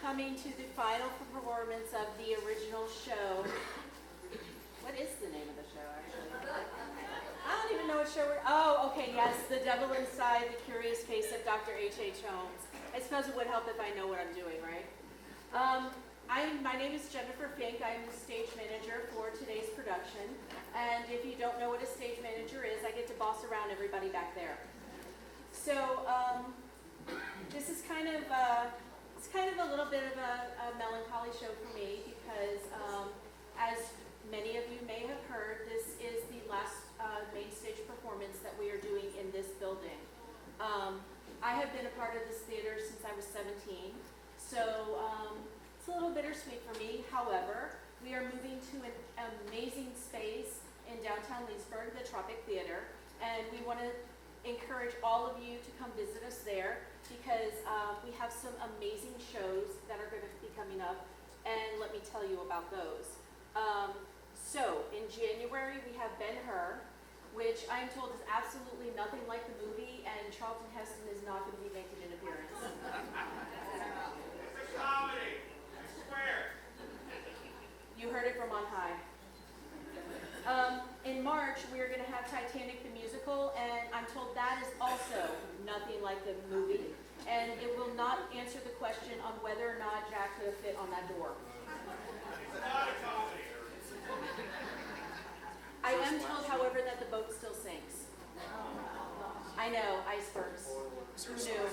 coming to the final performance of the original show. What is the name of the show, actually? I don't even know what show we're... Oh, okay, yes, The Devil Inside, The Curious Case of Dr. H.H. Holmes. I suppose it would help if I know what I'm doing, right? My name is Jennifer Fink. I'm the stage manager for today's production. And if you don't know what a stage manager is, I get to boss around everybody back there. So this is kind of a little bit of a melancholy show for me because as many of you may have heard, this is the last main stage performance that we are doing in this building. I have been a part of this theater since I was 17, so it's a little bittersweet for me. However, we are moving to an amazing space in downtown Leesburg, the Tropic Theater, and we want to encourage all of you to come visit us there because we have some amazing shows that are going to be coming up, and let me tell you about those. So in January we have Ben-Hur, which I'm told is absolutely nothing like the movie, and Charlton Heston is not going to be making an appearance. It's a comedy, I swear. You heard it from on high. In March, we are going to have Titanic the musical, and I'm told that is also nothing like the movie. And it will not answer the question on whether or not Jack could have fit on that door. It's not a comedy. I am told, however, that the boat still sinks. I know, icebergs. Who knew?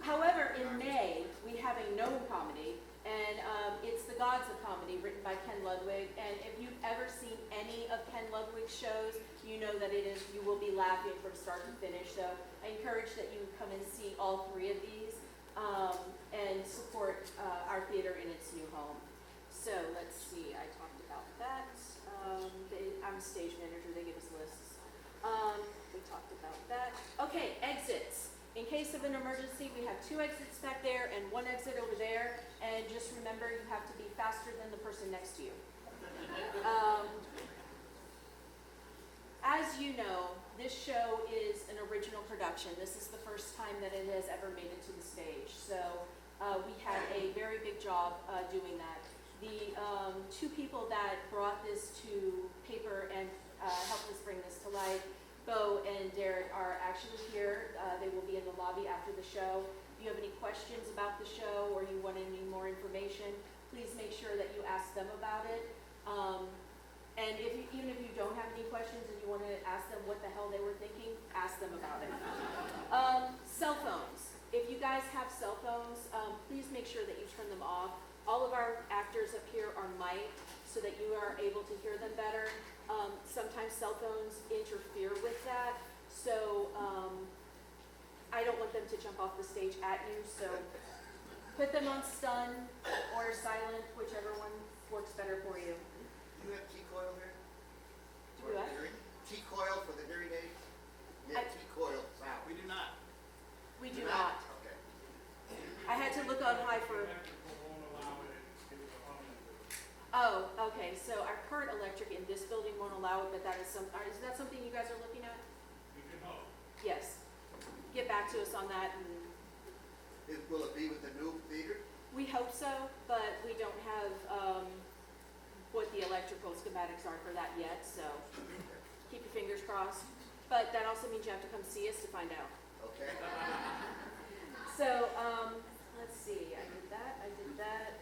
However, in May, we have a known comedy, and it's The Gods of Comedy, written by Ken Ludwig. And if you've ever seen any of Ken Ludwig's shows, you know that you will be laughing from start to finish. So I encourage that you come and see all three of these and support our theater in its new home. So let's see, I talked about that. I'm a stage manager, they give us lists. We talked about that. Okay, exits. In case of an emergency, we have 2 exits back there and 1 exit over there. And just remember, you have to be faster than the person next to you. As you know, this show is an original production. This is the first time that it has ever made it to the stage. So we had a very big job doing that. The 2 people that brought this to paper and helped us bring this to life, Bo and Derek, are actually here. They will be in the lobby after the show. If you have any questions about the show or you want any more information, please make sure that you ask them about it. And even if you don't have any questions and you want to ask them what the hell they were thinking, ask them about it. Cell phones. If you guys have cell phones, please make sure that you turn them off. All of our actors up here are mic'd so that you are able to hear them better. Sometimes cell phones interfere with that, so I don't want them to jump off the stage at you, so put them on stun or silent, whichever one works better for you. Do you have T-coil here? Do what? T-coil for the hearing aid? Yeah, T-coil sound. We do not. We do not. Okay. I had to look on high for... Oh, okay, so our current electric in this building won't allow it, but that is is that something you guys are looking at? We can hope. Yes. Get back to us on that, and Will it be with the new theater? we hope so, but we don't have what the electrical schematics are for that yet, so keep your fingers crossed. But that also means you have to come see us to find out. Okay. So, let's see, I did that.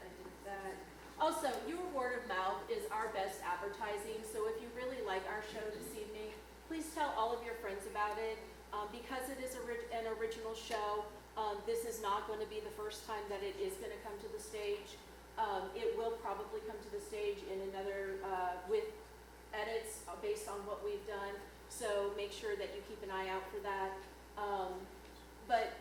Also, your word of mouth is our best advertising, so if you really like our show this evening, please tell all of your friends about it. Because it is an original show, this is not going to be the first time that it is going to come to the stage. It will probably come to the stage in another, with edits based on what we've done, so make sure that you keep an eye out for that. But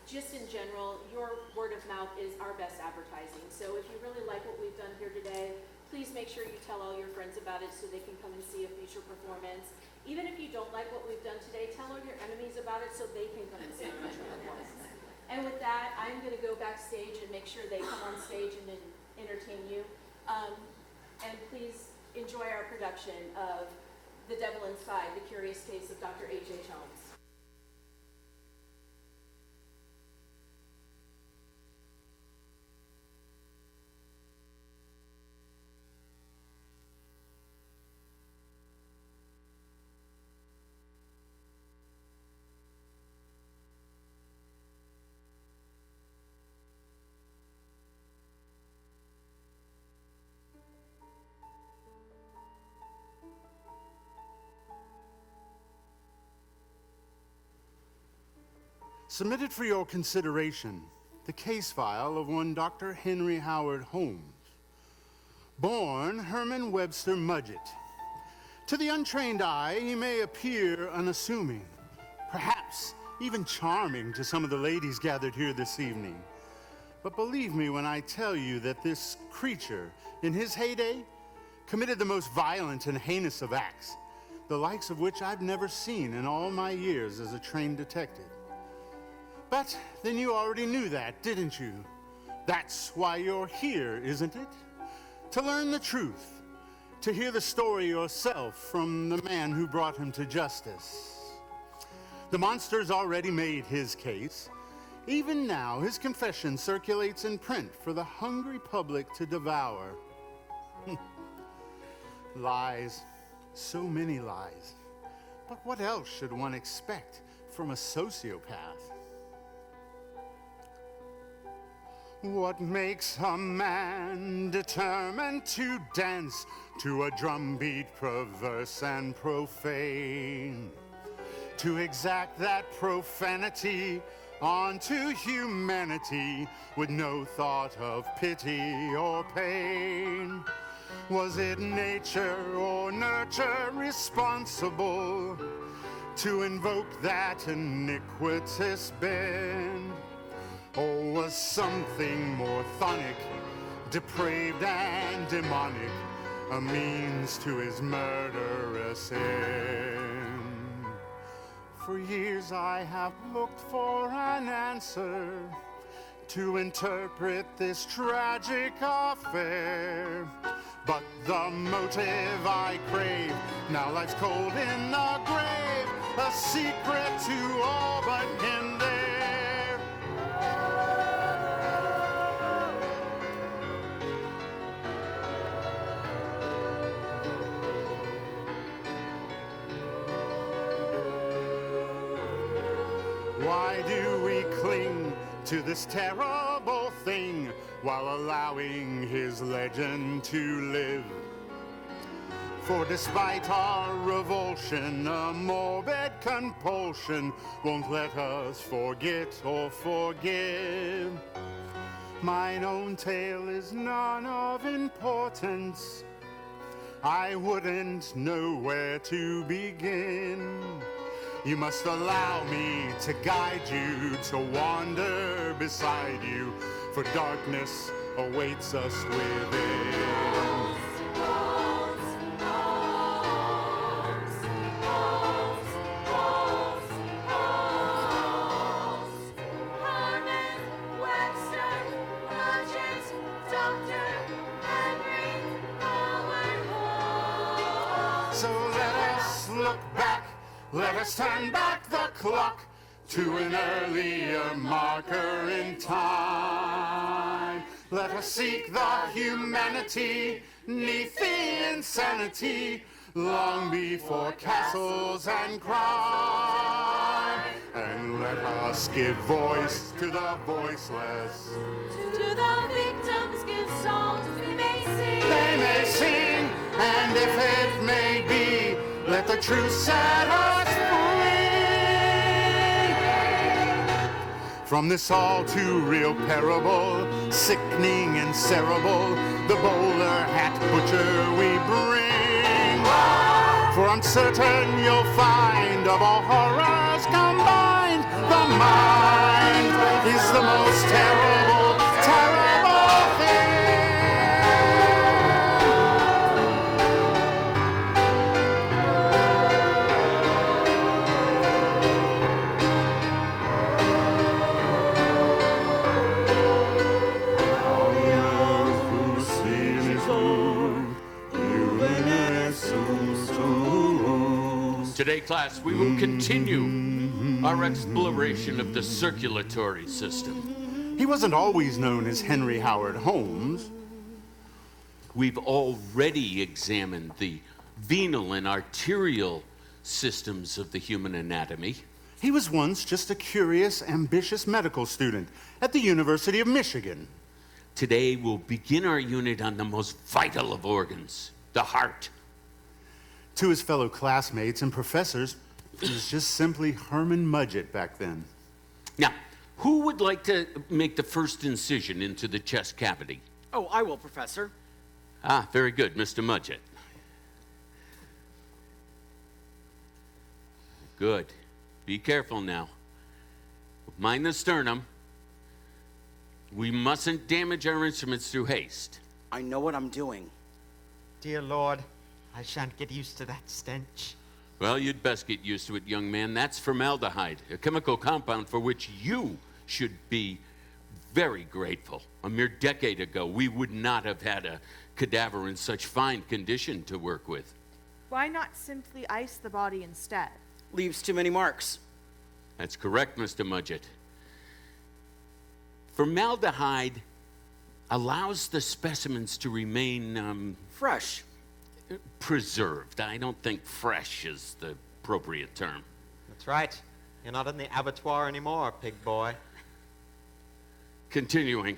just in general, your word of mouth is our best advertising. So if you really like what we've done here today, please make sure you tell all your friends about it so they can come and see a future performance. Even if you don't like what we've done today, tell all your enemies about it so they can come and see a future performance. And with that, I'm going to go backstage and make sure they come on stage and entertain you. And please enjoy our production of The Devil Inside, The Curious Case of Dr. H.H. Holmes. Submitted for your consideration, the case file of one Dr. Henry Howard Holmes, born Herman Webster Mudgett. To the untrained eye, he may appear unassuming, perhaps even charming to some of the ladies gathered here this evening. But believe me when I tell you that this creature, in his heyday, committed the most violent and heinous of acts, the likes of which I've never seen in all my years as a trained detective. But then you already knew that, didn't you? That's why you're here, isn't it? To learn the truth, to hear the story yourself from the man who brought him to justice. The monster's already made his case. Even now, his confession circulates in print for the hungry public to devour. Lies, so many lies. But what else should one expect from a sociopath? What makes a man determined to dance to a drumbeat perverse and profane? To exact that profanity onto humanity with no thought of pity or pain? Was it nature or nurture responsible to invoke that iniquitous bend? Or was something more chthonic, depraved and demonic, a means to his murderous end? For years I have looked for an answer to interpret this tragic affair, but the motive I crave now lies cold in the grave, a secret to all but him there. Why do we cling to this terrible thing while allowing his legend to live? For despite our revulsion, a morbid compulsion won't let us forget or forgive. Mine own tale is none of importance. I wouldn't know where to begin. You must allow me to guide you, to wander beside you, for darkness awaits us within. So let us look back, let us turn back the clock to an earlier marker in time. Let us seek the humanity neath the insanity long before castles and crime. And let us give voice to the voiceless. To the victims give songs they may sing. They may sing, and if it may be, let the truth set us free. From this all too real parable, sickening and cerebral, the bowler hat butcher we bring. For I'm certain you'll find of all horrors combined, the mind is the most terrible, terrible thing. Today, class, we will continue our exploration of the circulatory system. He wasn't always known as Henry Howard Holmes. We've already examined the venal and arterial systems of the human anatomy. He was once just a curious, ambitious medical student at the University of Michigan. Today, we'll begin our unit on the most vital of organs, the heart. To his fellow classmates and professors, he was just simply Herman Mudgett back then. Now, who would like to make the first incision into the chest cavity? Oh, I will, Professor. Ah, very good, Mr. Mudgett. Good. Be careful now. Mind the sternum. We mustn't damage our instruments through haste. I know what I'm doing. Dear Lord, I shan't get used to that stench. Well, you'd best get used to it, young man. That's formaldehyde, a chemical compound for which you should be very grateful. A mere decade ago, we would not have had a cadaver in such fine condition to work with. Why not simply ice the body instead? Leaves too many marks. That's correct, Mr. Mudgett. Formaldehyde allows the specimens to remain, Fresh. preserved. I don't think fresh is the appropriate term. That's right. You're not in the abattoir anymore, pig boy. Continuing.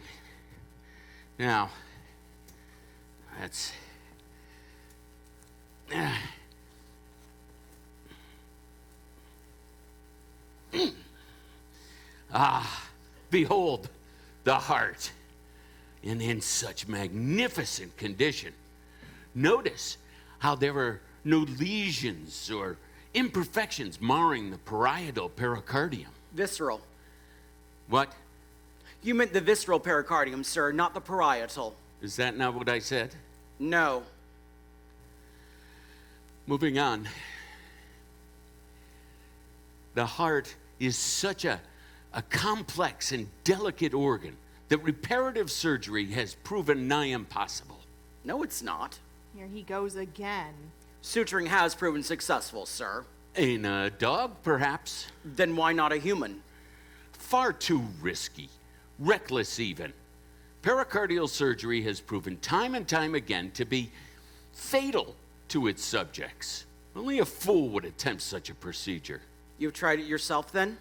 Now, that's... behold the heart, and in such magnificent condition. Notice how there are no lesions or imperfections marring the parietal pericardium. Visceral. What? You meant the visceral pericardium, sir, not the parietal. Is that not what I said? No. Moving on. The heart is such a complex and delicate organ that reparative surgery has proven nigh impossible. No, it's not. Here he goes again. Suturing has proven successful, sir. In a dog, perhaps? Then why not a human? Far too risky, reckless even. Pericardial surgery has proven time and time again to be fatal to its subjects. Only a fool would attempt such a procedure. You've tried it yourself, then?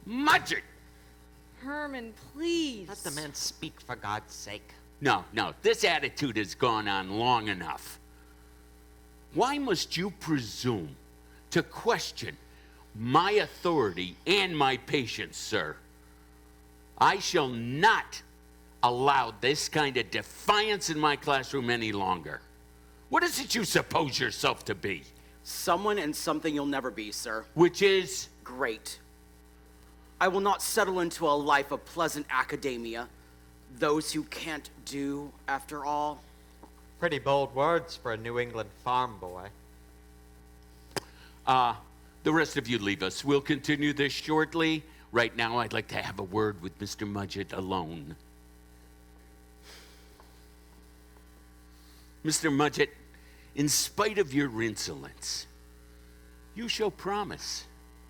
Mudgett! Herman, please. Let the man speak, for God's sake. No, this attitude has gone on long enough. Why must you presume to question my authority and my patience, sir? I shall not allow this kind of defiance in my classroom any longer. What is it you suppose yourself to be? Someone and something you'll never be, sir. Which is? Great. I will not settle into a life of pleasant academia. Those who can't do, after all. Pretty bold words for a New England farm boy. The rest of you leave us. We'll continue this shortly. Right now, I'd like to have a word with Mr. Mudgett alone. Mr. Mudgett, in spite of your insolence, you show promise.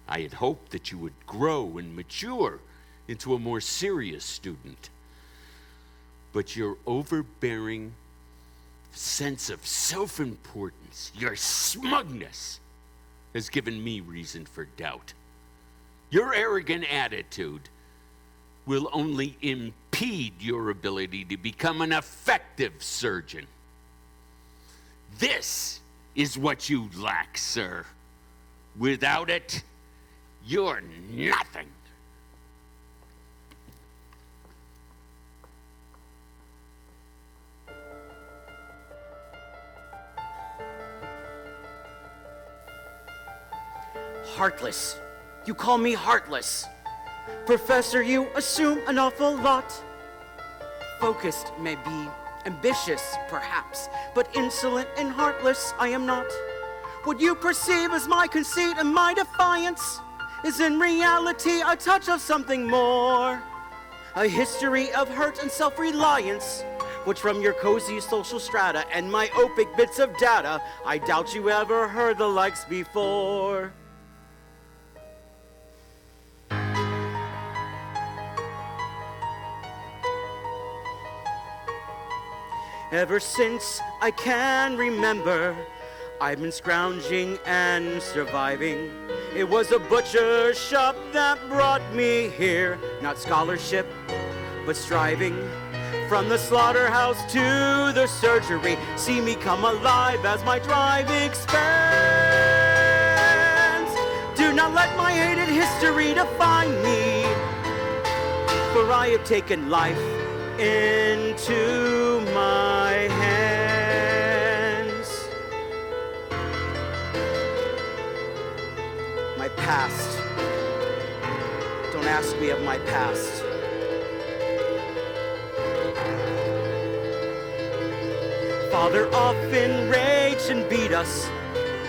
I had hoped that you would grow and mature into a more serious student. But your overbearing sense of self-importance, your smugness, has given me reason for doubt. Your arrogant attitude will only impede your ability to become an effective surgeon. This is what you lack, sir. Without it, you're nothing. Heartless. You call me heartless. Professor, you assume an awful lot. Focused, may be. Ambitious, perhaps. But insolent and heartless, I am not. What you perceive as my conceit and my defiance is in reality a touch of something more. A history of hurt and self-reliance, which from your cozy social strata and myopic bits of data, I doubt you ever heard the likes before. Ever since I can remember, I've been scrounging and surviving. It was a butcher's shop that brought me here. Not scholarship, but striving. From the slaughterhouse to the surgery, see me come alive as my drive expands. Do Do not let my hated history define me, for I have taken life into my hands. My past. Don't ask me of my past. Father often raged and beat us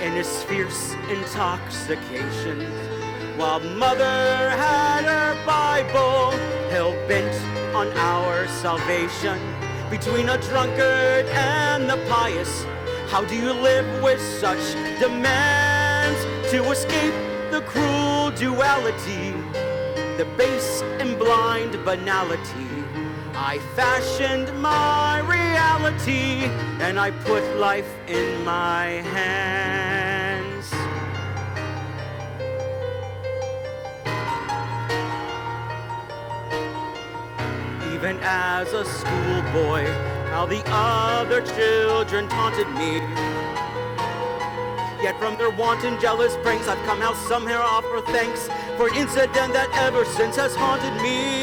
in his fierce intoxication, while Mother had her Bible hell-bent on our salvation. Between a drunkard and the pious, how do you live with such demands? To escape the cruel duality, the base and blind banality, I fashioned my reality, and I put life in my hands. Even as a schoolboy, how the other children taunted me. Yet from their wanton jealous pranks, I've come out somehow offer thanks for an incident that ever since has haunted me.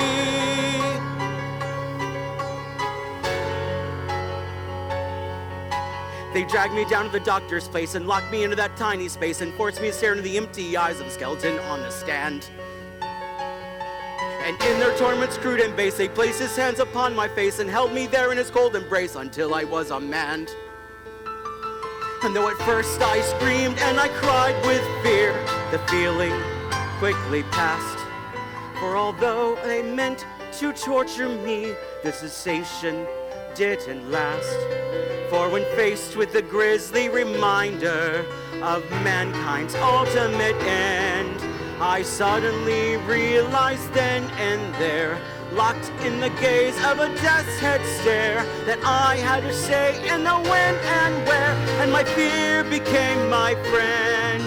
They dragged me down to the doctor's place and locked me into that tiny space and forced me to stare into the empty eyes of a skeleton on the stand. And in their torments crude and base, they placed his hands upon my face and held me there in his cold embrace until I was unmanned. And though at first I screamed and I cried with fear, the feeling quickly passed. For although they meant to torture me, the cessation didn't last. For when faced with the grisly reminder of mankind's ultimate end, I suddenly realized then and there, locked in the gaze of a death's head stare, that I had to say in the when and where, and my fear became my friend.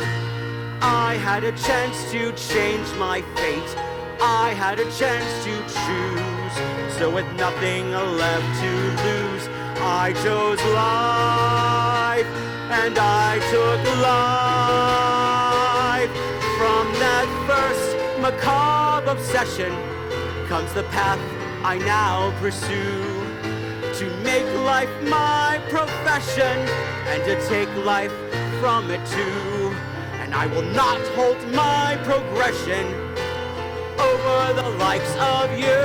I had a chance to change my fate, I had a chance to choose, so with nothing left to lose, I chose life, and I took life. From that first macabre obsession comes the path I now pursue, to make life my profession and to take life from it too. And I will not halt my progression over the likes of you.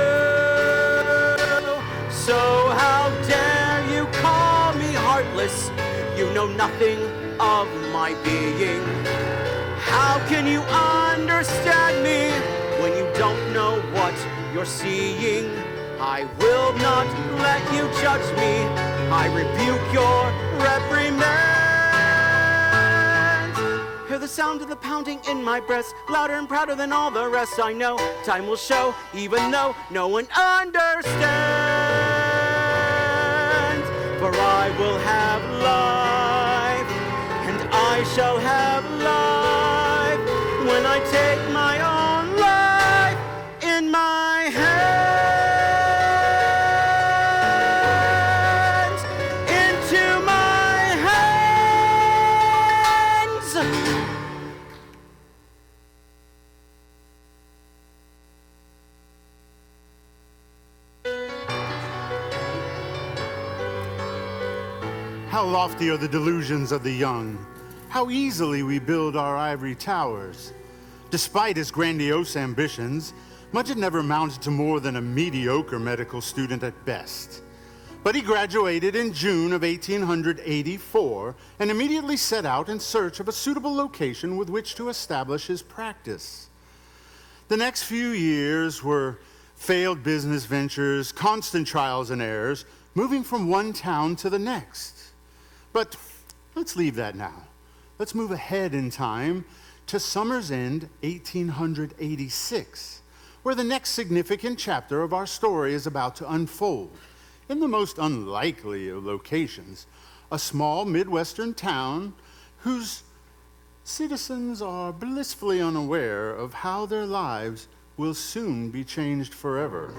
So how dare you call me heartless? You know nothing of my being. How can you understand me when you don't know what you're seeing? I will not let you judge me. I rebuke your reprimand. Hear the sound of the pounding in my breast, louder and prouder than all the rest. I know time will show, even though no one understands. For I will have life, and I shall have life when I take my own life in my hands, into my hands. How lofty are the delusions of the young. How easily we build our ivory towers. Despite his grandiose ambitions, Mudgett never amounted to more than a mediocre medical student at best. But he graduated in June of 1884 and immediately set out in search of a suitable location with which to establish his practice. The next few years were failed business ventures, constant trials and errors, moving from one town to the next. But let's leave that now. Let's move ahead in time to Summer's End, 1886, where the next significant chapter of our story is about to unfold. In the most unlikely of locations, a small Midwestern town whose citizens are blissfully unaware of how their lives will soon be changed forever.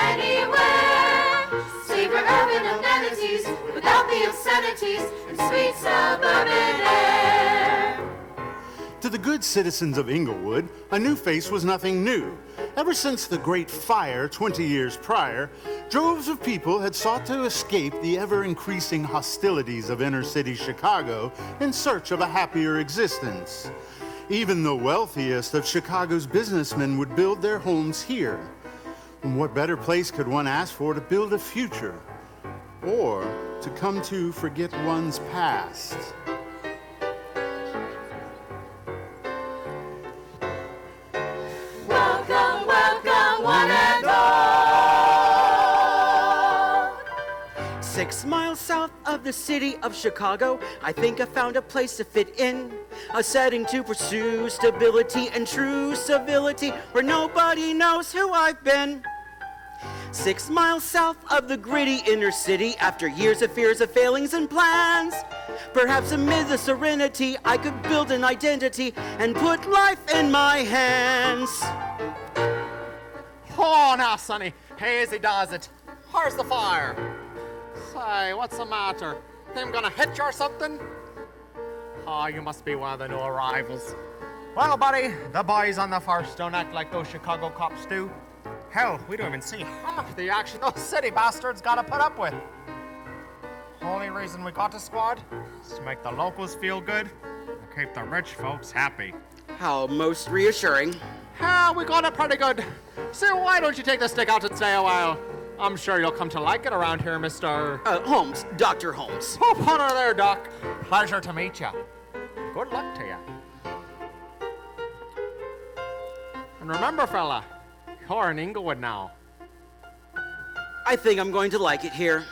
anywhere. Savor urban amenities without the obscenities and sweet suburban air. To the good citizens of Inglewood, a new face was nothing new. Ever since the Great Fire 20 years prior, droves of people had sought to escape the ever-increasing hostilities of inner-city Chicago in search of a happier existence. Even the wealthiest of Chicago's businessmen would build their homes here. And what better place could one ask for to build a future, or to come to forget one's past? Welcome, welcome, one and all. 6 miles south of the city of Chicago, I think I found a place to fit in. A setting to pursue stability and true civility, where nobody knows who I've been. 6 miles south of the gritty inner city, after years of fears of failings and plans. Perhaps amid the serenity, I could build an identity and put life in my hands. Oh, now, Sonny, easy does it. Where's the fire? Say, what's the matter? Him gonna hit you or something? Oh, you must be one of the new arrivals. Well, buddy, the boys on the force don't act like those Chicago cops do. Hell, we don't even see half the action those city bastards gotta put up with. Only reason we got the squad is to make the locals feel good and keep the rich folks happy. How most reassuring. Ah, we got it pretty good. So why don't you take the stick out and stay a while? I'm sure you'll come to like it around here, Mr. Holmes, Dr. Holmes. Oh, put her there, Doc. Pleasure to meet you. Good luck to you. And remember, fella, you're in Inglewood now. I think I'm going to like it here.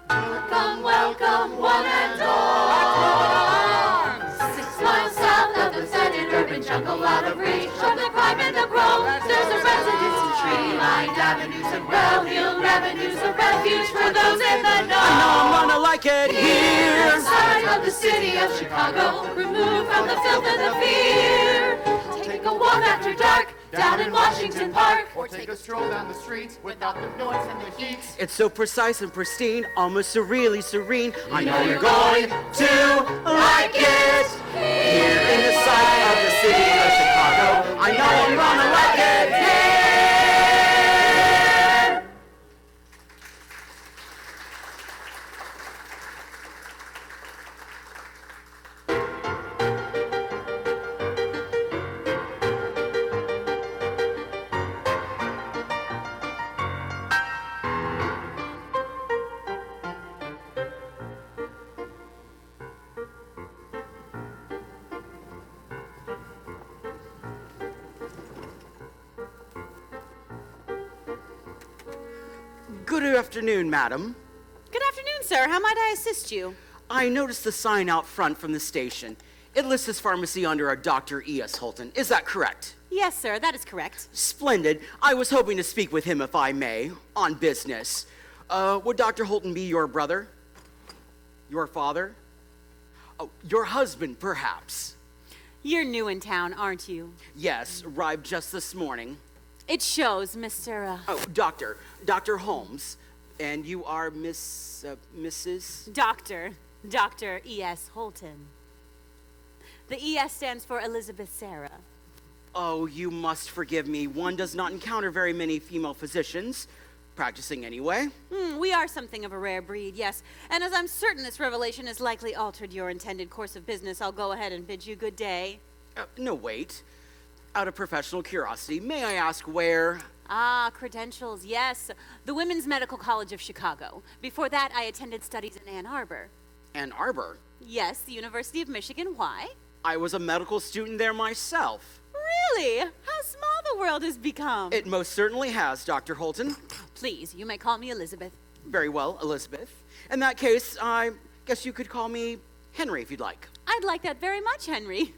Welcome, welcome, one and all. 6 miles south of the scented urban jungle, out of reach of the crime and the grove, there's a residence in tree-lined avenues and well-heeled revenues, a refuge for those in the know. I know I'm gonna like it here. Inside of the city of Chicago, removed from the filth and the fear. Take a walk after dark, down in Washington Park, Or take a stroll down the streets without the noise and the heat. It's so precise and pristine, almost surreally serene. I know you're going to like it. Here in the sight of the city of Chicago, I know I'm gonna like it here. Good afternoon, madam. Good afternoon, sir. How might I assist you? I noticed the sign out front from the station. It lists this pharmacy under a Dr. E.S. Holton. Is that correct? Yes, sir. That is correct. Splendid. I was hoping to speak with him, if I may, on business. Would Dr. Holton be your brother? Your father? Oh, your husband, perhaps? You're new in town, aren't you? Yes, arrived just this morning. It shows, Mr. Oh, Dr. Holmes. And you are Mrs.? Dr. E.S. Holton. The E.S. stands for Elizabeth Sarah. Oh, you must forgive me. One does not encounter very many female physicians, practicing anyway. We are something of a rare breed, yes. And as I'm certain this revelation has likely altered your intended course of business, I'll go ahead and bid you good day. No, wait. Out of professional curiosity, may I ask where? Ah, credentials, yes. The Women's Medical College of Chicago. Before that, I attended studies in Ann Arbor. Ann Arbor? Yes, the University of Michigan. Why? I was a medical student there myself. Really? How small the world has become. It most certainly has, Dr. Holton. Please, you may call me Elizabeth. Very well, Elizabeth. In that case, I guess you could call me Henry if you'd like. I'd like that very much, Henry.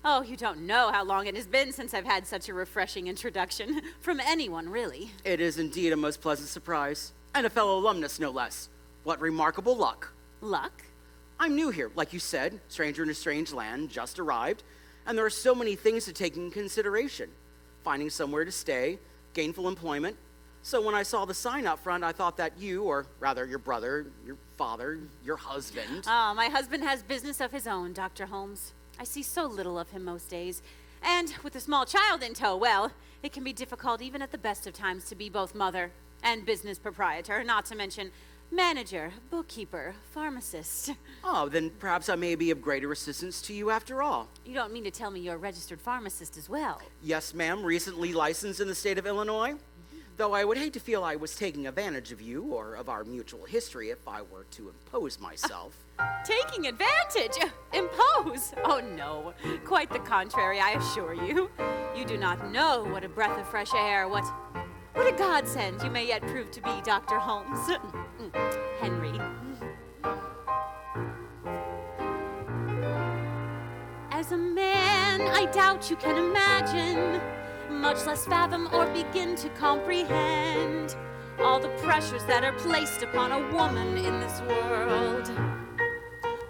Oh, you don't know how long it has been since I've had such a refreshing introduction from anyone, really. It is indeed a most pleasant surprise. And a fellow alumnus, no less. What remarkable luck. Luck? I'm new here, like you said, stranger in a strange land, just arrived. And there are so many things to take in consideration. Finding somewhere to stay, gainful employment. So when I saw the sign out front, I thought that you, or rather your brother, your father, your husband... Oh, my husband has business of his own, Dr. Holmes. I see so little of him most days. And with a small child in tow, well, it can be difficult even at the best of times to be both mother and business proprietor, not to mention manager, bookkeeper, pharmacist. Oh, then perhaps I may be of greater assistance to you after all. You don't mean to tell me you're a registered pharmacist as well? Yes, ma'am, recently licensed in the state of Illinois. Though I would hate to feel I was taking advantage of you or of our mutual history if I were to impose myself. Taking advantage? Impose? Oh no, quite the contrary, I assure you. You do not know what a breath of fresh air, what a godsend you may yet prove to be, Dr. Holmes. Henry. As a man, I doubt you can imagine, much less fathom or begin to comprehend all the pressures that are placed upon a woman in this world.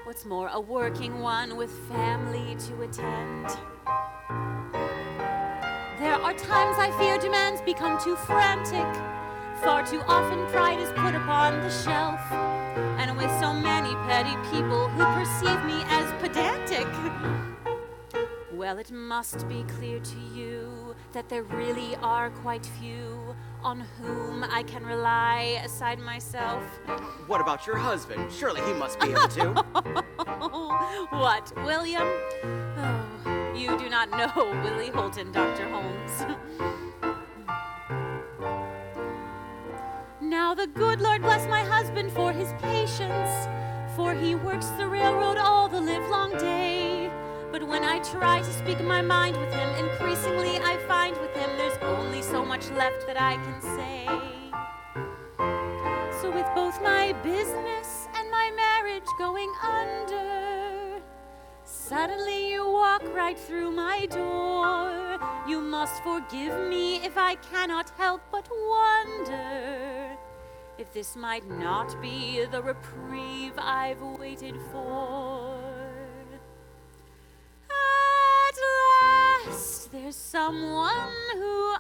What's more, a working one with family to attend. There are times I fear demands become too frantic. Far too often pride is put upon the shelf. And with so many petty people who perceive me as pedantic, well, it must be clear to you that there really are quite few on whom I can rely aside myself. What about your husband? Surely he must be able to. What, William? Oh, you do not know Willie Holton, Dr. Holmes. Now the good Lord bless my husband for his patience, for he works the railroad all the livelong day. But when I try to speak my mind with him, increasingly I find with him there's only so much left that I can say. So with both my business and my marriage going under, suddenly you walk right through my door. You must forgive me if I cannot help but wonder if this might not be the reprieve I've waited for. At last, there's someone who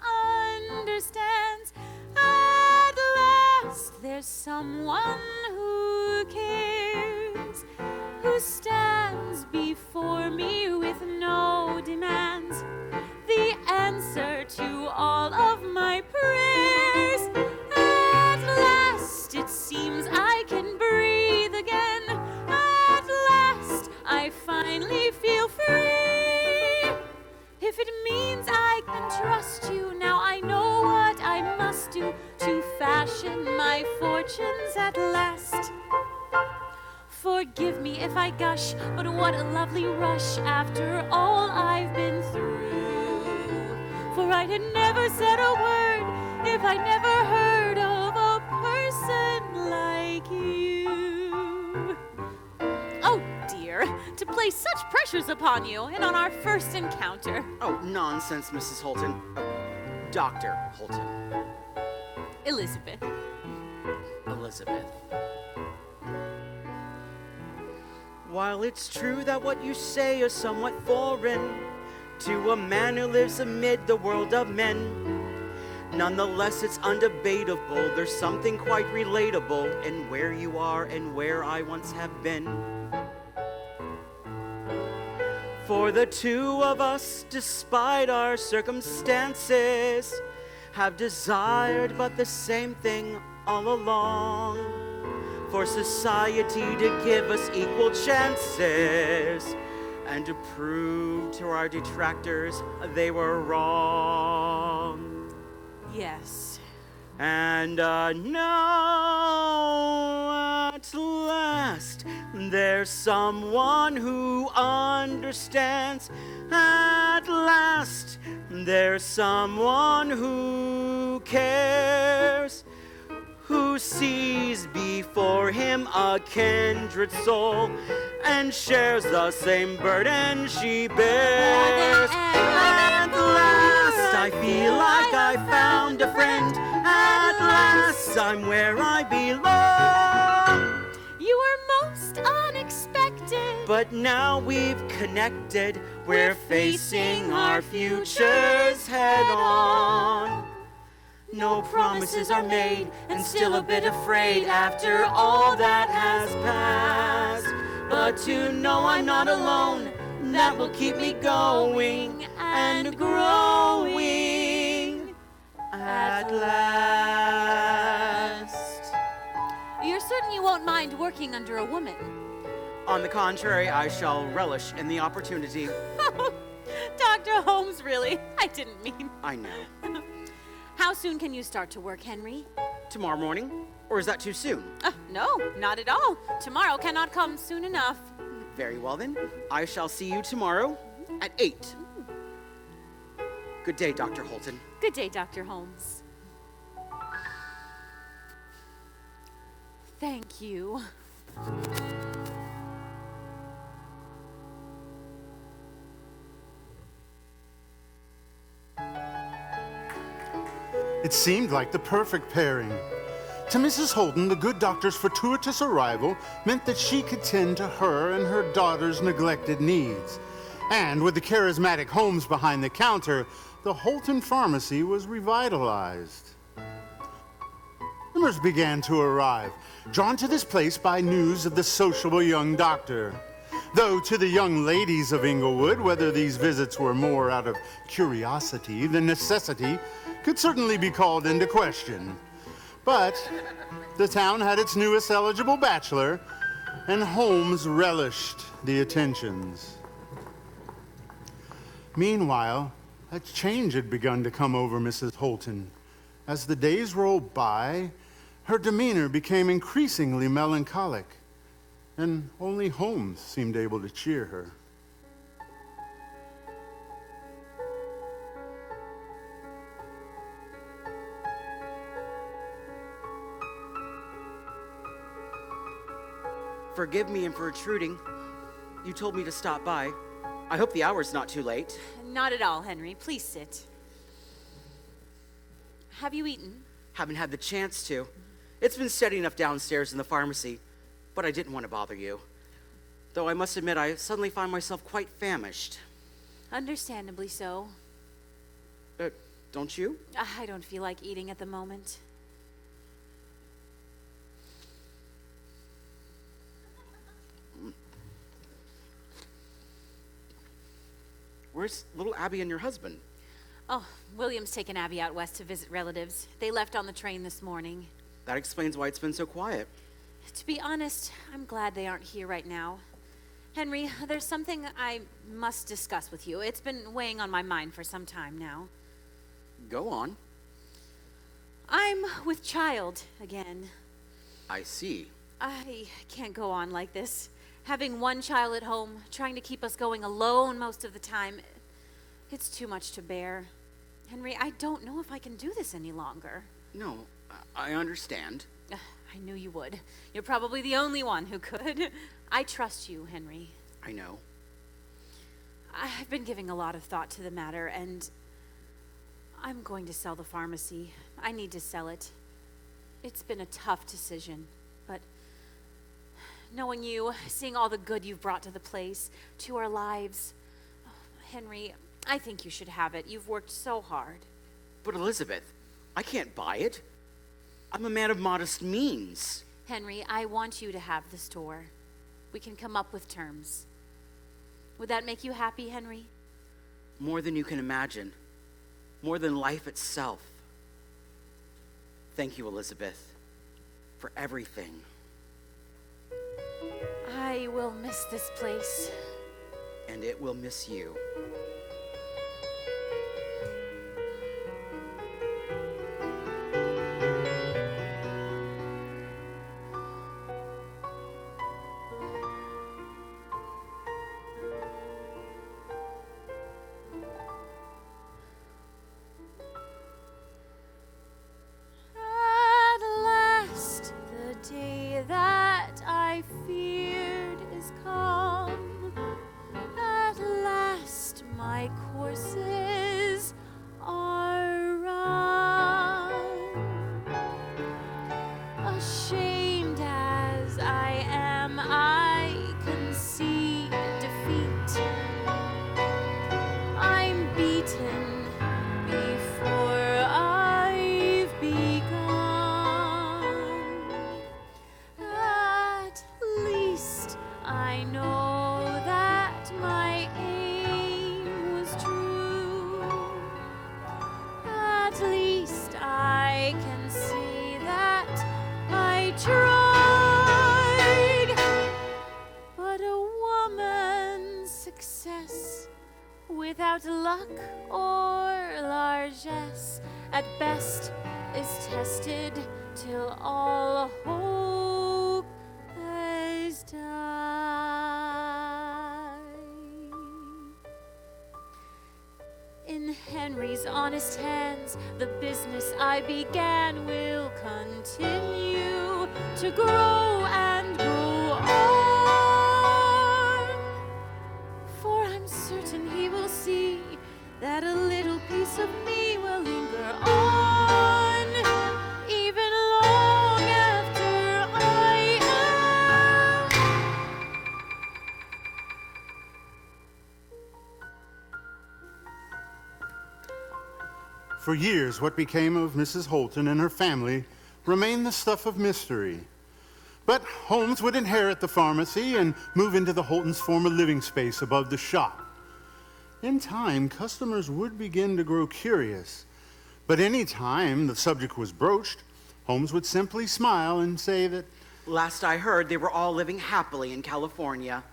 understands. At last, there's someone who cares, who stands before me with no demands, the answer to all of my prayers. At last, it seems I can breathe again. At last, I finally feel free. If it means I can trust you, now I know what I must do to fashion my fortunes at last. Forgive me if I gush, but what a lovely rush after all I've been through. For I had never said a word if I'd never heard of a person like you. Oh dear, to place such pressures upon you and on our first encounter. Oh, nonsense, Mrs. Holton. Dr. Holton. Elizabeth. Elizabeth. While it's true that what you say is somewhat foreign to a man who lives amid the world of men, nonetheless it's undebatable there's something quite relatable in where you are and where I once have been. For the two of us, despite our circumstances, have desired but the same thing all along. For society to give us equal chances and to prove to our detractors they were wrong. Yes. And now at last there's someone who understands. At last there's someone who cares, who sees before him a kindred soul and shares the same burden she bears. At last I feel like I found a friend. At last I'm where I belong. You were most unexpected. But now we've connected, we're facing our futures head on. No promises are made, and still a bit afraid after all that has passed. But to know I'm not alone, that will keep me going and growing at last. You're certain you won't mind working under a woman? On the contrary, I shall relish in the opportunity. Dr. Holmes, really? I didn't mean. I know. How soon can you start to work, Henry? Tomorrow morning? Or is that too soon? No, not at all. Tomorrow cannot come soon enough. Very well then. I shall see you tomorrow at 8. Good day, Dr. Holton. Good day, Dr. Holmes. Thank you. It seemed like the perfect pairing. To Mrs. Holden, the good doctor's fortuitous arrival meant that she could tend to her and her daughter's neglected needs. And with the charismatic Holmes behind the counter, the Holton pharmacy was revitalized. Customers began to arrive, drawn to this place by news of the sociable young doctor. Though to the young ladies of Inglewood, whether these visits were more out of curiosity than necessity could certainly be called into question. But the town had its newest eligible bachelor, and Holmes relished the attentions. Meanwhile, a change had begun to come over Mrs. Holton. As the days rolled by, her demeanor became increasingly melancholic, and only Holmes seemed able to cheer her. Forgive me for intruding. You told me to stop by. I hope the hour's not too late. Not at all, Henry. Please sit. Have you eaten? Haven't had the chance to. It's been steady enough downstairs in the pharmacy, but I didn't want to bother you. Though I must admit, I suddenly find myself quite famished. Understandably so. Don't you? I don't feel like eating at the moment. Where's little Abby and your husband? Oh, William's taken Abby out west to visit relatives. They left on the train this morning. That explains why it's been so quiet. To be honest, I'm glad they aren't here right now. Henry, there's something I must discuss with you. It's been weighing on my mind for some time now. Go on. I'm with child again. I see. I can't go on like this. Having one child at home, trying to keep us going alone most of the time, it's too much to bear. Henry, I don't know if I can do this any longer. No, I understand. I knew you would. You're probably the only one who could. I trust you, Henry. I know. I've been giving a lot of thought to the matter, and I'm going to sell the pharmacy. I need to sell it. It's been a tough decision, but knowing you, seeing all the good you've brought to the place, to our lives, Henry, I think you should have it. You've worked so hard. But Elizabeth, I can't buy it. I'm a man of modest means. Henry, I want you to have the store. We can come up with terms. Would that make you happy, Henry? More than you can imagine. More than life itself. Thank you, Elizabeth, for everything. I will miss this place. And it will miss you. At last, the day that I feared is come. At last, at best is tested till all hope has died. In Henry's honest hands, the business I began will continue to grow and go on. For I'm certain he will see that a little piece of me will linger on, even long after I am. For years, what became of Mrs. Holton and her family remained the stuff of mystery. But Holmes would inherit the pharmacy and move into the Holtons' former living space above the shop. In time, customers would begin to grow curious. But any time the subject was broached, Holmes would simply smile and say that, Last I heard, they were all living happily in California.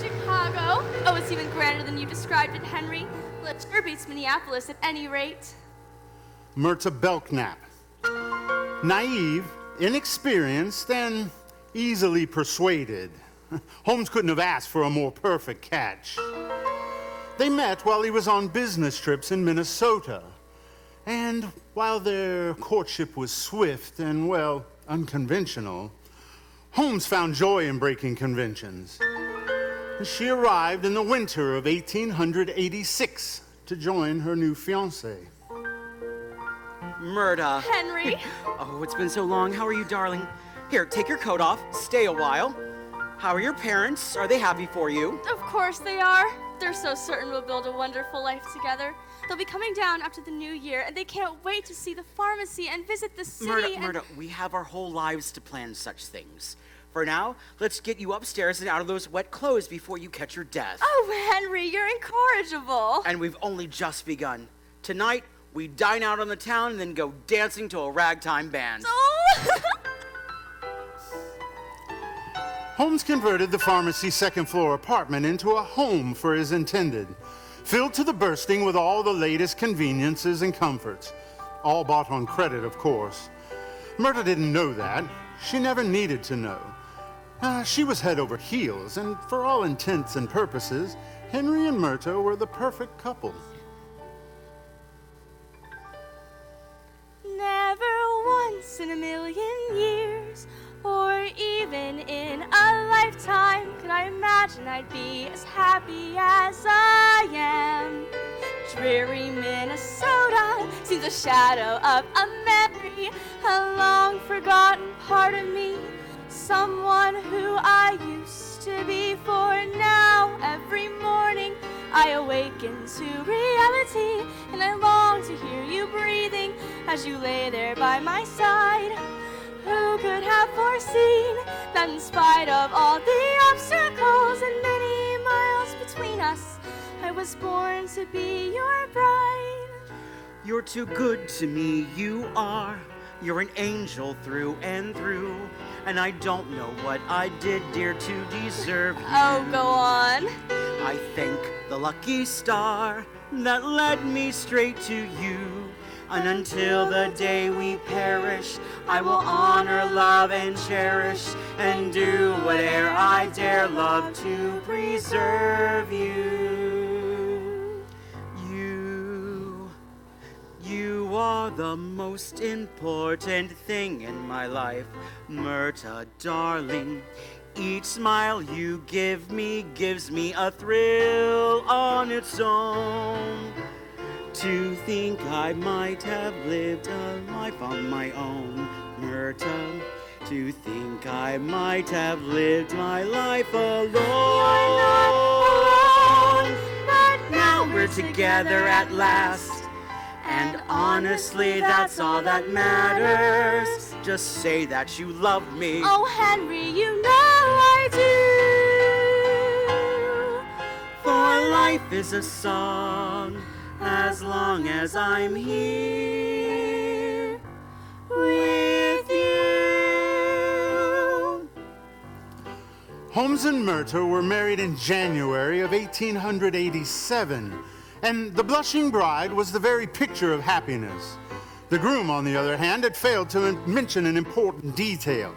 Chicago? Oh, it's even grander than you described it, Henry. Well, it sure beats Minneapolis at any rate. Myrta Belknap. Naive, inexperienced, and easily persuaded. Holmes couldn't have asked for a more perfect catch. They met while he was on business trips in Minnesota. And while their courtship was swift and, well, unconventional, Holmes found joy in breaking conventions. She arrived in the winter of 1886 to join her new fiancé. Myrta. Henry? Oh, it's been so long. How are you, darling? Here, take your coat off. Stay a while. How are your parents? Are they happy for you? Of course they are. They're so certain we'll build a wonderful life together. They'll be coming down after the new year, and they can't wait to see the pharmacy and visit the city. Myrta, we have our whole lives to plan such things. For now, let's get you upstairs and out of those wet clothes before you catch your death. Oh, Henry, you're incorrigible. And we've only just begun. Tonight, we dine out on the town and then go dancing to a ragtime band. Oh! Holmes converted the pharmacy's second-floor apartment into a home for his intended, filled to the bursting with all the latest conveniences and comforts, all bought on credit, of course. Myrta didn't know that. She never needed to know. She was head over heels, and for all intents and purposes, Henry and Myrta were the perfect couple. Never once in a million years, or even in a lifetime, could I imagine I'd be as happy as I am. Dreary Minnesota seems a shadow of a memory, a long forgotten part of me, someone who I used to be. For now, every morning I awaken to reality, and I long to hear you breathing as you lay there by my side. Who could have foreseen that in spite of all the obstacles and many miles between us, I was born to be your bride? You're too good to me, you are. You're an angel through and through. And I don't know what I did, dear, to deserve you. Oh, go on. I thank the lucky star that led me straight to you. And until the day we perish, I will honor, love, and cherish, and do whate'er I dare, love, to preserve you. You are the most important thing in my life, Myrta, darling. Each smile you give me gives me a thrill on its own. To think I might have lived a life on my own, Myrta. To think I might have lived my life alone. You're not alone, but Now we're together at last. And honestly, that's all that matters. Just say that you love me. Oh, Henry, you know I do. For life is a song, as long as I'm here with you. Holmes and Myrta were married in January of 1887, and the blushing bride was the very picture of happiness. The groom, on the other hand, had failed to mention an important detail.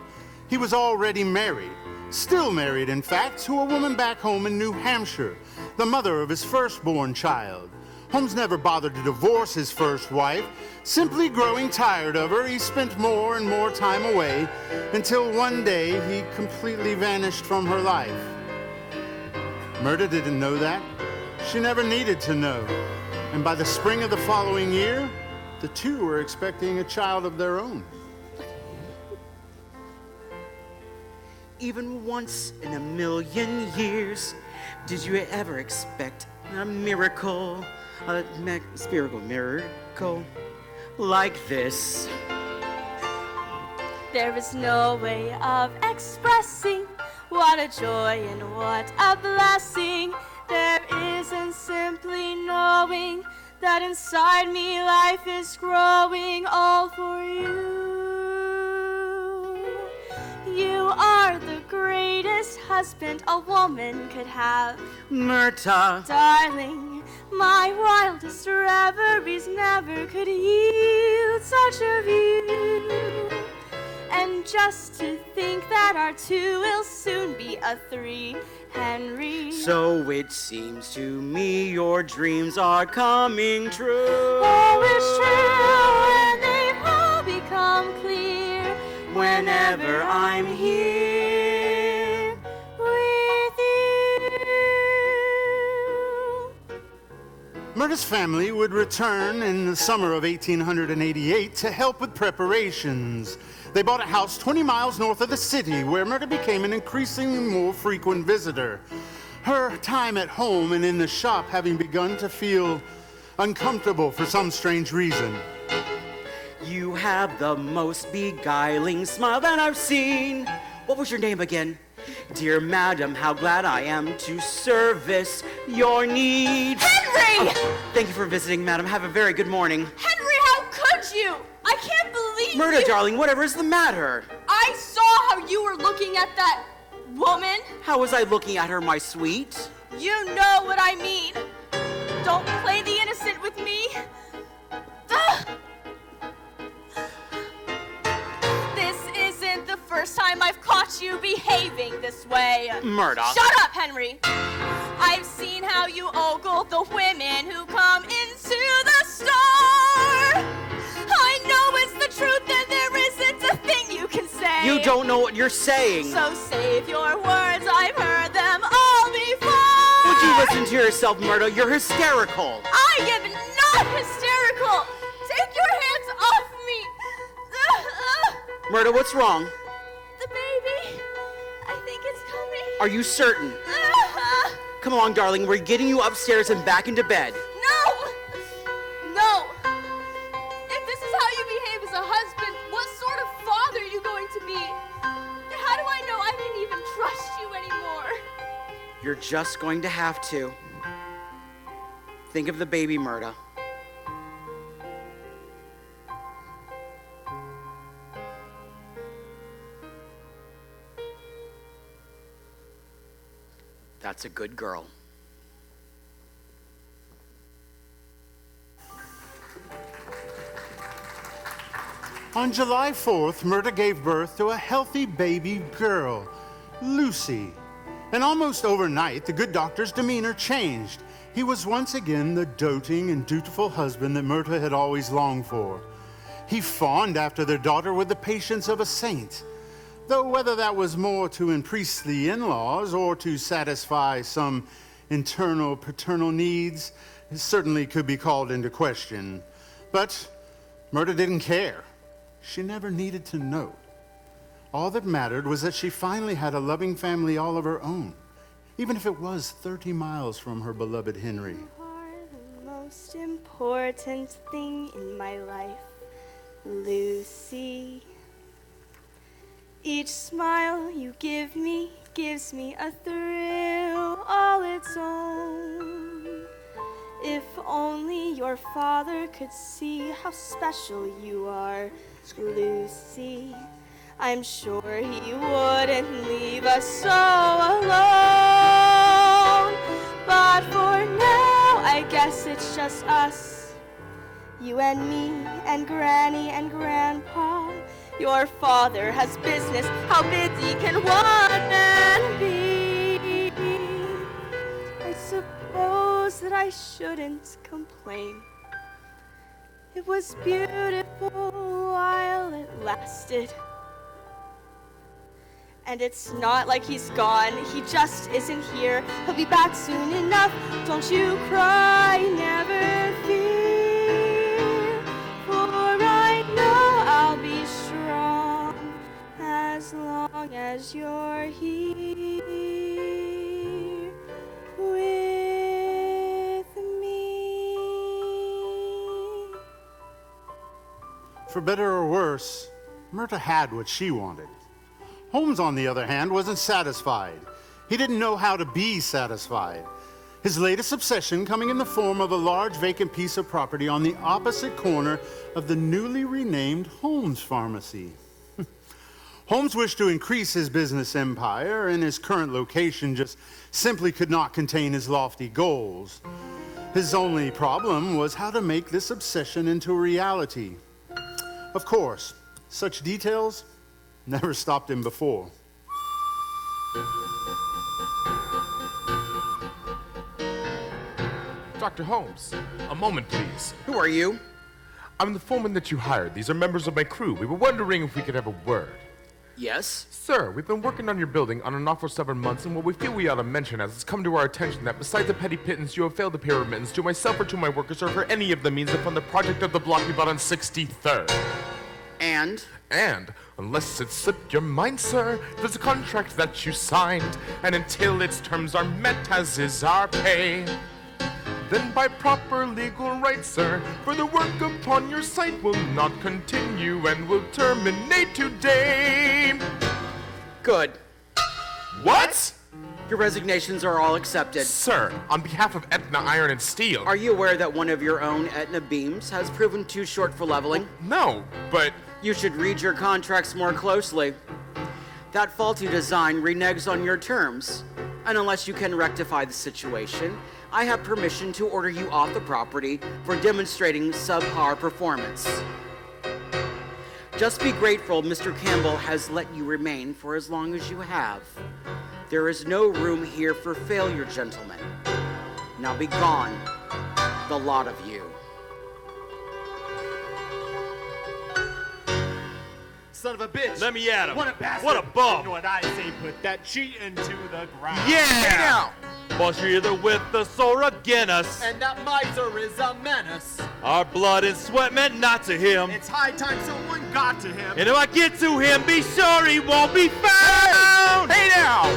He was already married, still married, in fact, to a woman back home in New Hampshire, the mother of his firstborn child. Holmes never bothered to divorce his first wife. Simply growing tired of her, he spent more and more time away until one day he completely vanished from her life. Myrta didn't know that. She never needed to know. And by the spring of the following year, the two were expecting a child of their own. Even once in a million years, did you ever expect a miracle, a spherical miracle like this? There is no way of expressing what a joy and what a blessing. There isn't simply knowing that inside me life is growing all for you. You are the greatest husband a woman could have. Myrta. Darling, my wildest reveries never could yield such a view. And just to think that our two will soon be a three, Henry. So it seems to me your dreams are coming true. Oh, it's true, and they've all become clear Whenever I'm here with you. Myrta's family would return in the summer of 1888 to help with preparations. They bought a house 20 miles north of the city, where Myrta became an increasingly more frequent visitor. Her time at home and in the shop having begun to feel uncomfortable for some strange reason. You have the most beguiling smile that I've seen. What was your name again? Dear madam, how glad I am to service your needs. Henry! Thank you for visiting, madam. Have a very good morning. Henry, how could you? I can't believe Myrta, you. darling, whatever is the matter? I saw how you were looking at that woman. How was I looking at her, my sweet? You know what I mean. Don't play the innocent with me. Ugh. This isn't the first time I've caught you behaving this way. Myrta. Shut up, Henry. I've seen how you ogle the women who come into the store. I know it's the truth and there isn't a thing you can say. You don't know what you're saying. So save your words, I've heard them all before. Would you listen to yourself, Myrta? You're hysterical. I am not hysterical. Take your hands off me. Myrta, what's wrong? The baby. I think it's coming. Are you certain? Come on, darling. We're getting you upstairs and back into bed. No! No! If this is how you behave as a husband, what sort of father are you going to be? How do I know I can even trust you anymore? You're just going to have to. Think of the baby, Myrta. That's a good girl. On July 4th, Myrta gave birth to a healthy baby girl, Lucy. And almost overnight, the good doctor's demeanor changed. He was once again the doting and dutiful husband that Myrta had always longed for. He fawned after their daughter with the patience of a saint, though whether that was more to impress the in-laws or to satisfy some internal paternal needs certainly could be called into question. But Myrta didn't care. She never needed to know. All that mattered was that she finally had a loving family all of her own, even if it was 30 miles from her beloved Henry. You are the most important thing in my life, Lucy. Each smile you give me gives me a thrill all its own. If only your father could see how special you are, Lucy. I'm sure he wouldn't leave us so alone. But for now, I guess it's just us, you and me and Granny and Grandpa. Your father has business, how busy can one man be? I suppose that I shouldn't complain. It was beautiful while it lasted. And it's not like he's gone, he just isn't here. He'll be back soon enough, don't you cry, never fear. For I know I'll be strong as long as you're here with me. For better or worse, Myrta had what she wanted. Holmes, on the other hand, wasn't satisfied. He didn't know how to be satisfied. His latest obsession coming in the form of a large vacant piece of property on the opposite corner of the newly renamed Holmes Pharmacy. Holmes wished to increase his business empire, and his current location just simply could not contain his lofty goals. His only problem was how to make this obsession into a reality. Of course, such details never stopped him before. Dr. Holmes, a moment, please. Who are you? I'm the foreman that you hired. These are members of my crew. We were wondering if we could have a word. Yes? Sir, we've been working on your building on and off for several months, and what we feel we ought to mention as it's come to our attention that besides the petty pittance you have failed to pay remittance to myself or to my workers or for any of the means to fund the project of the block we bought on 63rd. And, unless it slipped your mind, sir, there's a contract that you signed, and until its terms are met, as is our pay, then by proper legal right, sir, for the work upon your site will not continue and will terminate today. Good. What? Your resignations are all accepted. Sir, on behalf of Etna Iron and Steel. Are you aware that one of your own Etna beams has proven too short for leveling? No, but... You should read your contracts more closely. That faulty design reneges on your terms. And unless you can rectify the situation, I have permission to order you off the property for demonstrating subpar performance. Just be grateful Mr. Campbell has let you remain for as long as you have. There is no room here for failure, gentlemen. Now be gone, the lot of you. Son of a bitch. Let me at him. What a bastard. What a bum. You know what I say, put that cheat into the ground. Yeah! Boss, you're either with us or against us. And that miser is a menace. Our blood and sweat meant not to him. It's high time someone got to him. And if I get to him, be sure he won't be found! Hey now!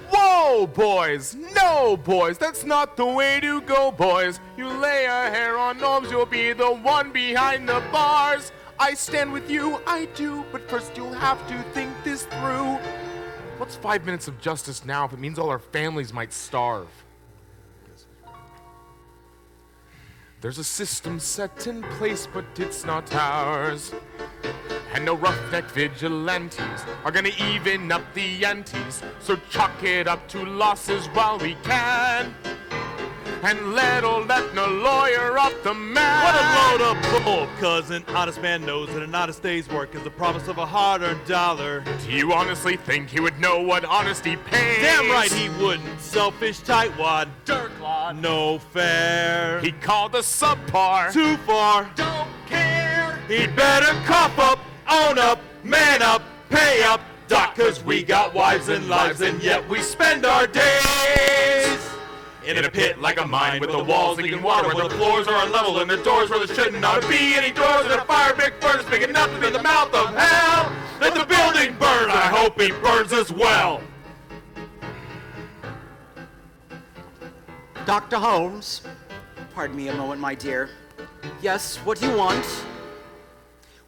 Whoa, boys! No, boys! That's not the way to go, boys! You lay a hair on Holmes, you'll be the one behind the bars! I stand with you, I do, but first you'll have to think this through. What's 5 minutes of justice now if it means all our families might starve? There's a system set in place, but it's not ours. And no roughneck vigilantes are gonna even up the antes. So chalk it up to losses while we can. And let old Etna lawyer up the man. What a load of bull, cuz an honest man knows that an honest day's work is the promise of a hard-earned dollar. Do you honestly think he would know what honesty pays? Damn right he wouldn't. Selfish tightwad. Dirtclod. No fair. He called us subpar. Too far. Don't care. He'd better cough up, own up, man up, pay up, doc, cause we got wives and lives and yet we spend our days in a pit like a mine with the walls leaking water, where the floors are unlevel and the doors where there shouldn't ought to be any doors, and a fire big furnace big enough to be the mouth of hell. Let the building burn, I hope he burns as well. Dr. Holmes, pardon me a moment, my dear. Yes, what do you want?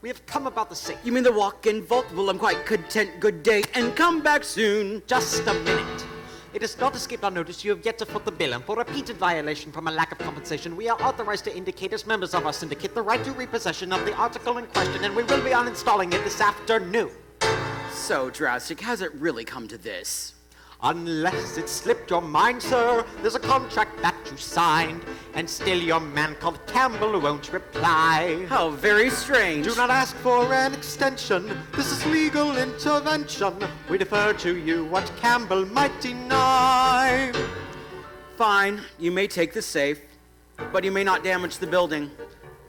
We have come about the same. You mean the walk-in vault? Well, I'm quite content. Good day, and come back soon. Just a minute. It has not escaped our notice you have yet to foot the bill, and for repeated violation from a lack of compensation, we are authorized to indicate as members of our syndicate the right to repossession of the article in question, and we will be uninstalling it this afternoon. So, Drastic, has it really come to this? Unless it slipped your mind, sir, there's a contract that you signed, and still your man called Campbell won't reply. How very strange. Do not ask for an extension. This is legal intervention. We defer to you what Campbell might deny. Fine, you may take the safe, but you may not damage the building.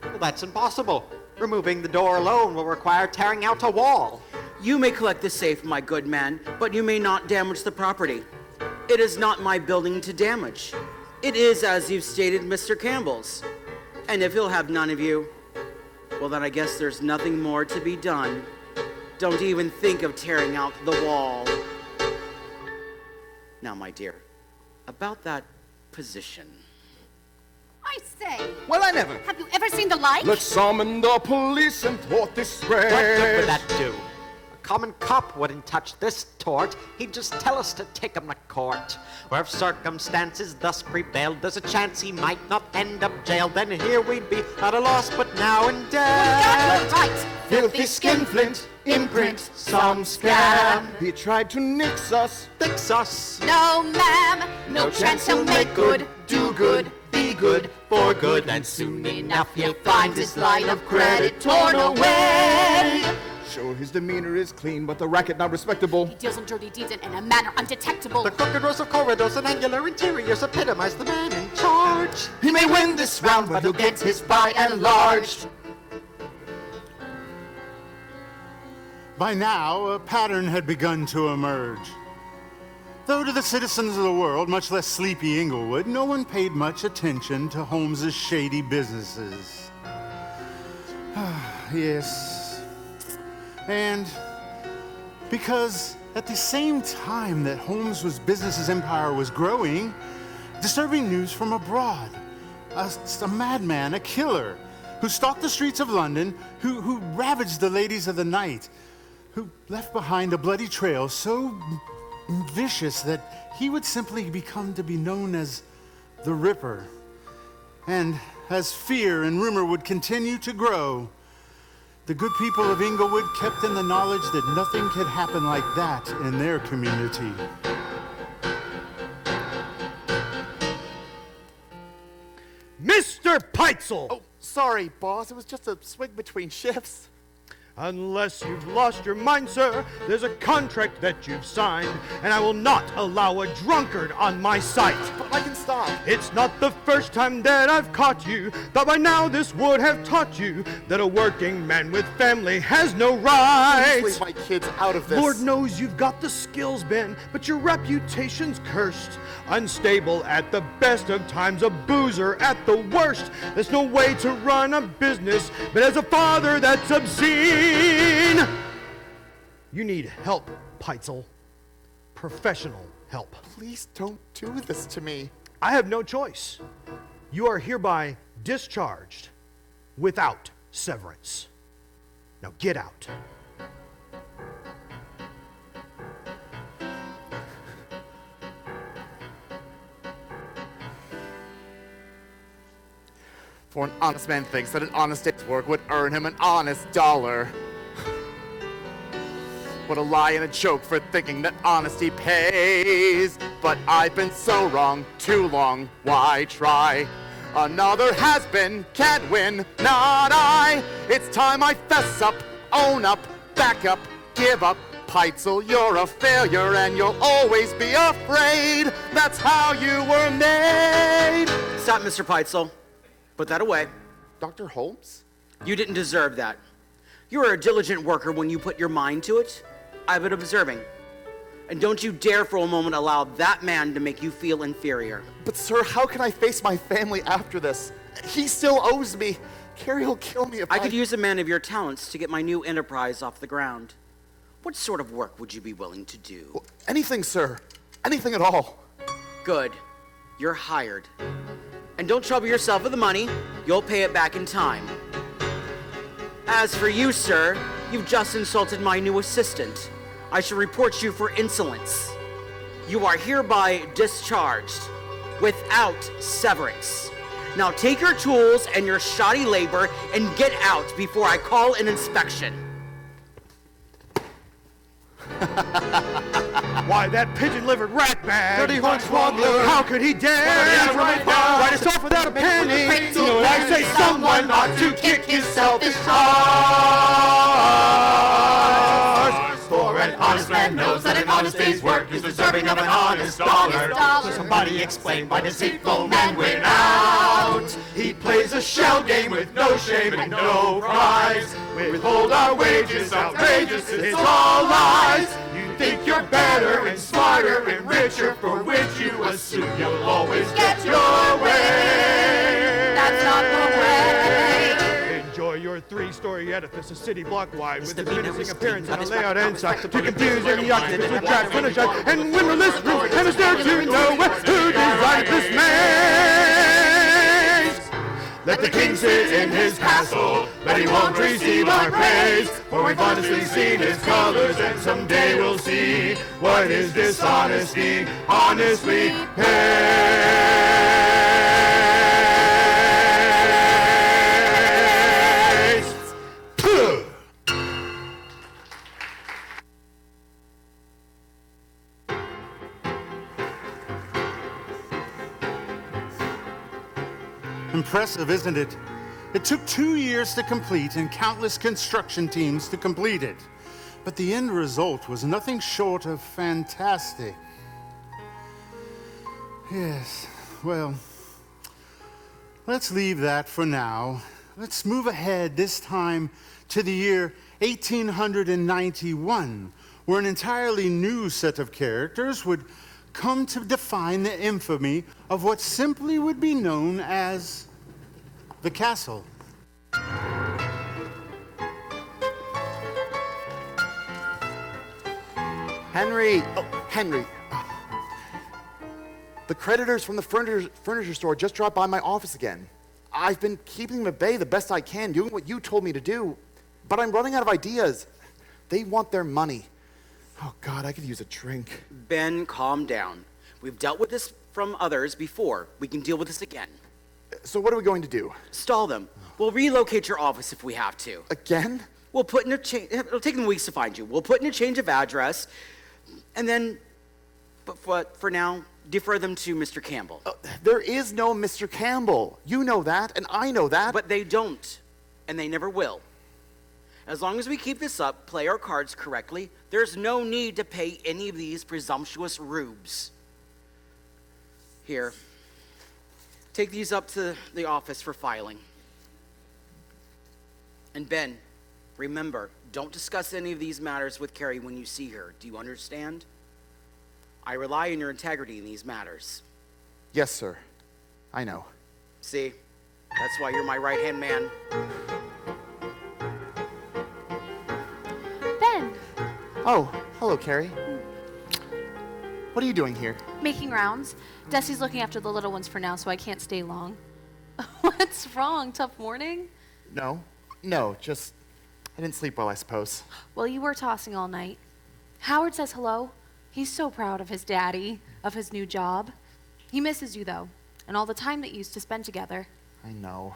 Well, that's impossible. Removing the door alone will require tearing out a wall. You may collect the safe, my good man, but you may not damage the property. It is not my building to damage. It is, as you've stated, Mr. Campbell's. And if he'll have none of you, well, then I guess there's nothing more to be done. Don't even think of tearing out the wall. Now, my dear, about that position. I say, Well, I never. have you ever seen the like? Let's summon the police and thwart this race. What good would that do? A common cop wouldn't touch this tort. He'd just tell us to take him to court. Where if circumstances thus prevailed, there's a chance he might not end up jailed. Then here we'd be at a loss, but now and Got then. you right. Filthy skinflint, imprint, some scam. He tried to nix us. Fix us. No, ma'am, no chance he'll make good. Do good, be good, for good, and soon enough he'll find his line of credit torn away. Sure, his demeanor is clean, but the racket not respectable. He deals in dirty deeds and in a manner undetectable. The crooked rows of corridors and angular interiors epitomize the man in charge. He may win this round, but he'll get his by and large. By now, a pattern had begun to emerge. Though to the citizens of the world, much less sleepy Inglewood, no one paid much attention to Holmes's shady businesses. Yes. And because at the same time that Holmes's business's empire was growing, disturbing news from abroad. A madman, a killer, who stalked the streets of London, who ravaged the ladies of the night, who left behind a bloody trail so vicious that he would simply become to be known as the Ripper. And as fear and rumor would continue to grow, the good people of Inglewood kept in the knowledge that nothing could happen like that in their community. Mr. Peitzel! Oh, sorry, boss. It was just a swing between shifts. Unless you've lost your mind, sir, there's a contract that you've signed, and I will not allow a drunkard on my site. But I can stop. It's not the first time that I've caught you. Thought by now this would have taught you that a working man with family has no rights. Please leave my kids out of this. Lord knows you've got the skills, Ben, but your reputation's cursed. Unstable at the best of times, a boozer at the worst. There's no way to run a business, but as a father that's obscene. You need help, Peitzel. Professional help. Please don't do this to me. I have no choice. You are hereby discharged without severance. Now get out. For an honest man thinks that an honest day's work would earn him an honest dollar. What a lie and a joke for thinking that honesty pays. But I've been so wrong too long, why try? Another has been, can't win, not I. It's time I fess up, own up, back up, give up. Peitzel, you're a failure and you'll always be afraid. That's how you were made. Stop, Mr. Peitzel. Put that away. Dr. Holmes? You didn't deserve that. You were a diligent worker when you put your mind to it. I've been observing. And don't you dare for a moment allow that man to make you feel inferior. But sir, how can I face my family after this? He still owes me. Carrie will kill me if I could use a man of your talents to get my new enterprise off the ground. What sort of work would you be willing to do? Well, anything, sir. Anything at all. Good. You're hired. And don't trouble yourself with the money. You'll pay it back in time. As for you, sir, you've just insulted my new assistant. I shall report you for insolence. You are hereby discharged without severance. Now take your tools and your shoddy labor and get out before I call an inspection. Why, that pigeon-livered rat bag! Dirty horn swoggler! How could he dare write us off without a penny? You know, I say someone ought to kick his selfish arse. For an honest man knows that an honest day's work is deserving of an honest dollar. So somebody explain why deceitful men win out. He plays a shell game with no shame and no prize. Withhold our wages, outrageous, it's all lies. You think you're better and smarter and richer, for which you assume you'll always get your way. That's not the way. Enjoy your three-story edifice, a city block wide, with the its menacing meanest appearance thing and a that is layout right. inside, to confuse any occupants with trash, finish and windowless rooms, and it's there to know who designed this maze. Let the king sit in his castle, but he won't receive our praise. For we've honestly seen his colors, and someday we'll see what his dishonesty honestly pays. Puh! Impressive, isn't it? It took 2 years to complete and countless construction teams to complete it. But the end result was nothing short of fantastic. Yes, well, let's leave that for now. Let's move ahead, this time to the year 1891, where an entirely new set of characters would come to define the infamy of what simply would be known as the castle. Henry! Oh, Henry. The creditors from the furniture store just dropped by my office again. I've been keeping them at bay the best I can, doing what you told me to do, but I'm running out of ideas. They want their money. Oh, God, I could use a drink. Ben, calm down. We've dealt with this from others before. We can deal with this again. So what are we going to do? Stall them. We'll relocate your office if we have to. Again? We'll put in a change. It'll take them weeks to find you. We'll put in a change of address, and then, but for now, defer them to Mr. Campbell. There is no Mr. Campbell. You know that, and I know that. But they don't, and they never will. As long as we keep this up, play our cards correctly, there's no need to pay any of these presumptuous rubes. Here, take these up to the office for filing. And Ben, remember, don't discuss any of these matters with Carrie when you see her. Do you understand? I rely on your integrity in these matters. Yes, sir. I know. See, that's why you're my right-hand man. Ben, Oh, hello, Carrie. What are you doing here? making rounds. Desi's looking after the little ones for now, so I can't stay long. What's wrong? Tough morning? No, just I didn't sleep well, I suppose. Well, you were tossing all night. Howard says hello. He's so proud of his daddy, of his new job. He misses you, though, and all the time that you used to spend together. I know.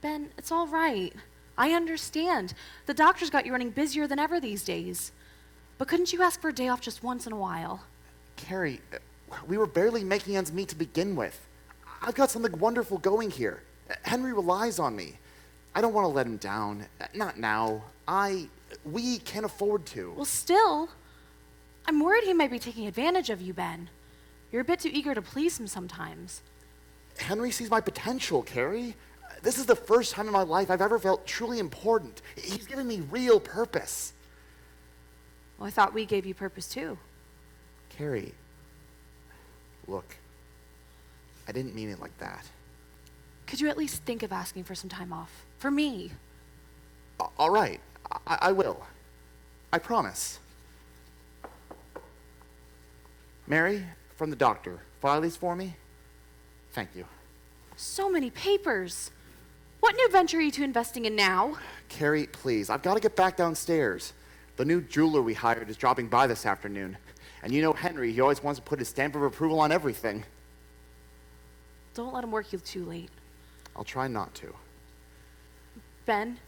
Ben, it's all right. I understand. The doctor's got you running busier than ever these days. But couldn't you ask for a day off just once in a while? Carrie, we were barely making ends meet to begin with. I've got something wonderful going here. Henry relies on me. I don't want to let him down. Not now. We can't afford to. Well, still, I'm worried he might be taking advantage of you, Ben. You're a bit too eager to please him sometimes. Henry sees my potential, Carrie. This is the first time in my life I've ever felt truly important. He's given me real purpose. Well, I thought we gave you purpose, too. Carrie, look, I didn't mean it like that. Could you at least think of asking for some time off? For me. All right, I will. I promise. Mary, from the doctor, file these for me? Thank you. So many papers. What new venture are you two investing in now? Carrie, please, I've got to get back downstairs. The new jeweler we hired is dropping by this afternoon. And you know Henry, he always wants to put his stamp of approval on everything. Don't let him work you too late. I'll try not to. Ben,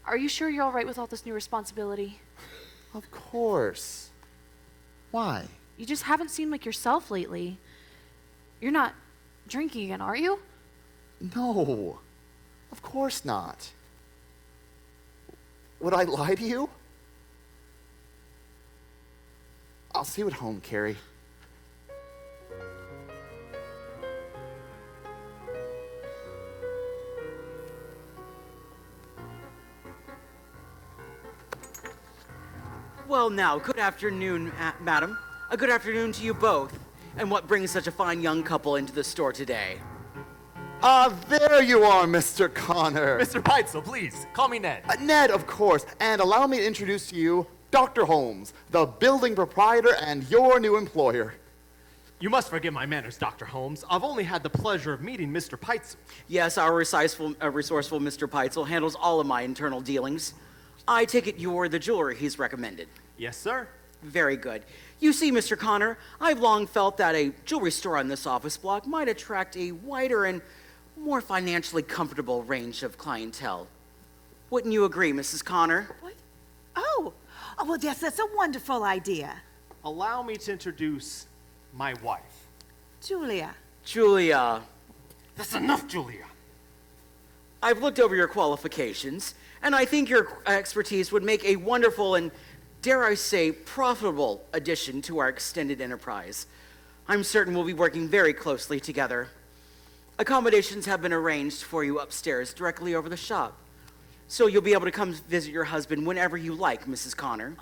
are you sure you're all right with all this new responsibility? Of course. Why? You just haven't seemed like yourself lately. You're not drinking again, are you? No, of course not. Would I lie to you? I'll see you at home, Carrie. Well, now, good afternoon, madam. A good afternoon to you both. And what brings such a fine young couple into the store today? There you are, Mr. Connor. Mr. Peitzel, please, call me Ned. Ned, of course. And allow me to introduce to you Dr. Holmes, the building proprietor and your new employer. You must forgive my manners, Dr. Holmes. I've only had the pleasure of meeting Mr. Peitzel. Yes, our resourceful Mr. Peitzel handles all of my internal dealings. I take it you're the jeweler he's recommended. Yes, sir. Very good. You see, Mr. Connor, I've long felt that a jewelry store on this office block might attract a wider and more financially comfortable range of clientele. Wouldn't you agree, Mrs. Connor? What? Oh, well, yes, that's a wonderful idea. Allow me to introduce my wife. Julia. Julia. That's enough, Julia. I've looked over your qualifications, and I think your expertise would make a wonderful and, dare I say, profitable addition to our extended enterprise. I'm certain we'll be working very closely together. Accommodations have been arranged for you upstairs, directly over the shop. So you'll be able to come visit your husband whenever you like, Mrs. Connor.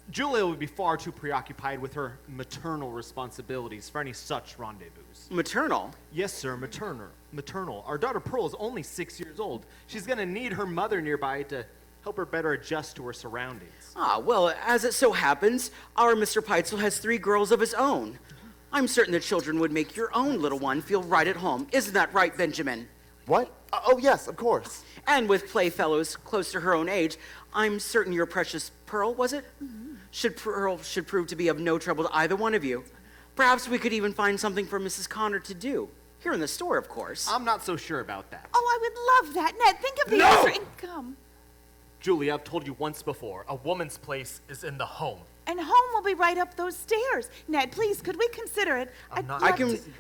Julia would be far too preoccupied with her maternal responsibilities for any such rendezvous. Maternal? Yes, sir, maternal. Our daughter Pearl is only 6 years old. She's going to need her mother nearby to help her better adjust to her surroundings. Well, as it so happens, our Mr. Peitzel has 3 girls of his own. I'm certain the children would make your own little one feel right at home. Isn't that right, Benjamin? What? Oh, yes, of course. And with playfellows close to her own age, I'm certain your precious Pearl, was it? Mm-hmm. Should prove to be of no trouble to either one of you. Perhaps we could even find something for Mrs. Connor to do. Here in the store, of course. I'm not so sure about that. Oh, I would love that. Ned, think of the No! extra income. Julia, I've told you once before, a woman's place is in the home. And home will be right up those stairs. Ned, please, could we consider it?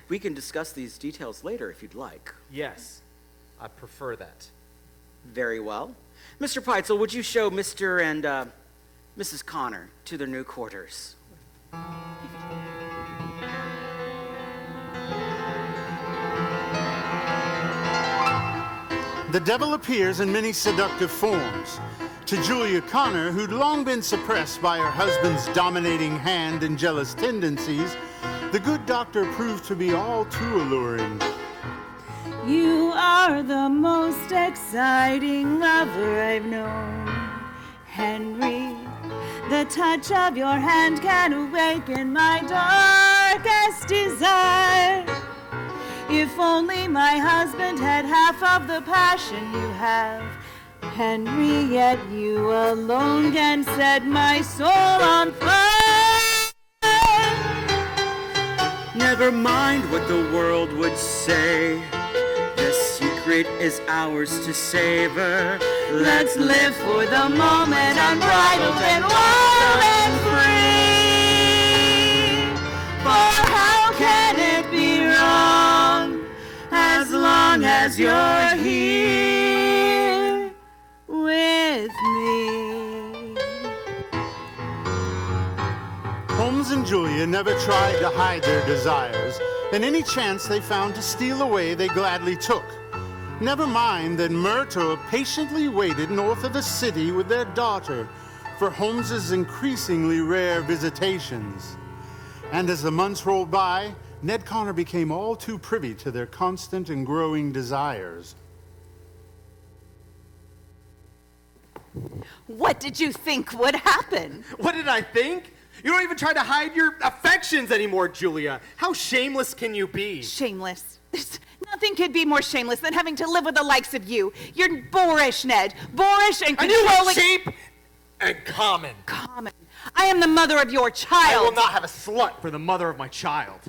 We can discuss these details later if you'd like. Yes, I prefer that. Very well. Mr. Peitzel, would you show Mr. and Mrs. Connor to their new quarters? The devil appears in many seductive forms. To Julia Connor, who'd long been suppressed by her husband's dominating hand and jealous tendencies, the good doctor proved to be all too alluring. You are the most exciting lover I've known, Henry. The touch of your hand can awaken my darkest desire. If only my husband had half of the passion you have, Henry, yet you alone can set my soul on fire. Never mind what the world would say. The secret is ours to savor. Let's live for the moment, unbridled and wild and free. For how can it be wrong as long as you're here with me? Holmes and Julia never tried to hide their desires, and any chance they found to steal away they gladly took. Never mind that Myrtle patiently waited north of the city with their daughter for Holmes's increasingly rare visitations. And as the months rolled by, Ned Connor became all too privy to their constant and growing desires. What did you think would happen? What did I think? You don't even try to hide your affections anymore, Julia. How shameless can you be? Shameless. Nothing could be more shameless than having to live with the likes of you. You're boorish, Ned. Boorish and And you controlling. look cheap And common. Common. I am the mother of your child. I will not have a slut for the mother of my child.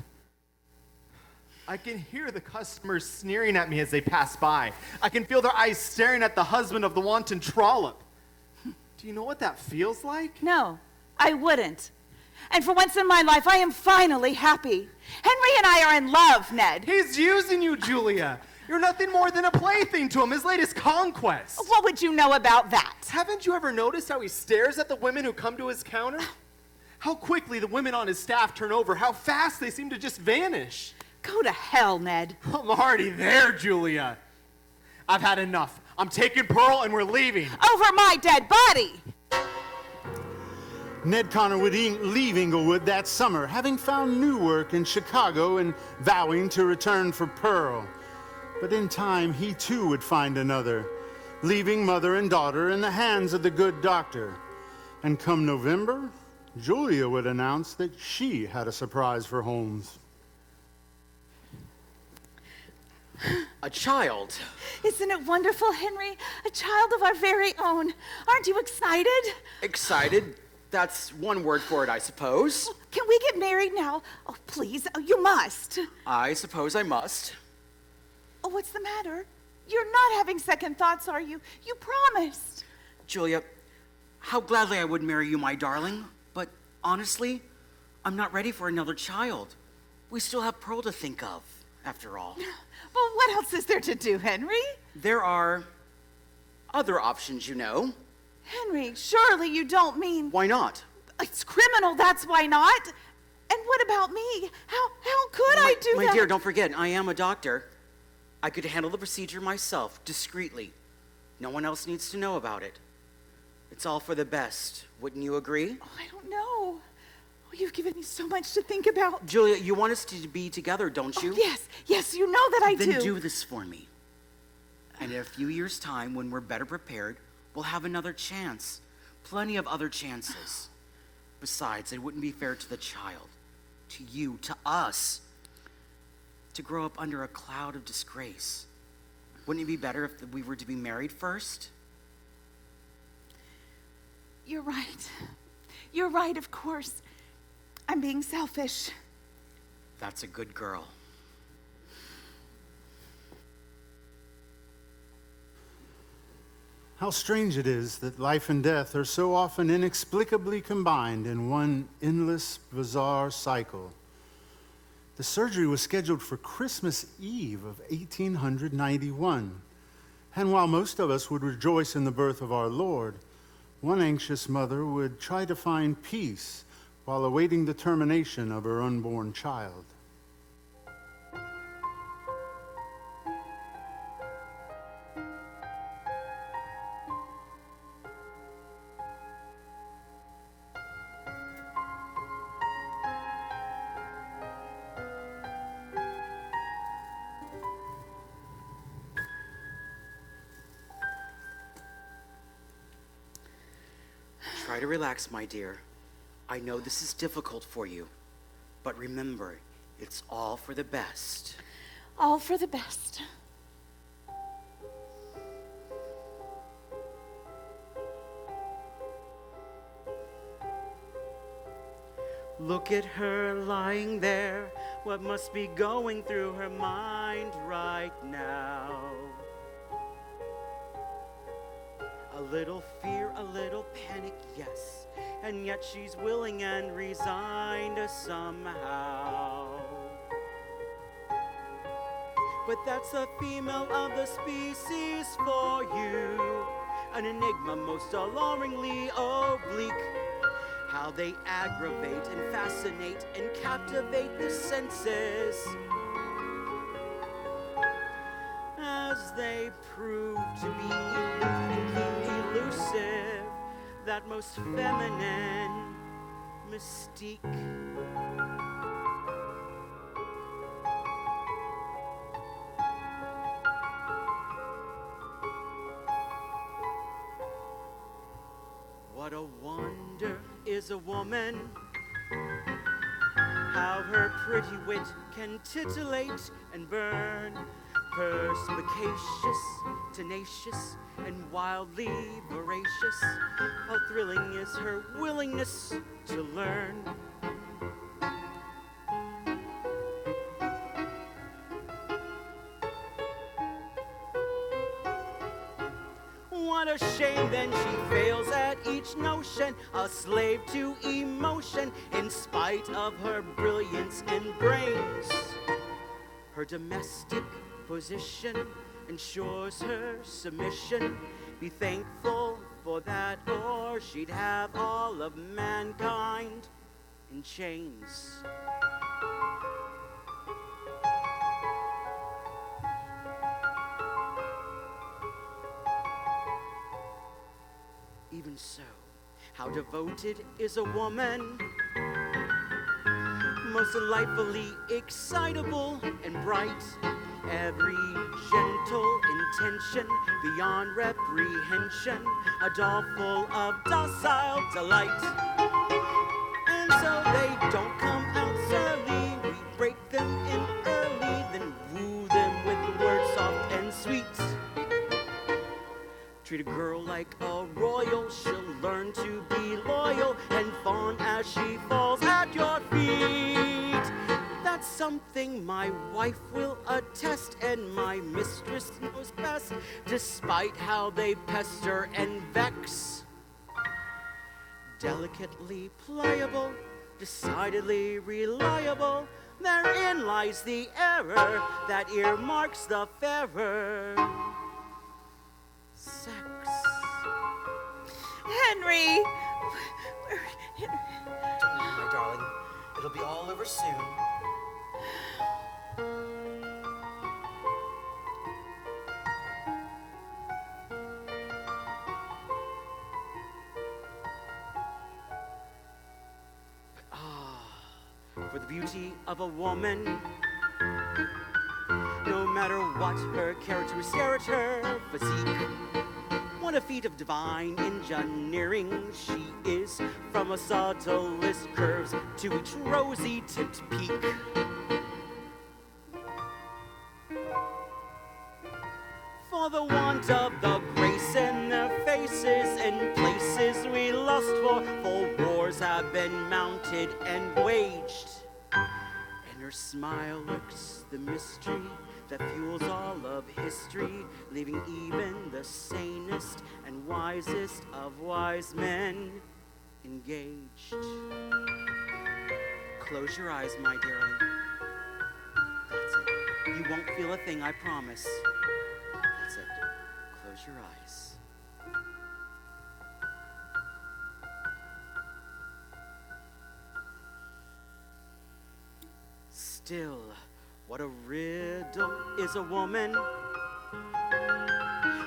I can hear the customers sneering at me as they pass by. I can feel their eyes staring at the husband of the wanton trollop. Do you know what that feels like? No, I wouldn't. And for once in my life, I am finally happy. Henry and I are in love, Ned. He's using you, Julia. You're nothing more than a plaything to him, his latest conquest. What would you know about that? Haven't you ever noticed how he stares at the women who come to his counter? How quickly the women on his staff turn over, how fast they seem to just vanish. Go to hell, Ned. I'm already there, Julia. I've had enough. I'm taking Pearl and we're leaving. Over my dead body. Ned Connor would leave Inglewood that summer, having found new work in Chicago and vowing to return for Pearl. But in time, he too would find another, leaving mother and daughter in the hands of the good doctor. And come November, Julia would announce that she had a surprise for Holmes. A child. Isn't it wonderful, Henry? A child of our very own. Aren't you excited? Excited? That's one word for it, I suppose. Can we get married now? Oh, please. Oh, you must. I suppose I must. Oh, what's the matter? You're not having second thoughts, are you? You promised. Julia, how gladly I would marry you, my darling. But honestly, I'm not ready for another child. We still have Pearl to think of, after all. Well, what else is there to do, Henry? There are other options, you know. Henry, surely you don't mean... Why not? It's criminal, that's why not. And what about me? How could I do that? My dear, don't forget, I am a doctor. I could handle the procedure myself, discreetly. No one else needs to know about it. It's all for the best. Wouldn't you agree? Oh, I don't know. Oh, you've given me so much to think about. Julia, you want us to be together, don't you? Oh, yes, you know that I do. Then do this for me. And in a few years' time, when we're better prepared, we'll have another chance. Plenty of other chances. Besides, it wouldn't be fair to the child, to you, to us, to grow up under a cloud of disgrace. Wouldn't it be better if we were to be married first? You're right. You're right, of course. I'm being selfish. That's a good girl. How strange it is that life and death are so often inexplicably combined in one endless, bizarre cycle. The surgery was scheduled for Christmas Eve of 1891. And while most of us would rejoice in the birth of our Lord, one anxious mother would try to find peace while awaiting the termination of her unborn child. Try to relax, my dear. I know this is difficult for you, but remember, it's all for the best. All for the best. Look at her lying there. What must be going through her mind right now? A little fear, a little panic, yes. And yet she's willing and resigned somehow. But that's the female of the species for you. An enigma most alarmingly oblique. How they aggravate and fascinate and captivate the senses. As they prove to be aloof and elusive, that most feminine mystique. What a wonder is a woman, how her pretty wit can titillate and burn. perspicacious, tenacious, and wildly voracious. How thrilling is her willingness to learn. What a shame then she fails at each notion, a slave to emotion in spite of her brilliance and brains. Her domestic position ensures her submission. Be thankful for that, or she'd have all of mankind in chains. Even so, how devoted is a woman? Most delightfully excitable and bright. Every gentle intention beyond reprehension, a doll full of docile delight. And so they don't come out surly, we break them in early, then woo them with words soft and sweet. Treat a girl like a royal, she'll learn to be loyal and fawn as she falls at your feet. That's something my wife will attest, and my mistress knows best, despite how they pester and vex. Delicately pliable, decidedly reliable, therein lies the error that earmarks the fairer sex. Henry! Don't worry, my darling. It'll be all over soon. For the beauty of a woman, no matter what her character, stare at her physique. What a feat of divine engineering she is, from a subtlest curves to each rosy-tipped peak. For the want of the grace in their faces and places we lust for wars have been mounted and waged. And her smile lurks the mystery that fuels all of history, leaving even the sanest and wisest of wise men engaged. Close your eyes, my darling. That's it. You won't feel a thing, I promise. That's it. Close your eyes. Still, what a riddle is a woman.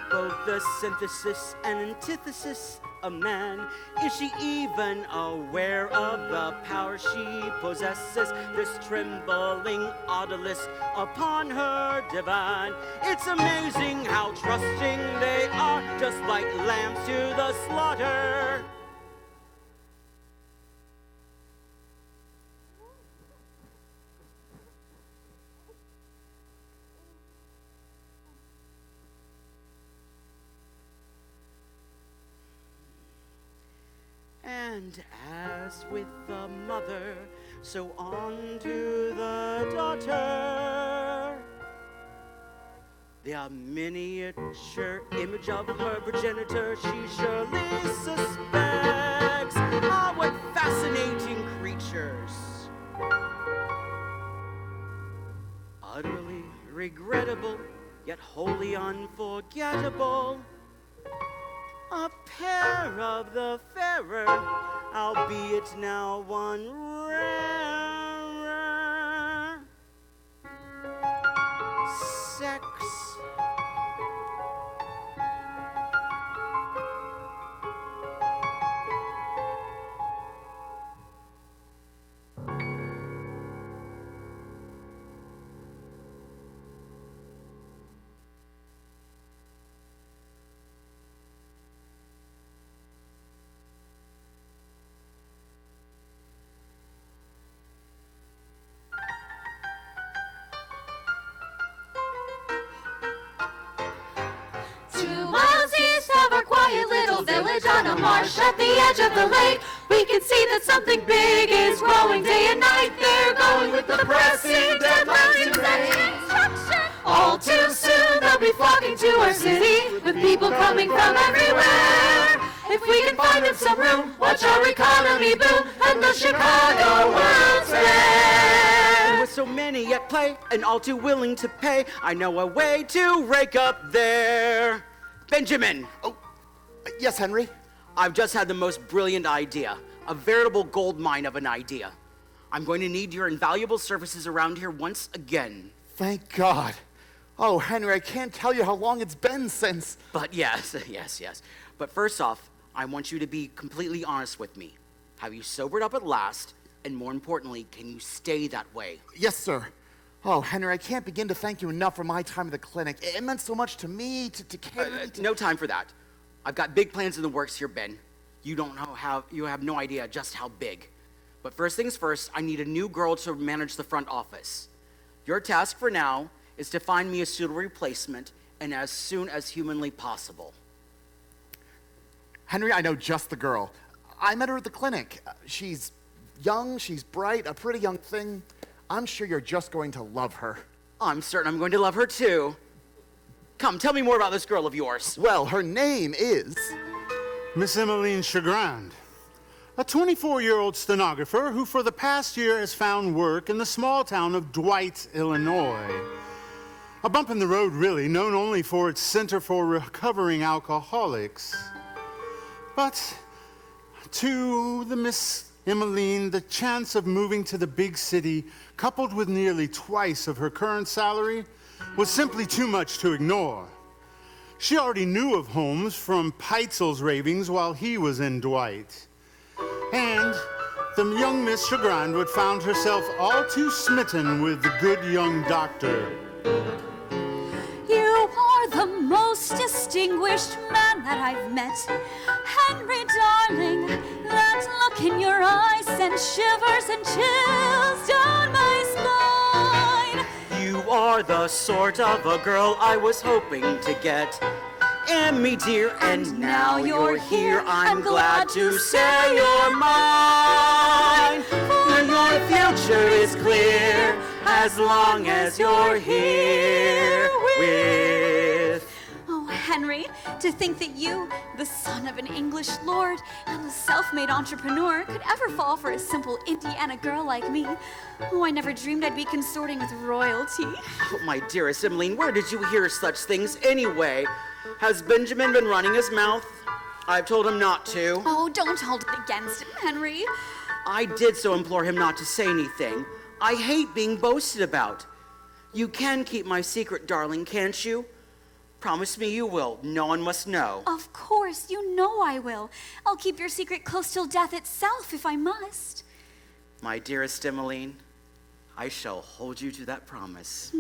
Both the synthesis and antithesis of man. Is she even aware of the power she possesses? This trembling odalisque upon her divan. It's amazing how trusting they are, just like lambs to the slaughter. And as with the mother, so on to the daughter. The miniature image of her progenitor she surely suspects. Ah, what fascinating creatures! Utterly regrettable, yet wholly unforgettable. A pair of the fairer, albeit now one rarer sex. the marsh at the edge of the lake. We can see that something big is growing day and night. They're going with the pressing deadlines and construction. All too soon they'll be flocking to our city, with people coming from everywhere. If we can find them some room, watch our economy boom, and the Chicago World's Fair. And with so many at play, and all too willing to pay, I know a way to rake up there. Benjamin! Oh, yes, Henry? I've just had the most brilliant idea. A veritable gold mine of an idea. I'm going to need your invaluable services around here once again. Thank God. Oh, Henry, I can't tell you how long it's been since... But yes. But first off, I want you to be completely honest with me. Have you sobered up at last? And more importantly, can you stay that way? Yes, sir. Oh, Henry, I can't begin to thank you enough for my time at the clinic. It meant so much to me, to Carrie. No time for that. I've got big plans in the works here, Ben. You have no idea just how big. But first things first, I need a new girl to manage the front office. Your task for now is to find me a suitable replacement, and as soon as humanly possible. Henry, I know just the girl. I met her at the clinic. She's young, she's bright, a pretty young thing. I'm sure you're just going to love her. I'm certain I'm going to love her too. Come, tell me more about this girl of yours. Well, her name is... Miss Emmeline Chagrand, a 24-year-old stenographer who for the past year has found work in the small town of Dwight, Illinois. A bump in the road, really, known only for its Center for Recovering Alcoholics. But to the Miss Emmeline, the chance of moving to the big city, coupled with nearly twice of her current salary, was simply too much to ignore. She already knew of Holmes from Peitzel's ravings while he was in Dwight. And the young Miss Chagrand found herself all too smitten with the good young doctor. You are the most distinguished man that I've met. Henry, darling, that look in your eyes sends shivers and chills down my spine. You are the sort of a girl I was hoping to get. Emmy, dear, and now you're here. I'm glad to say you're mine. For your future is clear as long as you're here with... Oh, Henry, to think that you, the son of an English lord and a self-made entrepreneur, could ever fall for a simple Indiana girl like me. Oh, I never dreamed I'd be consorting with royalty. Oh, my dearest Emmeline, where did you hear such things anyway? Has Benjamin been running his mouth? I've told him not to. Oh, don't hold it against him, Henry. I did so implore him not to say anything. I hate being boasted about. You can keep my secret, darling, can't you? Promise me you will. No one must know. Of course, you know I will. I'll keep your secret close till death itself if I must. My dearest Emmeline, I shall hold you to that promise.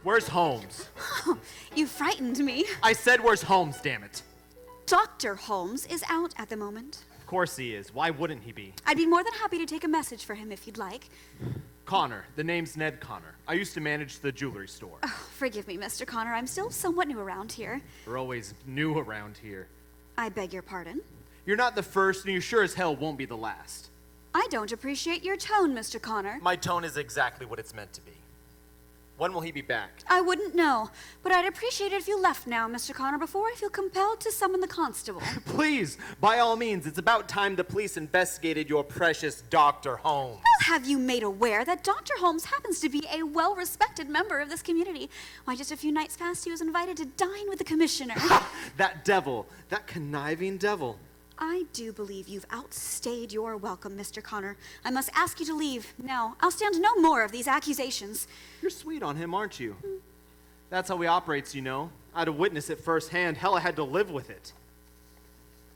Where's Holmes? You frightened me. I said where's Holmes, damn it. Dr. Holmes is out at the moment. Of course he is. Why wouldn't he be? I'd be more than happy to take a message for him if you'd like. Connor. The name's Ned Connor. I used to manage the jewelry store. Oh, forgive me, Mr. Connor. I'm still somewhat new around here. We're always new around here. I beg your pardon? You're not the first, and you sure as hell won't be the last. I don't appreciate your tone, Mr. Connor. My tone is exactly what it's meant to be. When will he be back? I wouldn't know, but I'd appreciate it if you left now, Mr. Connor, before I feel compelled to summon the constable. Please, by all means, it's about time the police investigated your precious Dr. Holmes. Well, have you made aware that Dr. Holmes happens to be a well-respected member of this community? Why, just a few nights past, he was invited to dine with the commissioner. That devil, that conniving devil. I do believe you've outstayed your welcome, Mr. Connor. I must ask you to leave. Now, I'll stand no more of these accusations. You're sweet on him, aren't you? That's how he operates, you know. I had to witness it firsthand. Hell, I had to live with it.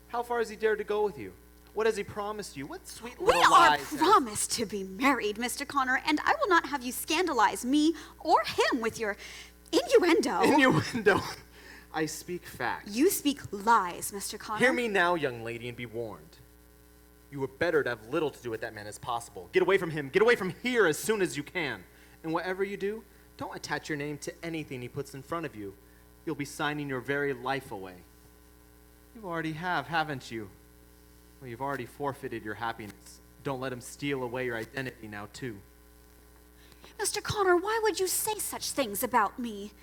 How far has he dared to go with you? What has he promised you? What sweet little lies? We are promised to be married, Mr. Connor, and I will not have you scandalize me or him with your innuendo. Innuendo? I speak facts. You speak lies, Mr. Connor. Hear me now, young lady, and be warned. You were better to have little to do with that man as possible. Get away from him. Get away from here as soon as you can. And whatever you do, don't attach your name to anything he puts in front of you. You'll be signing your very life away. You already have, haven't you? Well, you've already forfeited your happiness. Don't let him steal away your identity now, too. Mr. Connor, why would you say such things about me?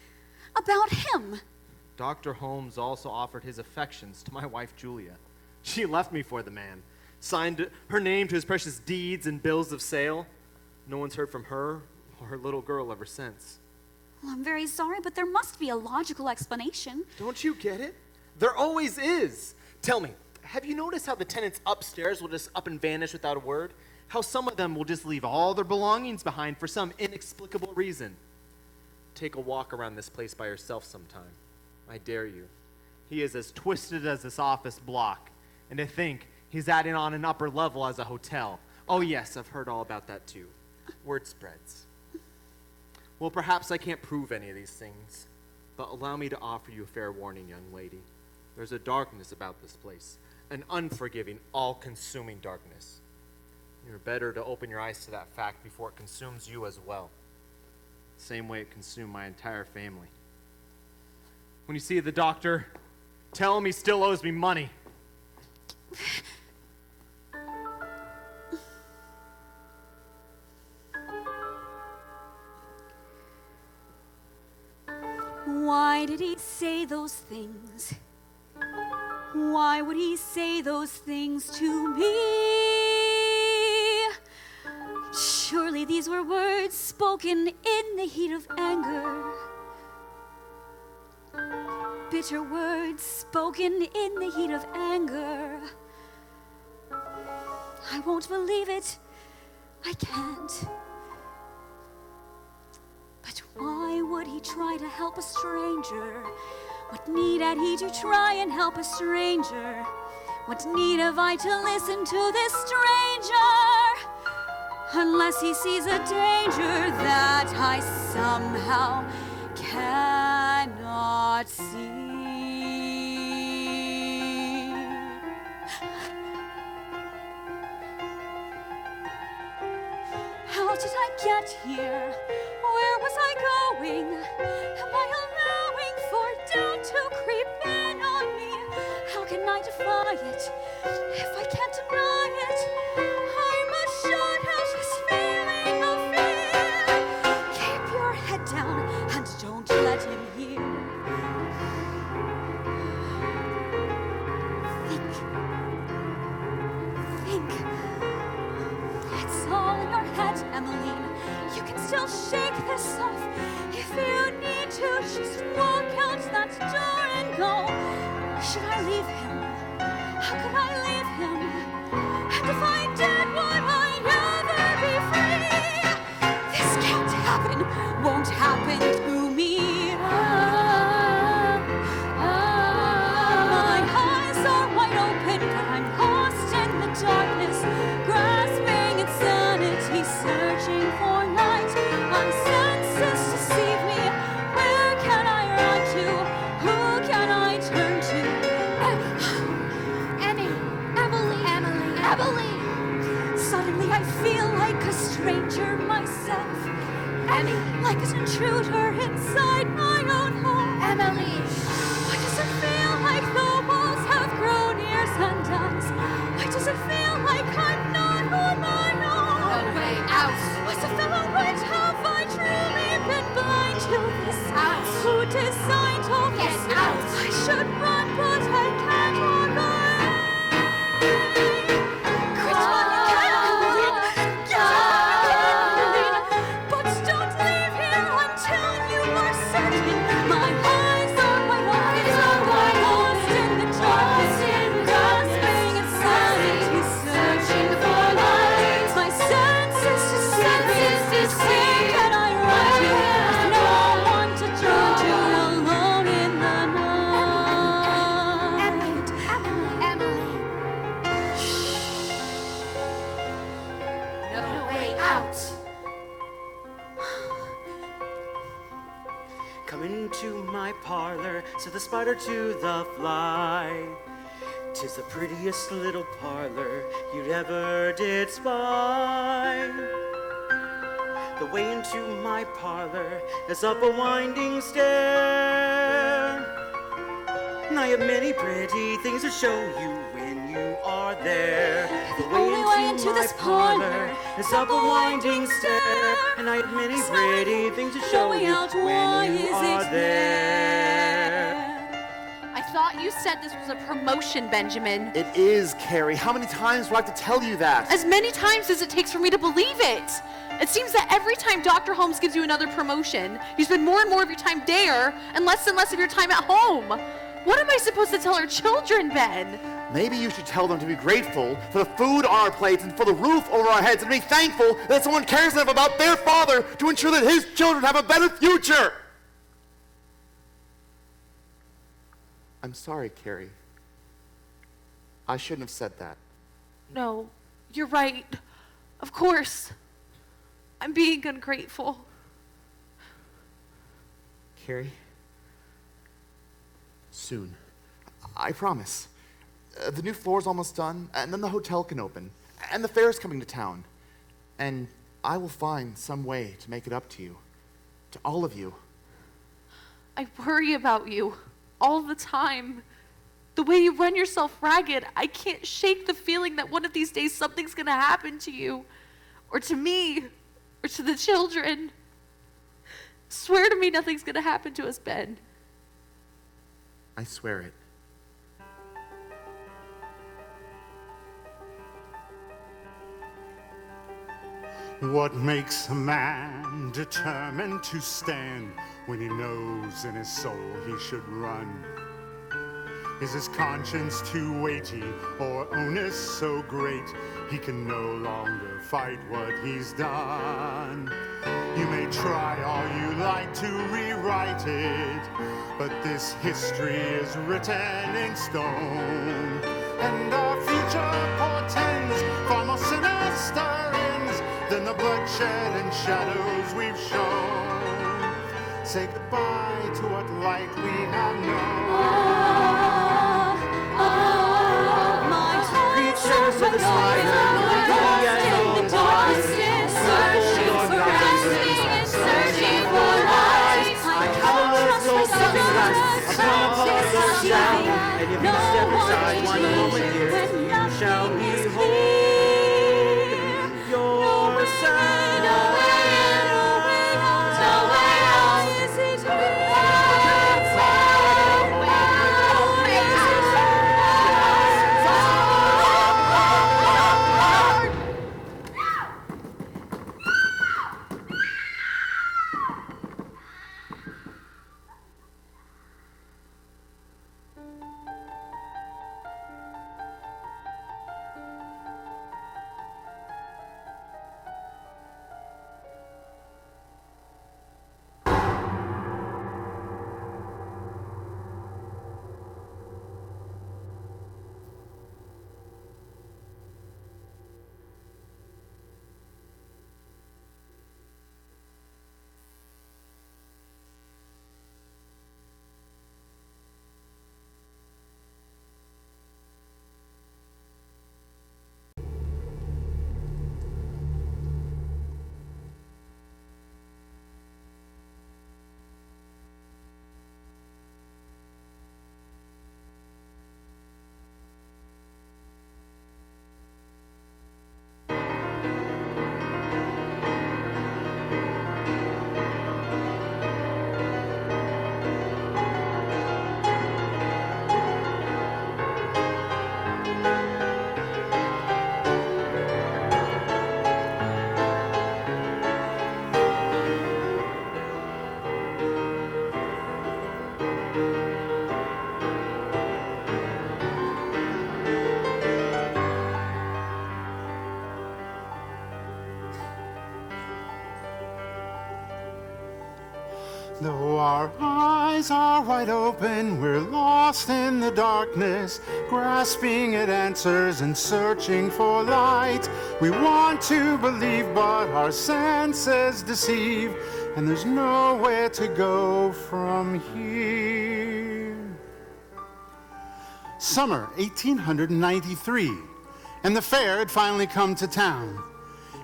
About him? Dr. Holmes also offered his affections to my wife, Julia. She left me for the man, signed her name to his precious deeds and bills of sale. No one's heard from her or her little girl ever since. Well, I'm very sorry, but there must be a logical explanation. Don't you get it? There always is. Tell me, have you noticed how the tenants upstairs will just up and vanish without a word? How some of them will just leave all their belongings behind for some inexplicable reason? Take a walk around this place by yourself sometime. I dare you. He is as twisted as this office block. And to think he's adding on an upper level as a hotel. Oh yes, I've heard all about that too. Word spreads. Well, perhaps I can't prove any of these things, but allow me to offer you a fair warning, young lady. There's a darkness about this place, an unforgiving, all-consuming darkness. You're better to open your eyes to that fact before it consumes you as well. Same way it consumed my entire family. When you see the doctor, tell him he still owes me money. Why did he say those things? Why would he say those things to me? Surely these were words spoken in the heat of anger. Bitter words spoken in the heat of anger. I won't believe it. I can't. But why would he try to help a stranger? What need had he to try and help a stranger? What need have I to listen to this stranger? Unless he sees a danger that I somehow cannot see. How did I get here? Where was I going? Am I allowing for doubt to creep in on me? How can I defy it if I can't deny it? I must shut out this feeling of fear. Keep your head down and don't let him hear. Think. It's all in your head, Emmeline. You can still shake this off. If you need to, just walk out that door and go. Should I leave him? How could I leave him? And if I did, would I ever be free? This can't happen, won't happen to me. My eyes are wide open, but I'm lost in the darkness, grasping insanity, searching for light. My senses deceive me. Where can I run to? Who can I turn to? Emily. Suddenly I feel like a stranger myself. Emmy. Like an intruder inside my own home. Emily. Why does it feel like the walls have grown ears and eyes? Why does it feel like I'm not on my own? No way out. Was it fellow right? Have I truly been blind to this? Out. Who designed all this? Get out. I should run, but I can't walk away. But don't leave here until you are certain. My eyes are wide open, lost in the darkness, grasping insanity, searching for light. My senses deceive. Can I run to? With no one to turn to, alone in the night. Emily. No way out. Come into my parlor, said the spider to the fly. 'Tis the prettiest little parlor you ever did spy. The way into my parlor is up a winding stair. And I have many pretty things to show you when you are there. The way into this parlor is up a winding stair. And I have many pretty things to show you when you are there. I thought you said this was a promotion, Benjamin. It is, Carrie. How many times do I have to tell you that? As many times as it takes for me to believe it. It seems that every time Dr. Holmes gives you another promotion, you spend more and more of your time there and less of your time at home. What am I supposed to tell our children, Ben? Maybe you should tell them to be grateful for the food on our plates and for the roof over our heads, and be thankful that someone cares enough about their father to ensure that his children have a better future. I'm sorry, Carrie. I shouldn't have said that. No, you're right. Of course. I'm being ungrateful. Carrie? Soon. I promise. The new floor's almost done, and then the hotel can open, and the fair's coming to town. And I will find some way to make it up to you. To all of you. I worry about you all the time. The way you run yourself ragged, I can't shake the feeling that one of these days something's gonna happen to you, or to me, or to the children. Swear to me nothing's gonna happen to us, Ben. I swear it. What makes a man determined to stand when he knows in his soul he should run? Is his conscience too weighty or onus so great he can no longer fight what he's done? You may try all you like to rewrite it, but this history is written in stone, and our future portends far more sinister ends than the bloodshed and shadows we've shown. Say goodbye to what light we have known. Creatures of the spider, in the darkness, searching for answers and searching for light. I trust my son's sound, and if you step aside one moment here, you shall behold your son. Though our eyes are wide open, we're lost in the darkness, grasping at answers and searching for light. We want to believe, but our senses deceive, and there's nowhere to go from here. Summer 1893, and the fair had finally come to town.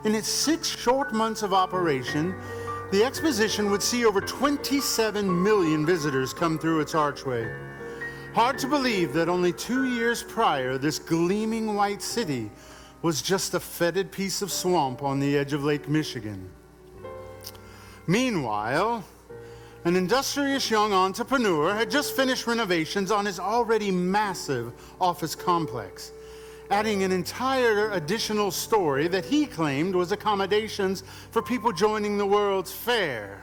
In its 6 short months of operation, the exposition would see over 27 million visitors come through its archway. Hard to believe that only 2 years prior, this gleaming white city was just a fetid piece of swamp on the edge of Lake Michigan. Meanwhile, an industrious young entrepreneur had just finished renovations on his already massive office complex, adding an entire additional story that he claimed was accommodations for people joining the World's Fair.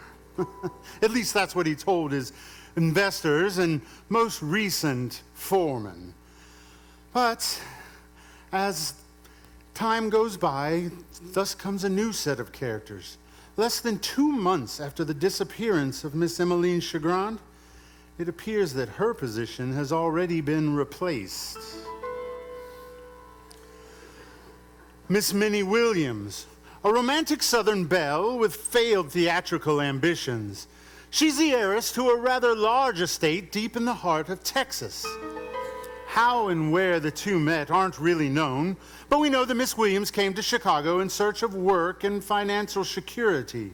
At least that's what he told his investors and most recent foreman. But as time goes by, thus comes a new set of characters. Less than 2 months after the disappearance of Miss Emmeline Chagrand, it appears that her position has already been replaced. Miss Minnie Williams, a romantic Southern belle with failed theatrical ambitions. She's the heiress to a rather large estate deep in the heart of Texas. How and where the two met aren't really known, but we know that Miss Williams came to Chicago in search of work and financial security.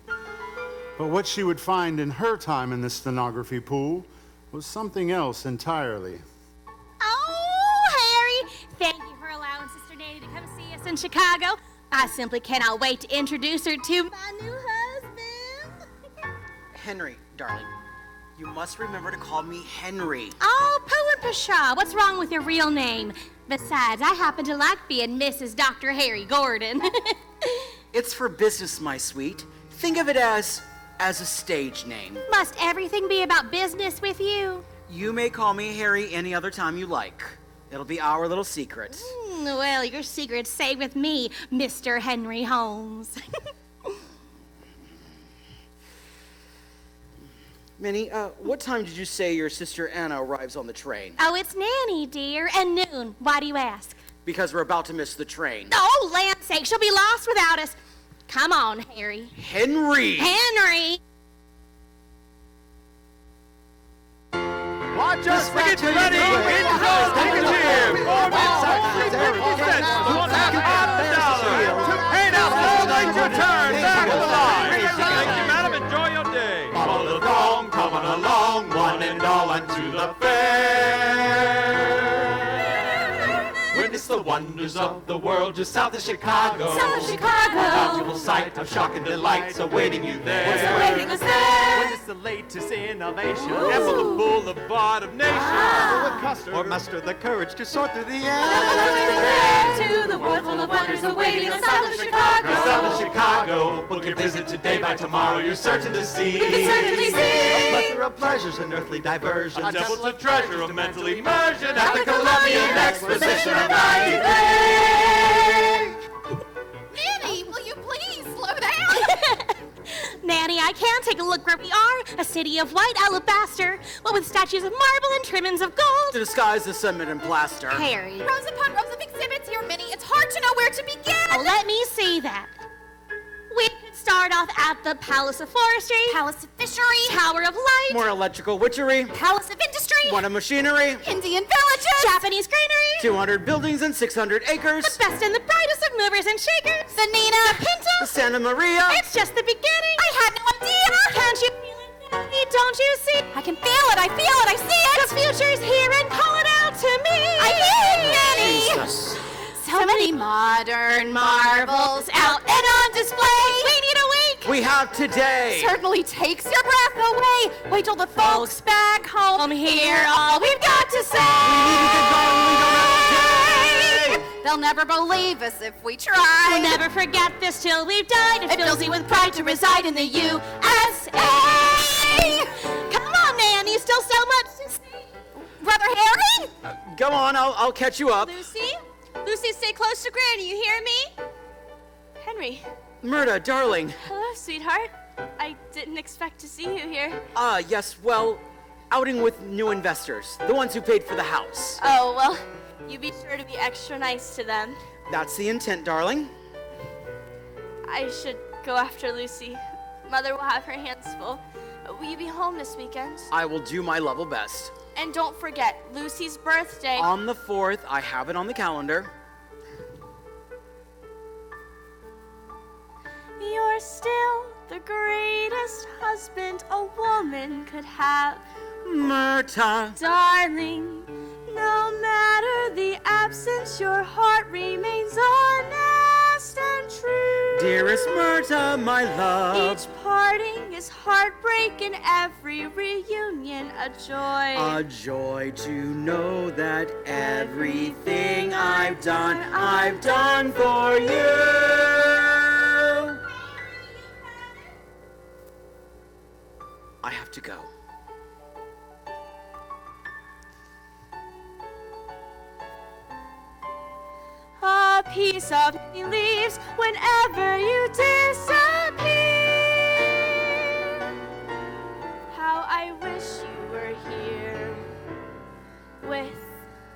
But what she would find in her time in the stenography pool was something else entirely. Oh, Harry, thank you for allowing Sister Nanny to come see us in Chicago. I simply cannot wait to introduce her to my new husband. Henry, darling, you must remember to call me Henry. Oh, pooh and pshaw, what's wrong with your real name? Besides, I happen to like being Mrs. Dr. Harry Gordon. It's for business, my sweet. Think of it as a stage name. Must everything be about business with you? You may call me Harry any other time you like. It'll be our little secret. Well, your secret's safe with me, Mr. Henry Holmes. Minnie, what time did you say your sister Anna arrives on the train? Oh, it's Nanny, dear, and noon. Why do you ask? Because we're about to miss the train. Oh, land's sake, she'll be lost without us. Come on, Harry. Henry! Henry! Watch us get ready! Get close! Take a cheer! 4 minutes, only 50 cents! $1 to pay now, slowly your turn! Back of the line! Thank you, madam. Enjoy your day! Follow the throng, coming along, one and all unto the fair. Witness the wonders of the world just south of Chicago. South of Chicago. A valuable sight of shocking delights awaiting you there. What's awaiting us there? Witness the latest innovation. Ample the boulevard of nations. Or muster the courage to soar through the air. To the world full of wonders awaiting us south of Chicago. South of Chicago. Book your visit today, by tomorrow you're certain to see. You can certainly see. A plethora of pleasures and earthly diversion. A temple of treasure of mental immersion at the Columbian Exposition of 93. Nanny, will you please slow down? Nanny, I can take a look where we are. A city of white alabaster, what with statues of marble and trimmings of gold. To disguise the cement and plaster. Harry. Rows upon rows of exhibits here, Minnie. It's hard to know where to begin. Oh, let me see that. We could start off at the Palace of Forestry, Palace of Fishery, Tower of Light, More electrical witchery. Palace of Industry, One of machinery. Indian villages, Japanese granary, 200 buildings and 600 acres. the best and the brightest of movers and shakers, the Nina, the Pinta. The Santa Maria. It's just the beginning. I had no idea. Can't you feel it, Nanny? Don't you see? I can feel it, I feel it, I see it. The future's here and call it out to me. I hear it, Nanny. Jesus. So many modern marvels out and on display. We need a week. We have today. Certainly takes your breath away. Wait till the folks back home hear all we've got to say. They'll never believe us if we try. We'll never forget this till we've died. It fills me with pride to reside in the USA. Come on, Nanny. Still so much to say. Brother Harry? Go on, I'll catch you up. Lucy? Lucy, stay close to Granny. You hear me? Henry. Murda, darling. Hello, sweetheart. I didn't expect to see you here. Yes, well, outing with new investors. The ones who paid for the house. Oh, well, you be sure to be extra nice to them. That's the intent, darling. I should go after Lucy. Mother will have her hands full. Will you be home this weekend? I will do my level best. And don't forget, Lucy's birthday. On the 4th, I have it on the calendar. You're still the greatest husband a woman could have. Myrta. Darling, no matter the absence, your heart remains honest and true. Dearest Myrta, my love. Each parting is heartbreak and every reunion a joy. A joy to know that everything I've done for you. I have to go. A piece of me leaves whenever you disappear. How I wish you were here with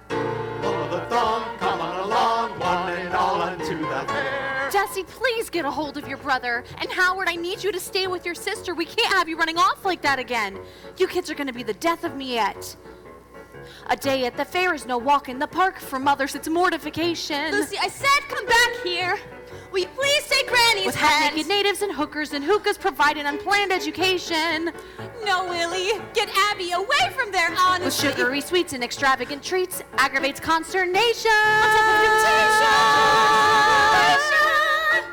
Pull the thong, come on along, one and all unto the fair. Jesse, please get a hold of your brother. And Howard, I need you to stay with your sister. We can't have you running off like that again. You kids are gonna be the death of me yet. A day at the fair is no walk in the park. For mothers, it's mortification. Lucy, I said come back here. Will you please take Granny's With hand? half-naked natives and hookers and hookahs provide an unplanned education. No, Willie, get Abby away from there, honestly. With sugary sweets and extravagant treats, aggravates consternation.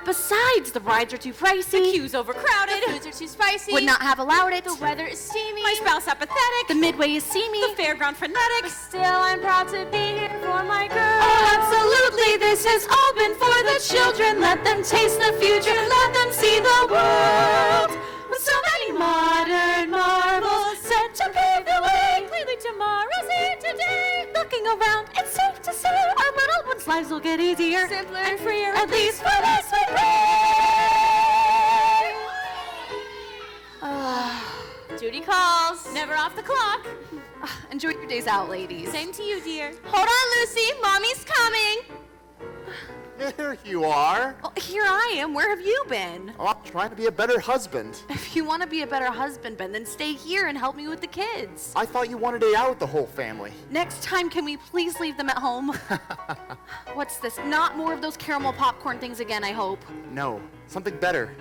Besides, the rides are too pricey. The queues overcrowded. The foods are too spicy. Would not have allowed it. The weather is steamy. My spouse apathetic. The midway is seamy. The fairground frenetic. But still, I'm proud to be here for my girl. Oh, absolutely, this has all been for the children. Let them taste the future, let them see the world. With so many modern marvels set to pave the way. Clearly, tomorrow's here today. Looking around, it's safe to say our little ones' lives will get easier, simpler, and freer. At least for this we pray. Duty calls. Never off the clock. Enjoy your days out, ladies. Same to you, dear. Hold on, Lucy. Mommy's coming. Here you are. Well, here I am. Where have you been? Oh, I'm trying to be a better husband. If you want to be a better husband, Ben, then stay here and help me with the kids. I thought you wanted a day out with the whole family. Next time, can we please leave them at home? What's this? Not more of those caramel popcorn things again, I hope. No, something better.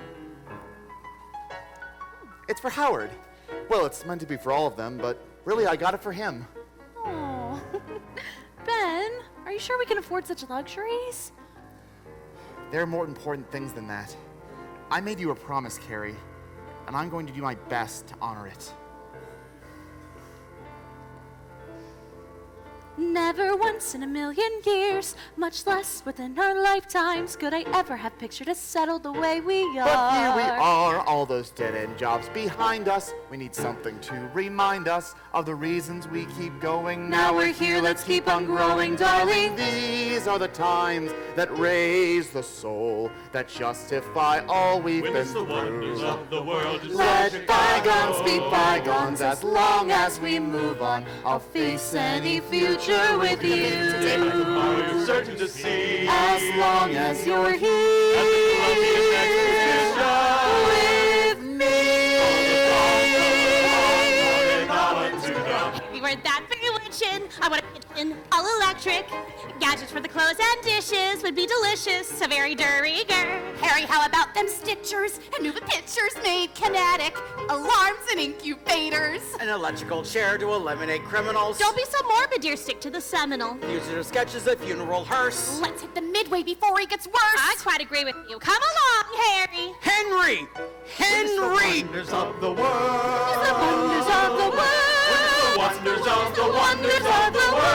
It's for Howard. Well, it's meant to be for all of them, but really I got it for him. Oh, Ben, are you sure we can afford such luxuries? There are more important things than that. I made you a promise, Carrie, and I'm going to do my best to honor it. Never once in a million years, much less within our lifetimes, could I ever have pictured us settled the way we are. But here we are, all those dead-end jobs behind us. We need something to remind us of the reasons we keep going. Now we're here, let's keep on growing, darling. These are the times that raise the soul, that justify all we've been Witness the through. wonders of the world. Let bygones be bygones. As long as we move on, I'll face any future with you. Today by tomorrow you're certain to see. As long as you're here with me. We weren't that bewitching. I want a kitchen, all electric. Gadgets for the clothes and dishes would be delicious. So very de-rigueur. Harry, how about them stitchers and moving pictures made kinetic? Alarms and incubators. An electrical chair to eliminate criminals. Don't be so morbid, dear. Stick to the seminal. User sketches a funeral hearse. Let's hit the midway before he gets worse. I quite agree with you. Come along, Harry. Henry! Henry! Wonders of the world. The wonders of the world. Wonders of the wonders of the world.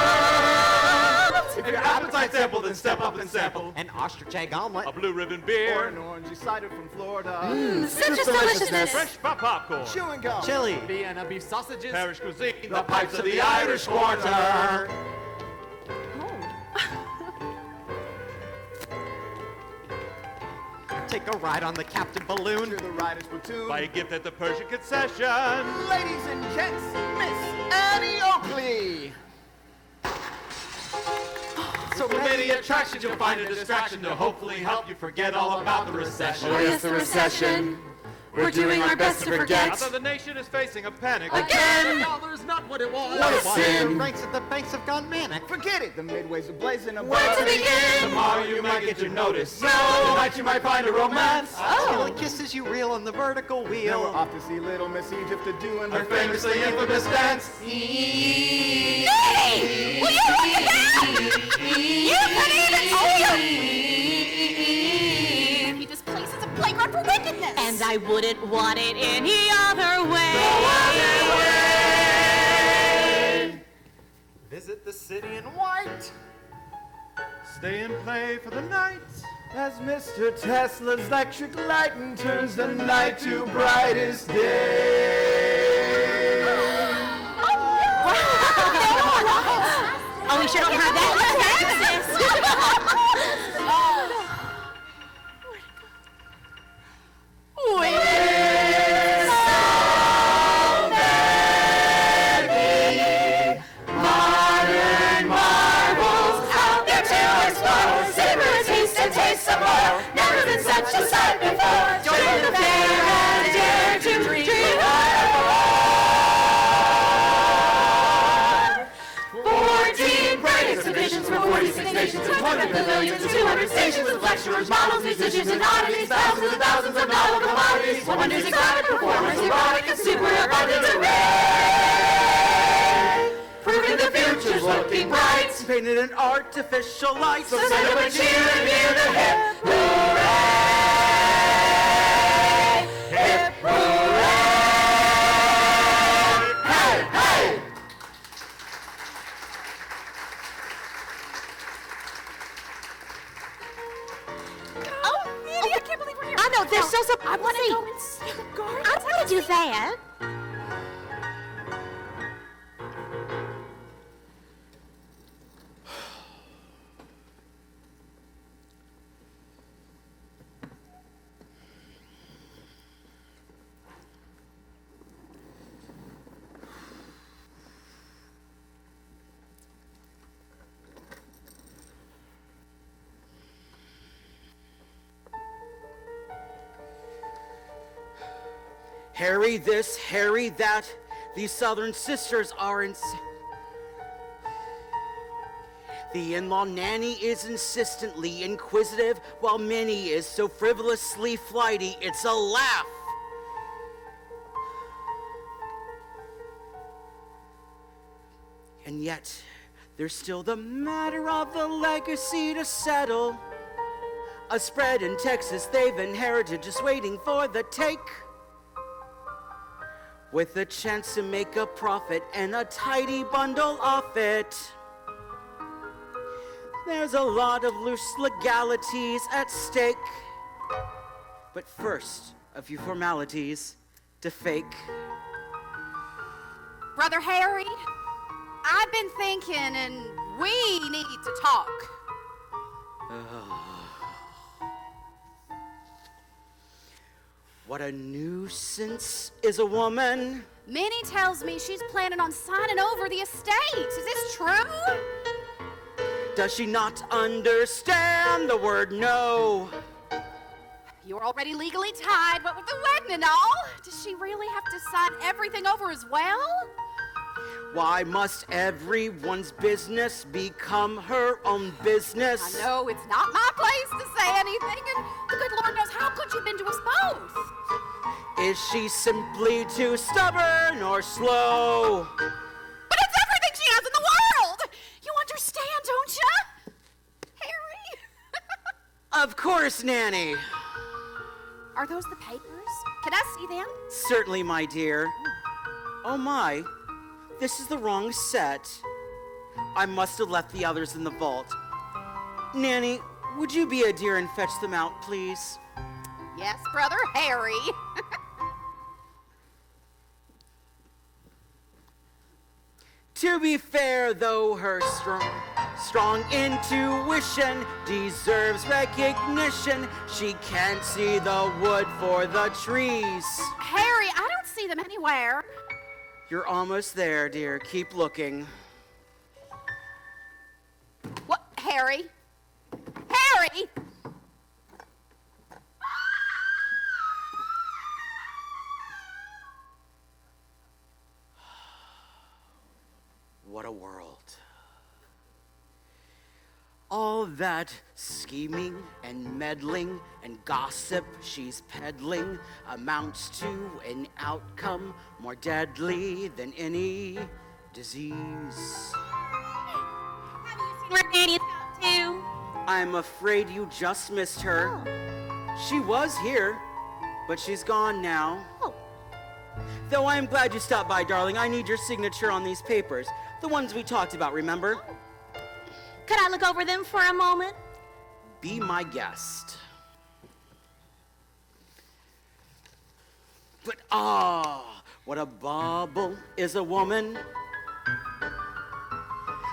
If your appetite's ample, then step up and sample An ostrich egg omelet. a blue ribbon beer, An orangey cider from Florida. Citrus deliciousness. fresh popcorn, Chewing gum. Chili. Vienna beef sausages. parish cuisine, the pipes of the Irish Quarter. Take a ride on the Captain Balloon. To the rider's platoon. Buy a gift at the Persian concession. Ladies and gents, Miss Annie Oakley. So many attractions, you'll find a distraction to hopefully help you forget all about the recession. Oh, yes, the recession. We're doing our best to forget. Although the nation is facing a panic. Again! The dollar's not what it was. What a sin. The ranks at the banks have gone manic. Forget it. The midways are blazing above. Where to begin? Tomorrow you might get your notice. No! Tonight you might find a romance. Stealing kisses you reel on the vertical Now wheel. we're off to see little Miss Egypt doing Her famously infamous dance. Nanny! Will you look again? You can even this place is a playground for wickedness. And I wouldn't want it any other way. Visit the city in white. Stay and play for the night. As Mr. Tesla's electric lightning turns the night to brightest day. Oh, we sure don't have that much access. Modern marvels out there to explore. Savor a taste and taste some more. Never been such a sight before. Join the fair and dare to dream. 14 bright exhibitions from 46 nations and 20 pavilions and 200 stations with lecturers, models, musicians, and oddities. Thousands and thousands of novel commodities. Wonders, exotic performers, erotic and super abundant array. Proving the future's looking bright. Painted in artificial light. So send up a cheer and hear the hip hooray! Hip hooray! Hey, hey! Oh, Mandy, I can't believe we're here. I know, there's so some. I want to go and see the garden. I want to do that. Harry this, Harry that. These southern sisters are The in-law nanny is insistently inquisitive, while Minnie is so frivolously flighty, it's a laugh. And yet, there's still the matter of the legacy to settle. A spread in Texas they've inherited, just waiting for the take. With a chance to make a profit and a tidy bundle off it. There's a lot of loose legalities at stake. But first, a few formalities to fake. Brother Harry, I've been thinking and we need to talk. What a nuisance is a woman. Minnie tells me she's planning on signing over the estate. Is this true? Does she not understand the word no? You're already legally tied, what with the wedding and all. Does she really have to sign everything over as well? Why must everyone's business become her own business? I know it's not my place to say anything, and the good Lord knows how good you've been to us both. Is she simply too stubborn or slow? But it's everything she has in the world! You understand, don't you? Harry? Of course, Nanny. Are those the papers? Can I see them? Certainly, my dear. Oh my, this is the wrong set. I must have left the others in the vault. Nanny, would you be a dear and fetch them out, please? Yes, Brother Harry. To be fair, though, her strong intuition deserves recognition. She can't see the wood for the trees. Harry, I don't see them anywhere. You're almost there, dear. Keep looking. What, Harry? Harry! what a world. All that scheming and meddling and gossip she's peddling amounts to an outcome more deadly than any disease. Have you seen where Granny's gone to? I'm afraid you just missed her. She was here, but she's gone now. Though I'm glad you stopped by, darling. I need your signature on these papers. The ones we talked about, remember? Could I look over them for a moment? Be my guest. But what a bauble is a woman.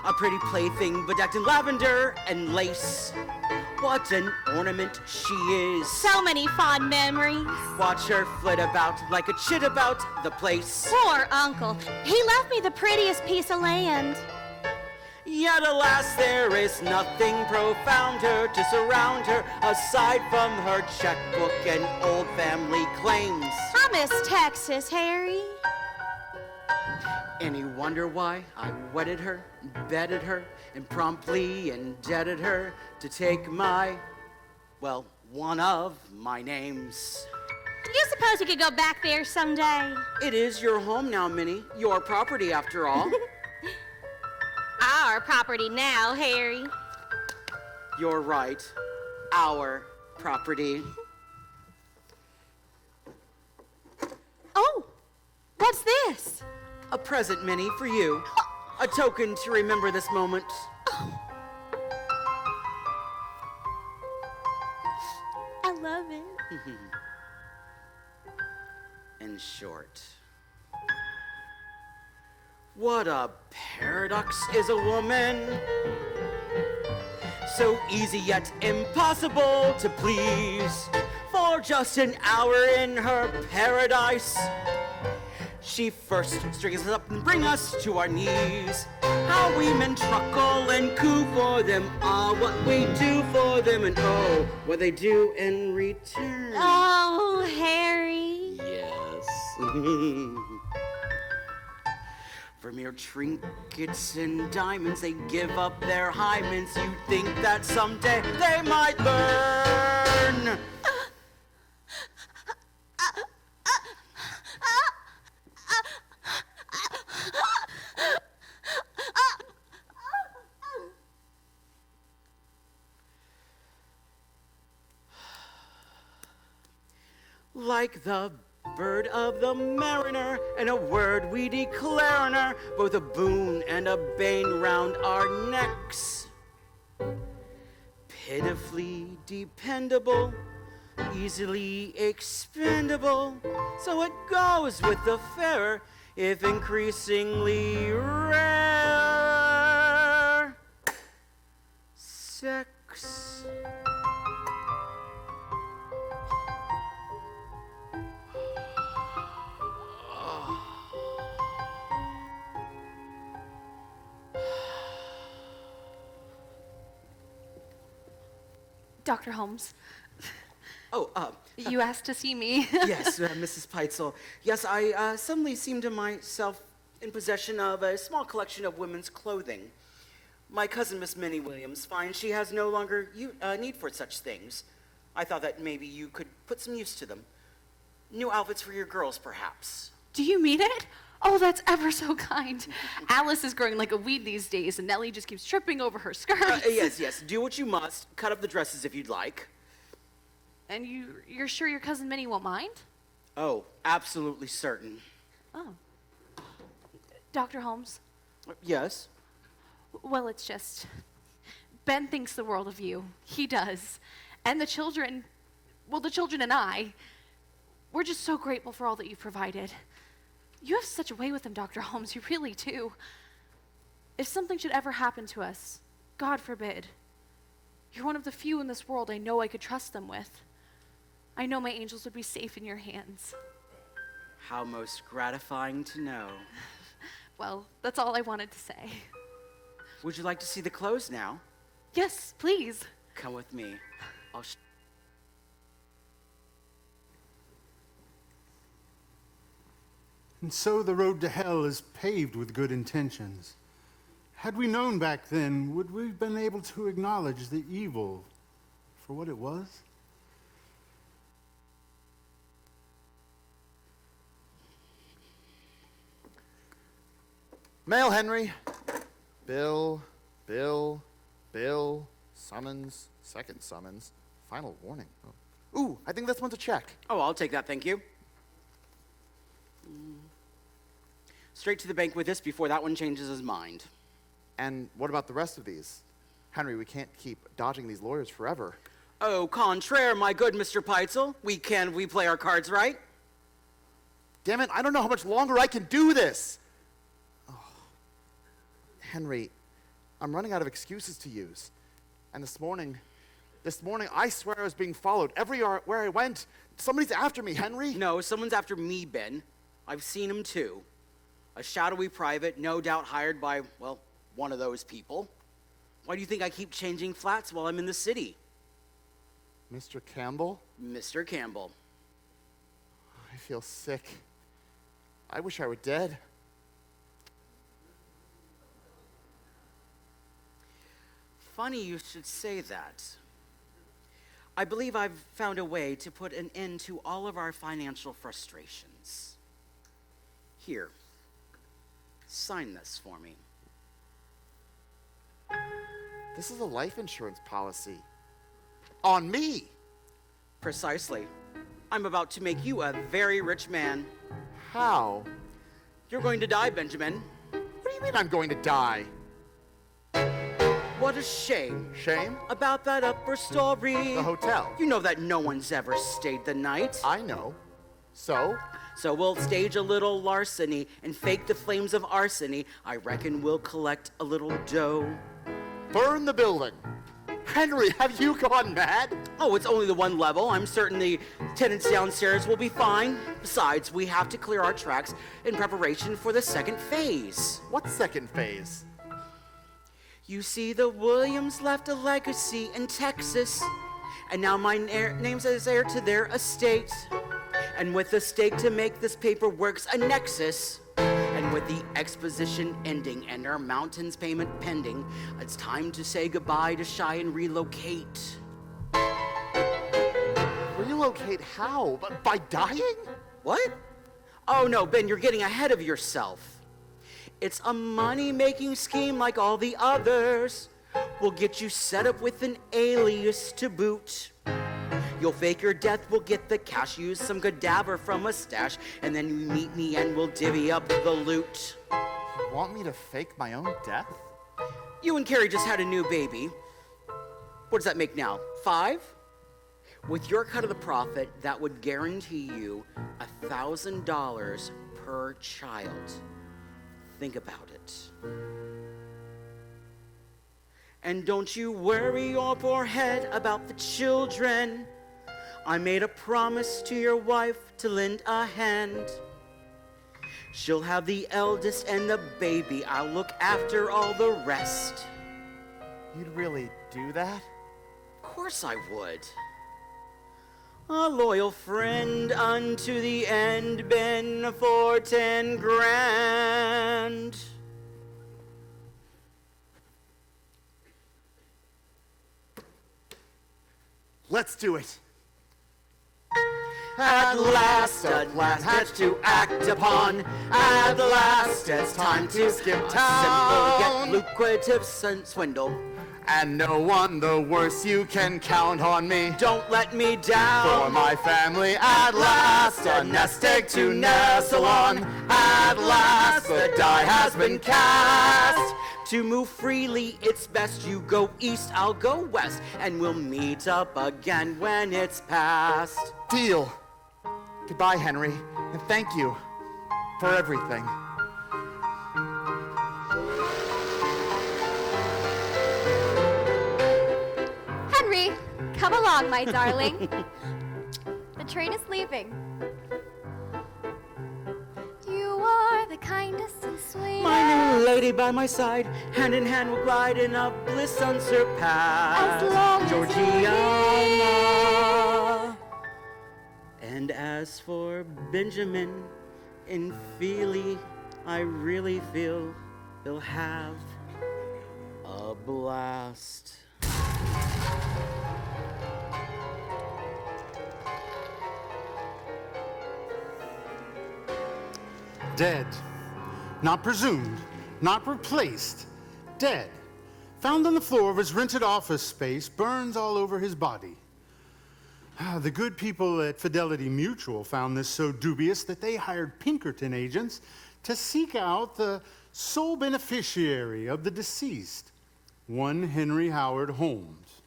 A pretty plaything bedecked in lavender and lace. What an ornament she is. So many fond memories. Watch her flit about like a chit about the place. Poor uncle. He left me the prettiest piece of land. Yet alas, there is nothing profounder to surround her aside from her checkbook and old family claims. I miss Texas, Harry. Any wonder why I wedded her, bedded her, and promptly indebted her to take my, well, one of my names? Do you suppose you could go back there someday? It is your home now, Minnie. Your property, after all. Our property now, Harry. You're right. Our property. Oh, what's this? A present, Minnie, for you. A token to remember this moment. I love it. In short, what a paradox is a woman. So easy yet impossible to please. For just an hour in her paradise, she first strings us up and bring us to our knees. How we men truckle and coo for them. What we do for them, and oh, what they do in return. Oh, Harry. Yes. For mere trinkets and diamonds, they give up their hymens. You think that someday they might learn. Like the bird of the mariner, and a word we declare on her, both a boon and a bane round our necks. Pitifully dependable, easily expendable, so it goes with the fairer, if increasingly rare. Sex. Dr. Holmes. Oh, You asked to see me. Yes, Mrs. Peitzel. Yes, I suddenly seem to myself in possession of a small collection of women's clothing. My cousin, Miss Minnie Williams, finds she has no longer need for such things. I thought that maybe you could put some use to them. New outfits for your girls, perhaps. Do you mean it? Oh, that's ever so kind. Alice is growing like a weed these days, and Nellie just keeps tripping over her skirts. Yes. Do what you must. Cut up the dresses if you'd like. And you're sure your cousin Minnie won't mind? Oh, absolutely certain. Oh. Dr. Holmes? Yes? Well, it's just, Ben thinks the world of you. He does. And the children and I, we're just so grateful for all that you've provided. You have such a way with him, Dr. Holmes, you really do. If something should ever happen to us, God forbid, you're one of the few in this world I know I could trust them with. I know my angels would be safe in your hands. How most gratifying to know. Well, that's all I wanted to say. Would you like to see the clothes now? Yes, please. Come with me. And so the road to hell is paved with good intentions. Had we known back then, would we have been able to acknowledge the evil for what it was? Mail, Henry. Bill, summons, second summons, final warning. Oh. Ooh, I think this one's a check. Oh, I'll take that, thank you. Straight to the bank with this before that one changes his mind. And what about the rest of these? Henry, we can't keep dodging these lawyers forever. Au contraire, my good Mr. Peitzel. We play our cards right? Damn it, I don't know how much longer I can do this. Oh. Henry, I'm running out of excuses to use. And this morning, I swear I was being followed. Everywhere where I went, somebody's after me, Henry. No, someone's after me, Ben. I've seen him too. A shadowy private, no doubt hired by, well, one of those people. Why do you think I keep changing flats while I'm in the city? Mr. Campbell? Mr. Campbell. I feel sick. I wish I were dead. Funny you should say that. I believe I've found a way to put an end to all of our financial frustrations. Here, sign this for me. This is a life insurance policy. On me. Precisely. I'm about to make you a very rich man. How? You're going to die, Benjamin. What do you mean I'm going to die? What a shame. Shame? About that upper story. The hotel. You know that no one's ever stayed the night. I know. So? So we'll stage a little larceny and fake the flames of arsony. I reckon we'll collect a little dough. Burn the building. Henry, have you gone mad? Oh, it's only the one level. I'm certain the tenants downstairs will be fine. Besides, we have to clear our tracks in preparation for the second phase. What second phase? You see, the Williams left a legacy in Texas, and now my name's as heir to their estate. And with the stake to make this paperwork's a nexus, and with the exposition ending and our mountains payment pending, it's time to say goodbye to Shy and relocate. Relocate how? By dying? What? Oh no, Ben, you're getting ahead of yourself. It's a money-making scheme like all the others. We'll get you set up with an alias to boot. You'll fake your death, we'll get the cash, use some cadaver from a stash, and then you meet me and we'll divvy up the loot. You want me to fake my own death? You and Carrie just had a new baby. What does that make now? 5? With your cut of the profit, that would guarantee you $1,000 per child. Think about it. And don't you worry your poor head about the children. I made a promise to your wife to lend a hand. She'll have the eldest and the baby. I'll look after all the rest. You'd really do that? Of course I would. A loyal friend unto the end, Ben, for 10 grand. Let's do it. At last, a plan has to act upon. At last, it's time to skip town. Simple yet lucrative swindle. And no one the worse, you can count on me. Don't let me down. For my family, at last, a nest egg to nestle on. At last, the die has been cast. To move freely, it's best you go east, I'll go west, and we'll meet up again when it's past. Deal. Goodbye, Henry, and thank you for everything. Henry, come along, my darling. The train is leaving. You are the kindest and sweetest. My new lady by my side, hand in hand we'll glide in a bliss unsurpassed. As long Georgiana. And as for Benjamin, in Feely, I really feel he'll have blast. Dead. Not presumed, not replaced. Dead. Found on the floor of his rented office space, burns all over his body. The good people at Fidelity Mutual found this so dubious that they hired Pinkerton agents to seek out the sole beneficiary of the deceased, one Henry Howard Holmes.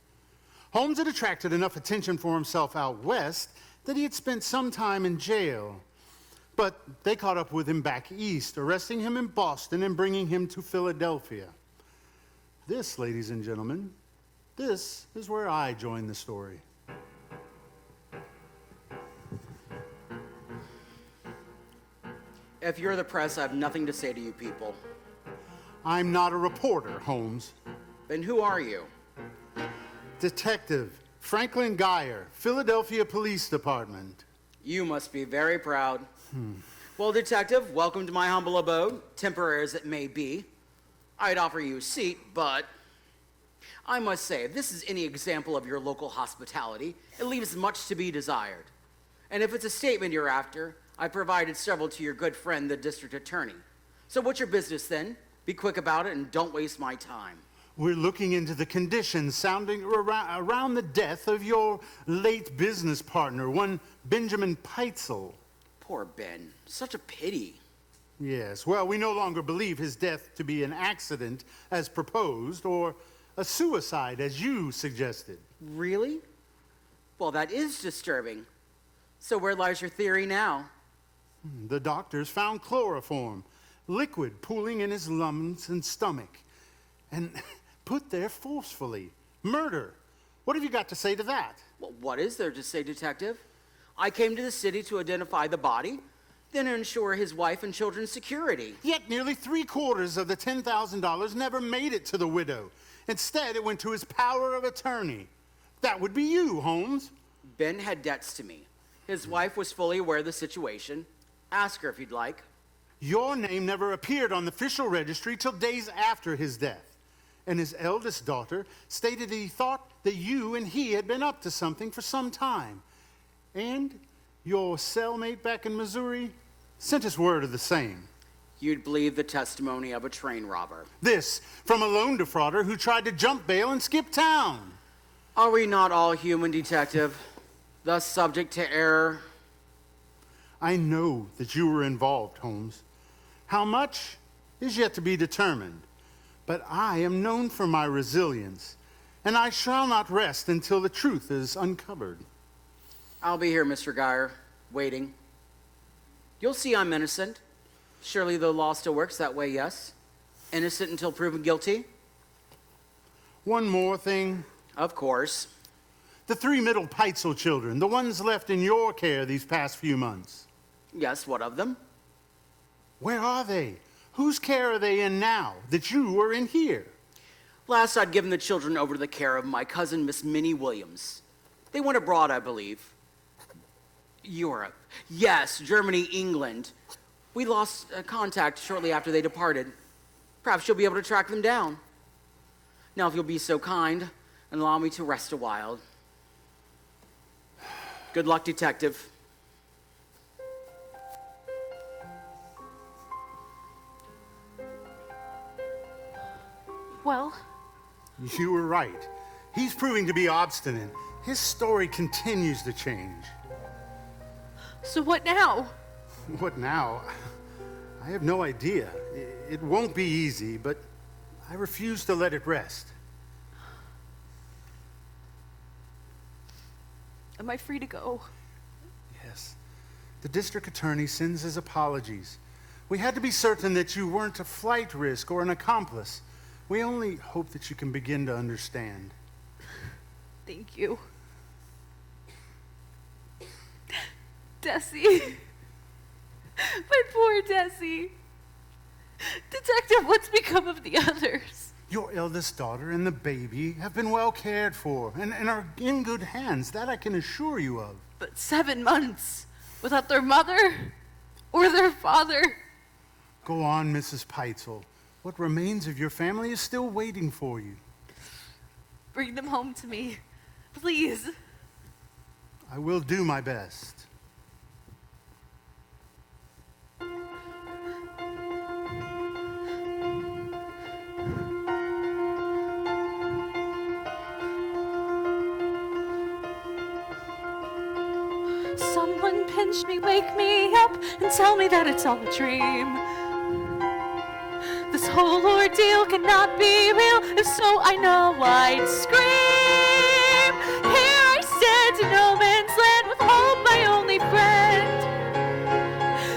Holmes had attracted enough attention for himself out west that he had spent some time in jail. But they caught up with him back east, arresting him in Boston and bringing him to Philadelphia. This, ladies and gentlemen, this is where I join the story. If you're the press, I have nothing to say to you people. I'm not a reporter, Holmes. Then who are you? Detective Franklin Geyer, Philadelphia Police Department. You must be very proud. Well, Detective, welcome to my humble abode, temporary as it may be. I'd offer you a seat, but I must say, if this is any example of your local hospitality, it leaves much to be desired. And if it's a statement you're after, I provided several to your good friend, the district attorney. So what's your business then? Be quick about it and don't waste my time. We're looking into the conditions sounding around the death of your late business partner, one Benjamin Peitzel. Poor Ben. Such a pity. Yes, well, we no longer believe his death to be an accident as proposed or a suicide as you suggested. Really? Well, that is disturbing. So where lies your theory now? The doctors found chloroform, liquid pooling in his lungs and stomach, and put there forcefully. Murder. What have you got to say to that? Well, what is there to say, Detective? I came to the city to identify the body, then ensure his wife and children's security. Yet nearly 3/4 of the $10,000 never made it to the widow. Instead, it went to his power of attorney. That would be you, Holmes. Ben had debts to me. His wife was fully aware of the situation. Ask her if you'd like. Your name never appeared on the official registry till days after his death. And his eldest daughter stated that he thought that you and he had been up to something for some time. And your cellmate back in Missouri sent us word of the same. You'd believe the testimony of a train robber. This from a loan defrauder who tried to jump bail and skip town. Are we not all human, Detective? Thus subject to error? I know that you were involved, Holmes. How much is yet to be determined. But I am known for my resilience, and I shall not rest until the truth is uncovered. I'll be here, Mr. Geyer, waiting. You'll see I'm innocent. Surely the law still works that way, yes? Innocent until proven guilty? One more thing. Of course. The 3 middle Peitzel children, the ones left in your care these past few months. Yes, what of them? Where are they? Whose care are they in now that you are in here? Last, I'd given the children over to the care of my cousin, Miss Minnie Williams. They went abroad, I believe. Europe. Yes, Germany, England. We lost contact shortly after they departed. Perhaps you'll be able to track them down. Now, if you'll be so kind and allow me to rest a while. Good luck, Detective. Well? You were right. He's proving to be obstinate. His story continues to change. So what now? What now? I have no idea. It won't be easy, but I refuse to let it rest. Am I free to go? Yes. The district attorney sends his apologies. We had to be certain that you weren't a flight risk or an accomplice. We only hope that you can begin to understand. Thank you. Desi. My poor Desi. Detective, what's become of the others? Your eldest daughter and the baby have been well cared for and are in good hands. That I can assure you of. But 7 months without their mother or their father. Go on, Mrs. Peitzel. What remains of your family is still waiting for you. Bring them home to me. Please. I will do my best. Someone pinch me, wake me up, and tell me that it's all a dream. This whole ordeal cannot be real. If so, I know I'd scream. Here I stand in no man's land with hope, my only friend.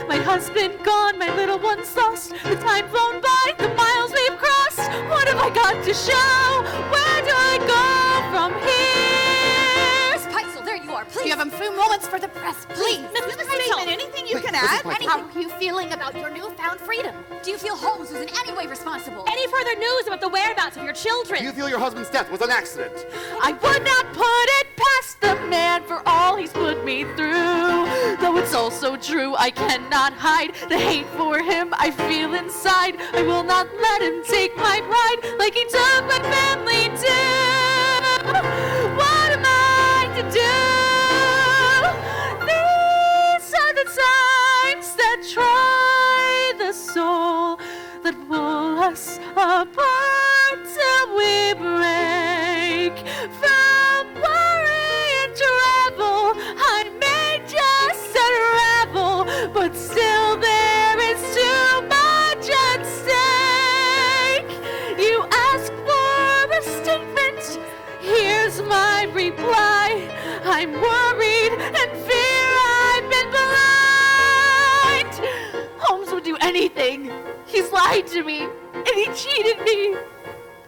My husband gone, my little one's lost. The time flown by, the miles we've crossed. What have I got to show? Where do I go from here? Miss Peitzel, there you are. Please. Do you have a few moments for the press, please? Mrs. Peitzel, anything you can add? How are you feeling about your newfound freedom? Do you feel Holmes was in any way responsible? Any further news about the whereabouts of your children? Do you feel your husband's death was an accident? I would not put it past the man for all he's put me through. Though it's also true, I cannot hide the hate for him I feel inside. I will not let him take my pride like he took my family too. What am I to do? These are the times that try the soul, that pull us apart till we break. From worry and travel, I may just unravel, but still there is too much at stake. You ask for a statement, here's my reply. I'm worried and fear I've been blind. Holmes would do anything. He's lied to me, and he cheated me.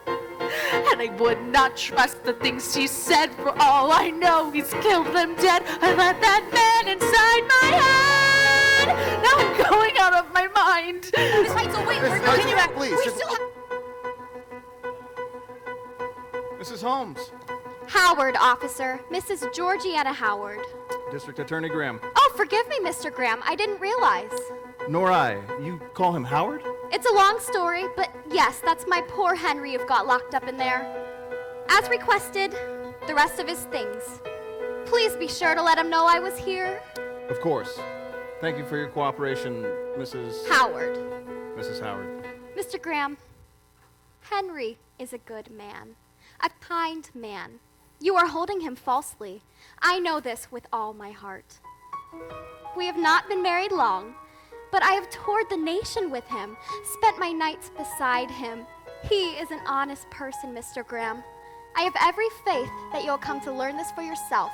And I would not trust the things he said. For all I know, he's killed them dead. I let that man inside my head. Now I'm going out of my mind. Miss Peitzel, wait. Miss Can you Peitzel, please, We just- still have... Mrs. Holmes. Howard, officer. Mrs. Georgiana Howard. District Attorney Graham. Oh, forgive me, Mr. Graham. I didn't realize. Nor I. You call him Howard? It's a long story, but yes, that's my poor Henry you've got locked up in there. As requested, the rest of his things. Please be sure to let him know I was here. Of course. Thank you for your cooperation, Mrs. Howard. Mrs. Howard. Mr. Graham, Henry is a good man, a kind man. You are holding him falsely. I know this with all my heart. We have not been married long, but I have toured the nation with him, spent my nights beside him. He is an honest person, Mr. Graham. I have every faith that you'll come to learn this for yourself,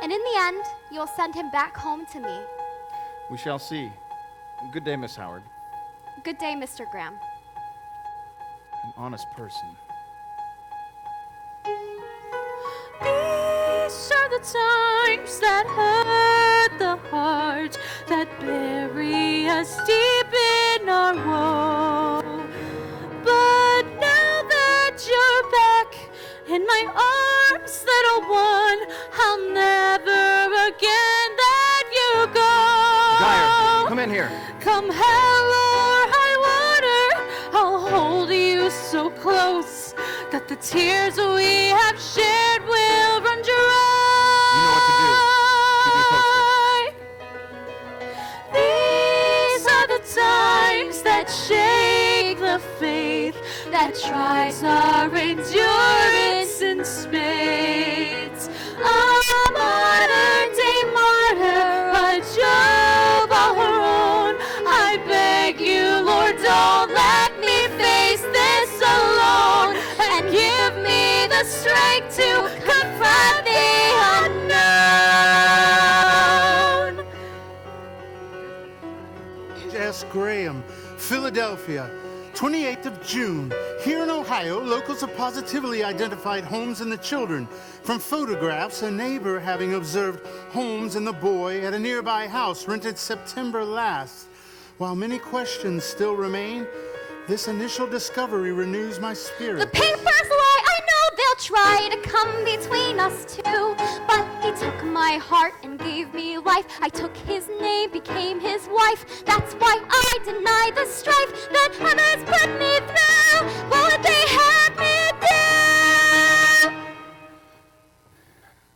and in the end, you'll send him back home to me. We shall see. Good day, Miss Howard. Good day, Mr. Graham. An honest person. These are the times that hurt the heart, that bury us deep in our woe. But now that you're back in my arms, little one, I'll never again let you go. Dyer, come in here. Come hell or high water, I'll hold you so close that the tears we have shared will run dry. You know what to do. Keep me posted. These are the times that shake the faith, that tries our endurance in spades. A modern-day martyr, a Job all her own. I beg you, Lord, don't let me face this alone, and give me the strength to confront the unknown. S. Graham, Philadelphia, 28th of June. Here in Ohio, locals have positively identified Holmes and the children. From photographs, a neighbor having observed Holmes and the boy at a nearby house rented September last. While many questions still remain, this initial discovery renews my spirit. The papers lie, I know they'll try to come between us two. But he took my heart and gave me life. I took his name, became his wife. That's why I deny the strife that others put me through. What would they have me do?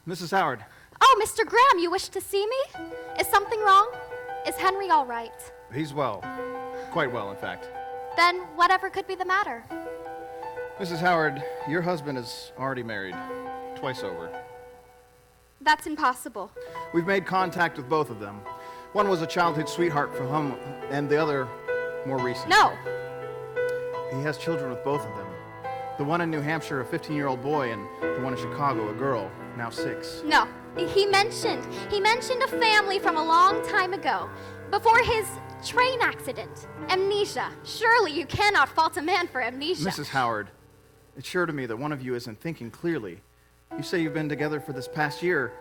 Mrs. Howard. Oh, Mr. Graham, you wish to see me? Is something wrong? Is Henry all right? He's well. Quite well, in fact. Then whatever could be the matter? Mrs. Howard, your husband is already married. Twice over. That's impossible. We've made contact with both of them. One was a childhood sweetheart from home, and the other more recent. No. He has children with both of them. The one in New Hampshire, a 15-year-old boy, and the one in Chicago, a girl, now 6. No. He mentioned a family from a long time ago, before his train accident. Amnesia. Surely you cannot fault a man for amnesia. Mrs. Howard, it's sure to me that one of you isn't thinking clearly. You say you've been together for this past year,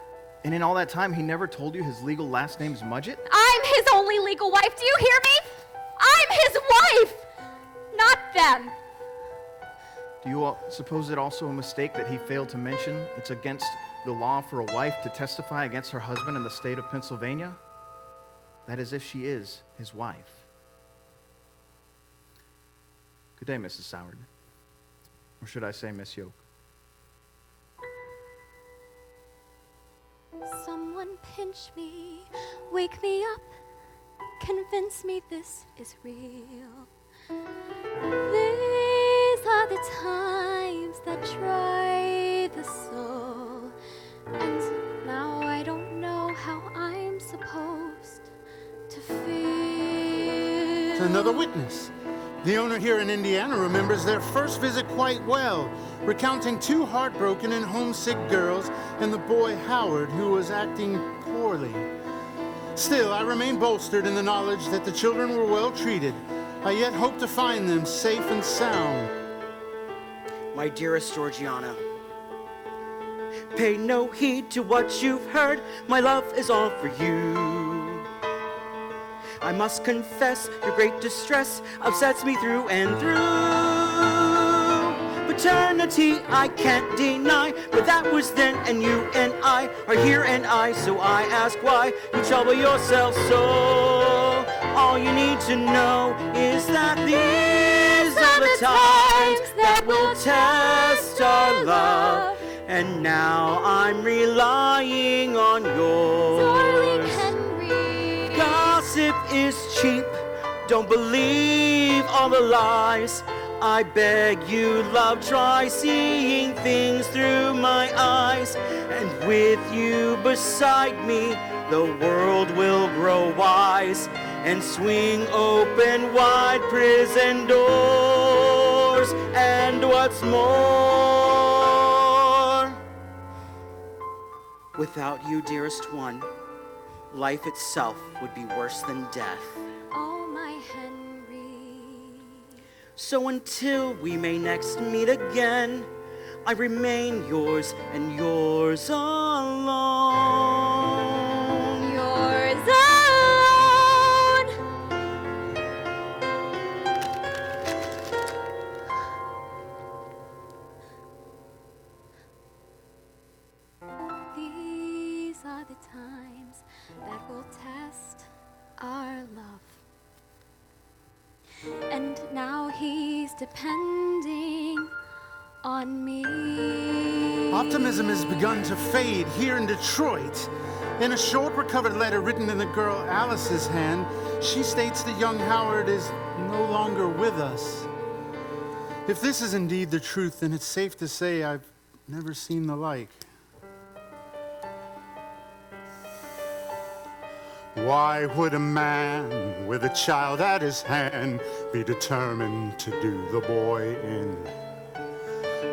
and in all that time he never told you his legal last name's Mudgett? I'm his only legal wife. Do you hear me? I'm his wife, not them. Do you all suppose it also a mistake that he failed to mention it's against the law for a wife to testify against her husband in the state of Pennsylvania? That is, if she is his wife. Good day, Mrs. Howard. Or should I say Miss Yoke? Someone pinch me, wake me up, convince me this is real. These are the times that try the soul, and now I don't know how I'm supposed to feel. Another witness. The owner here in Indiana remembers their first visit quite well, recounting 2 heartbroken and homesick girls and the boy Howard who was acting poorly. Still, I remain bolstered in the knowledge that the children were well treated. I yet hope to find them safe and sound. My dearest Georgiana, pay no heed to what you've heard. My love is all for you. I must confess, your great distress upsets me through and through. Paternity I can't deny, but that was then, and you and I are here and so I ask why you trouble yourself so. All you need to know is that these are the times that will test our love, and now I'm relying on yours. Darling Henry. Gossip is cheap, don't believe all the lies. I beg you, love, try seeing things through my eyes. And with you beside me, the world will grow wise and swing open wide prison doors. And what's more, without you, dearest one, life itself would be worse than death. Oh, my Henry. So until we may next meet again, I remain yours and yours alone. Yours alone. These are the times that will test our love. And now he's depending on me. Optimism has begun to fade here in Detroit. In a short recovered letter written in the girl Alice's hand, she states that young Howard is no longer with us. If this is indeed the truth, then it's safe to say I've never seen the like. Why would a man with a child at his hand be determined to do the boy in?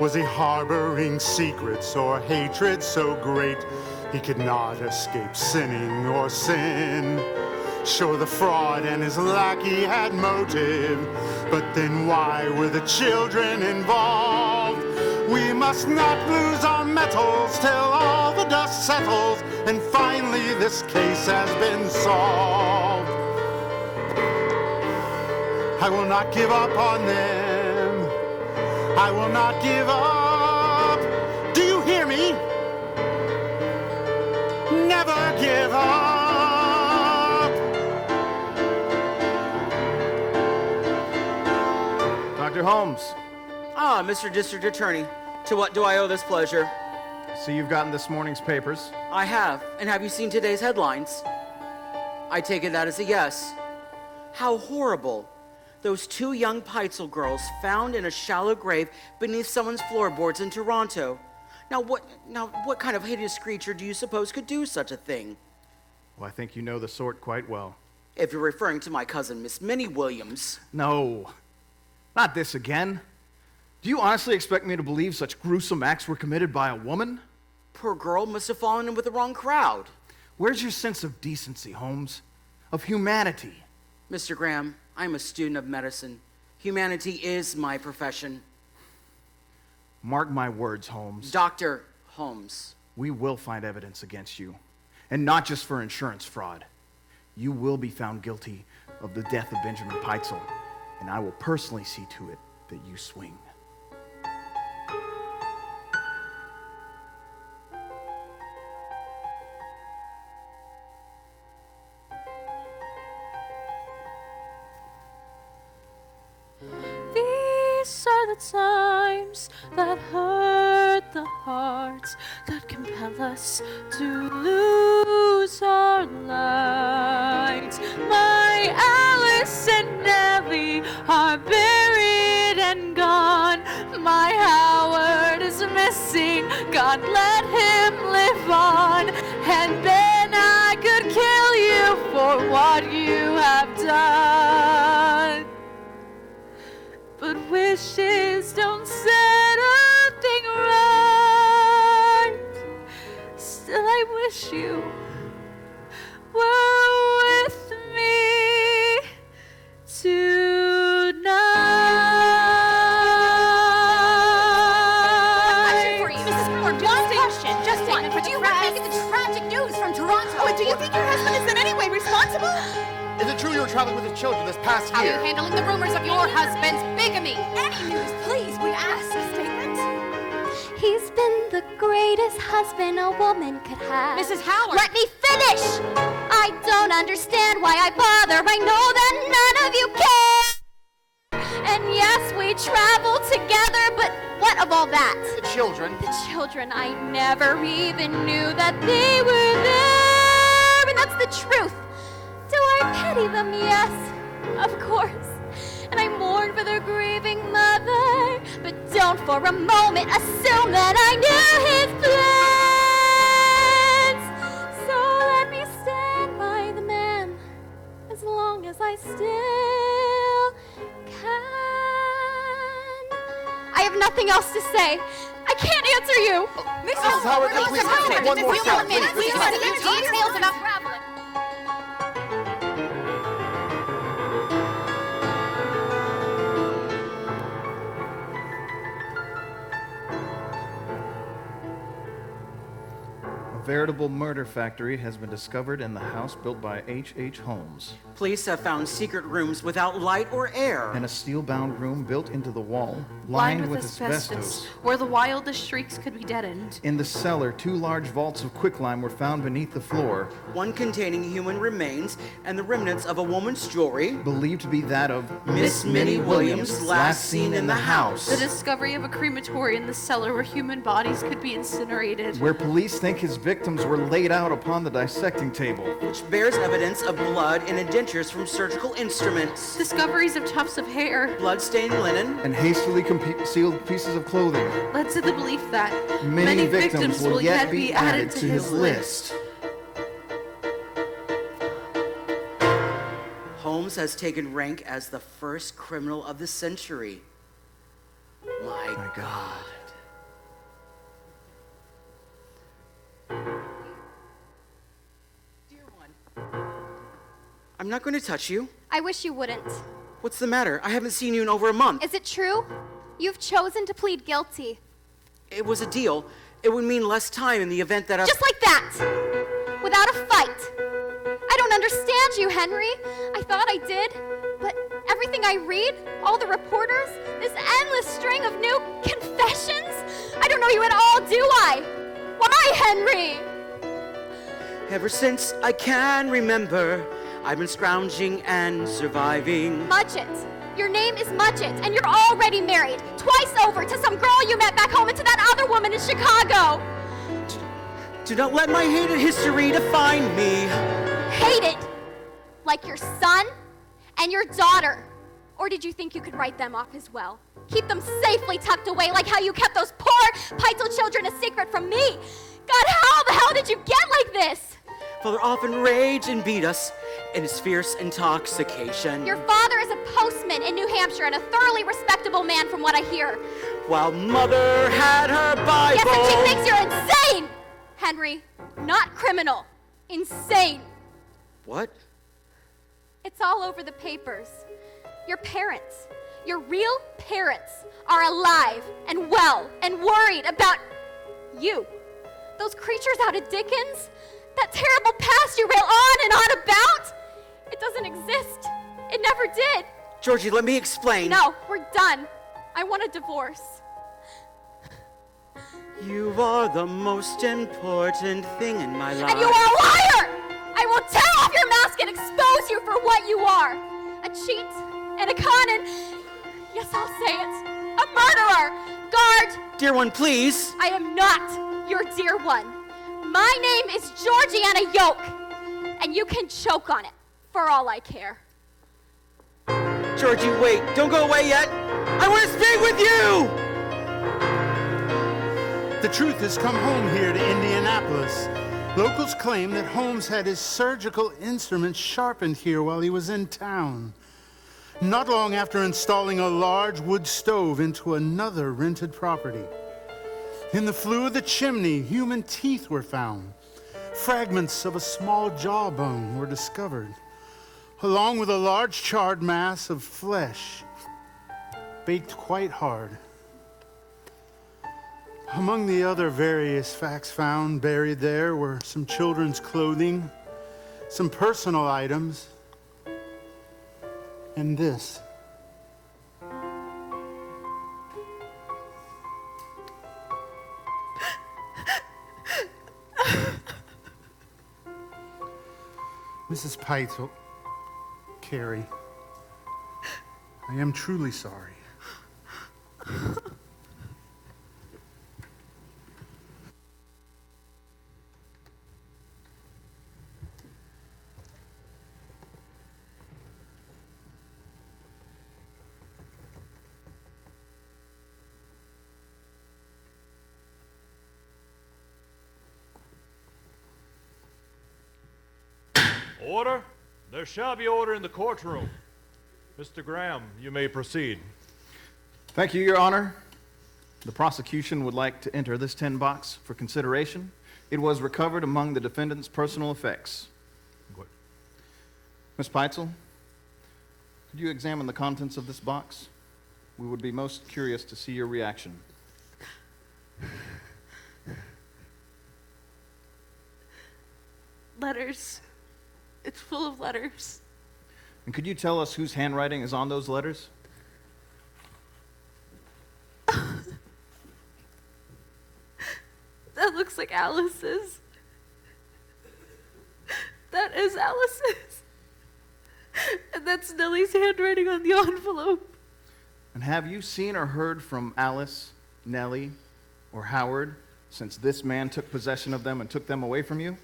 Was he harboring secrets or hatred so great he could not escape sinning or sin? Sure, the fraud and his lackey had motive, but then why were the children involved? We must not lose our metals till all the dust settles and finally this case has been solved. I will not give up on them. I will not give up. Do you hear me? Never give up. Dr. Holmes. Ah, Mr. District Attorney, to what do I owe this pleasure? See, you've gotten this morning's papers. I have. And have you seen today's headlines? I take it that as a yes. How horrible. Those 2 young Peitzel girls found in a shallow grave beneath someone's floorboards in Toronto. Now what kind of hideous creature do you suppose could do such a thing? Well, I think you know the sort quite well. If you're referring to my cousin, Miss Minnie Williams. No, not this again. Do you honestly expect me to believe such gruesome acts were committed by a woman? Poor girl must have fallen in with the wrong crowd. Where's your sense of decency, Holmes? Of humanity? Mr. Graham, I'm a student of medicine. Humanity is my profession. Mark my words, Holmes. Dr. Holmes. We will find evidence against you. And not just for insurance fraud. You will be found guilty of the death of Benjamin Peitzel. And I will personally see to it that you swing. These are the times that hurt the hearts, that compel us to lose our light. My Alice and Nellie are buried and gone. My Howard is missing. God, let him live on. And then I could kill you for what you have done. But wishes don't set a thing right. Still, I wish you were with me tonight. Question for you, Mrs. Howard. One question, just one. But do you repeat the tragic news from Toronto? Oh, and do you think your husband is in any way responsible? Is it true you were traveling with his children this past How are year? you handling the rumors of your husband's bigamy? Any news, please, we ask. A statement? He's been the greatest husband a woman could have. Mrs. Howard! Let me finish! I don't understand why I bother. I know that none of you care. And yes, we travel together, but what of all that? The children. The children, I never even knew that they were there. And that's the truth. Do I pity them? Yes, of course. And I mourn for their grieving mother. But don't for a moment assume that I knew his plans. So let me stand by the man as long as I still can. I have nothing else to say. I can't answer you. Mrs. Howard, please, one more second. Please, let me details about traveling. A veritable murder factory has been discovered in the house built by H.H. Holmes. Police have found secret rooms without light or air. And a steel-bound room built into the wall, Lined with asbestos, where the wildest shrieks could be deadened. In the cellar, 2 large vaults of quicklime were found beneath the floor. One containing human remains and the remnants of a woman's jewelry. Believed to be that of Miss Minnie Williams, last seen in the house. The discovery of a crematory in the cellar where human bodies could be incinerated. Where police think his victims were laid out upon the dissecting table. Which bears evidence of blood and indentures from surgical instruments. Discoveries of tufts of hair. Blood-stained linen. And hastily concealed pieces of clothing. Led to the belief that many victims will yet be added to his list. Holmes has taken rank as the first criminal of the century. My God. Dear one, I'm not going to touch you. I wish you wouldn't. What's the matter? I haven't seen you in over a month. Is it true? You've chosen to plead guilty. It was a deal. It would mean less time in the event that I... Just like that! Without a fight! I don't understand you, Henry. I thought I did, but everything I read, all the reporters, this endless string of new confessions, I don't know you at all, do I? Why, Henry? Ever since I can remember, I've been scrounging and surviving. Mudgett. Your name is Mudgett, and you're already married, twice over, to some girl you met back home and to that other woman in Chicago. Do not let my hated history define me. Hate it? Like your son and your daughter? Or did you think you could write them off as well? Keep them safely tucked away like how you kept those poor Peitzel children a secret from me? God, how the hell did you get like this? Father often raged and beat us in his fierce intoxication. Your father is a postman in New Hampshire and a thoroughly respectable man from what I hear. While Mother had her Bible. Yes, and she thinks you're insane! Henry, not criminal. Insane. What? It's all over the papers. Your parents, your real parents, are alive and well and worried about you. Those creatures out of Dickens, that terrible past you rail on and on about, it doesn't exist. It never did. Georgie, let me explain. No, we're done. I want a divorce. You are the most important thing in my life. And you are a liar! I will tear off your mask and expose you for what you are. A cheat and a con and, yes, I'll say it, a murderer. Guard! Dear one, please. I am not your dear one. My name is Georgiana Yoke, and you can choke on it, for all I care. Georgie, wait. Don't go away yet. I want to speak with you! The truth has come home here to Indianapolis. Locals claim that Holmes had his surgical instruments sharpened here while he was in town. Not long after installing a large wood stove into another rented property. In the flue of the chimney, human teeth were found. Fragments of a small jawbone were discovered, along with a large charred mass of flesh, baked quite hard. Among the other various facts found buried there were some children's clothing, some personal items, and this. Mrs. Peitzel, Carrie, I am truly sorry. Order. There shall be order in the courtroom. Mr. Graham, you may proceed. Thank you, Your Honor. The prosecution would like to enter this tin box for consideration. It was recovered among the defendant's personal effects. Good. Ms. Peitzel, could you examine the contents of this box? We would be most curious to see your reaction. Letters. It's full of letters. And could you tell us whose handwriting is on those letters? That looks like Alice's. That is Alice's. And that's Nellie's handwriting on the envelope. And have you seen or heard from Alice, Nellie, or Howard since this man took possession of them and took them away from you?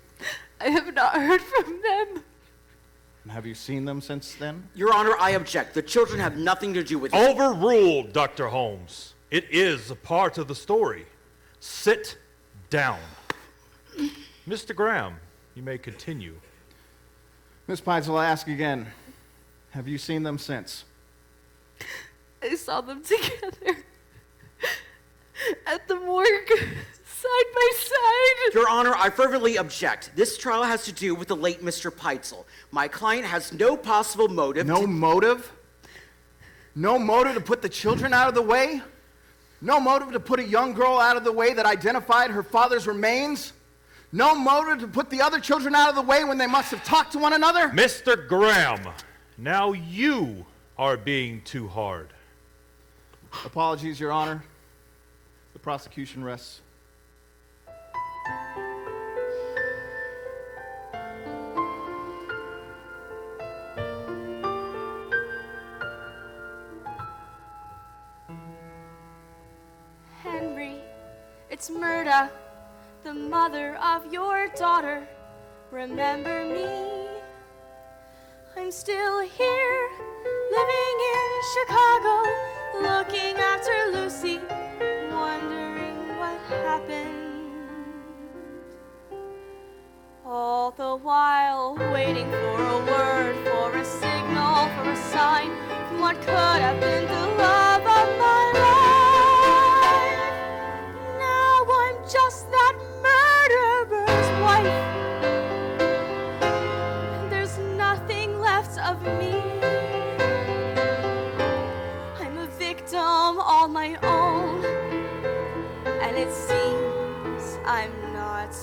I have not heard from them. And have you seen them since then? Your Honor, I object. The children have nothing to do with it. Overruled, Dr. Holmes. It is a part of the story. Sit down. Mr. Graham, you may continue. Miss Peitzel, I ask again, have you seen them since? I saw them together at the morgue, side by side. Your Honor, I fervently object. This trial has to do with the late Mr. Peitzel. My client has no possible motive. No motive? No motive to put the children out of the way? No motive to put a young girl out of the way that identified her father's remains? No motive to put the other children out of the way when they must have talked to one another? Mr. Graham, now you are being too hard. Apologies, Your Honor. The prosecution rests. Henry, it's murder. the mother of your daughter. Remember me. I'm still here, living in Chicago, looking after Lucy, wondering what happened. All the while waiting for a word, for a signal, for a sign from what could have been the love of my life. Now I'm just that murderer's wife. There's nothing left of me. I'm a victim all my own, and it seems I'm not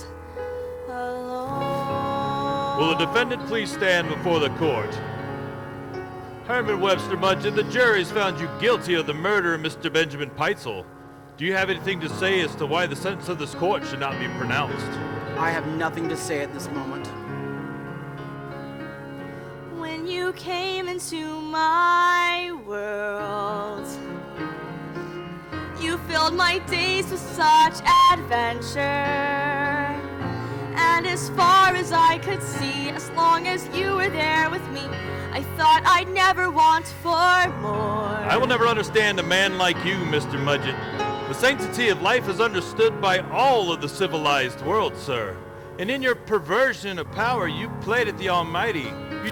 alone. Will the defendant please stand before the court? Herman Webster Mudgett, the jury's found you guilty of the murder of Mr. Benjamin Peitzel. Do you have anything to say as to why the sentence of this court should not be pronounced? I have nothing to say at this moment. When you came into my world, you filled my days with such adventure. And as far as I could see, as long as you were there with me, I thought I'd never want for more. I will never understand a man like you, Mr. Mudgett. The sanctity of life is understood by all of the civilized world, sir. And in your perversion of power, you played at the Almighty. You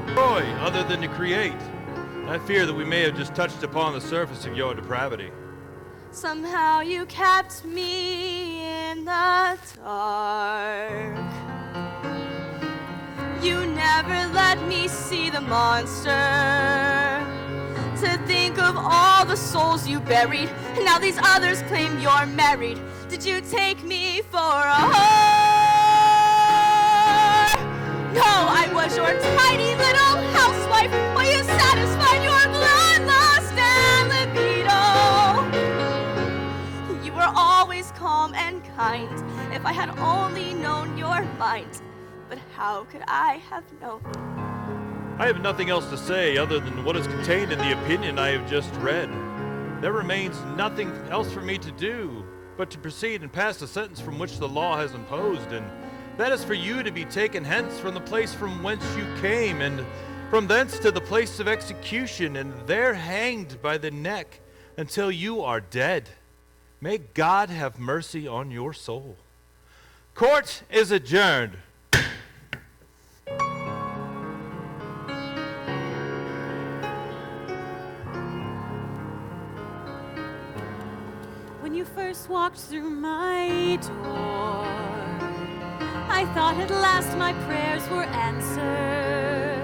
destroy other than to create. And I fear that we may have just touched upon the surface of your depravity. Somehow you kept me in the dark. You never let me see the monster. To think of all the souls you buried, and now these others claim you're married. Did you take me for a whore? No, I was your tiny little housewife, while you satisfied your bloodlust and libido. You were always calm and kind, if I had only known your mind. But how could I have known? I have nothing else to say other than what is contained in the opinion I have just read. There remains nothing else for me to do but to proceed and pass the sentence from which the law has imposed, and that is for you to be taken hence from the place from whence you came, and from thence to the place of execution, and there hanged by the neck until you are dead. May God have mercy on your soul. Court is adjourned. When you first walked through my door, I thought at last my prayers were answered.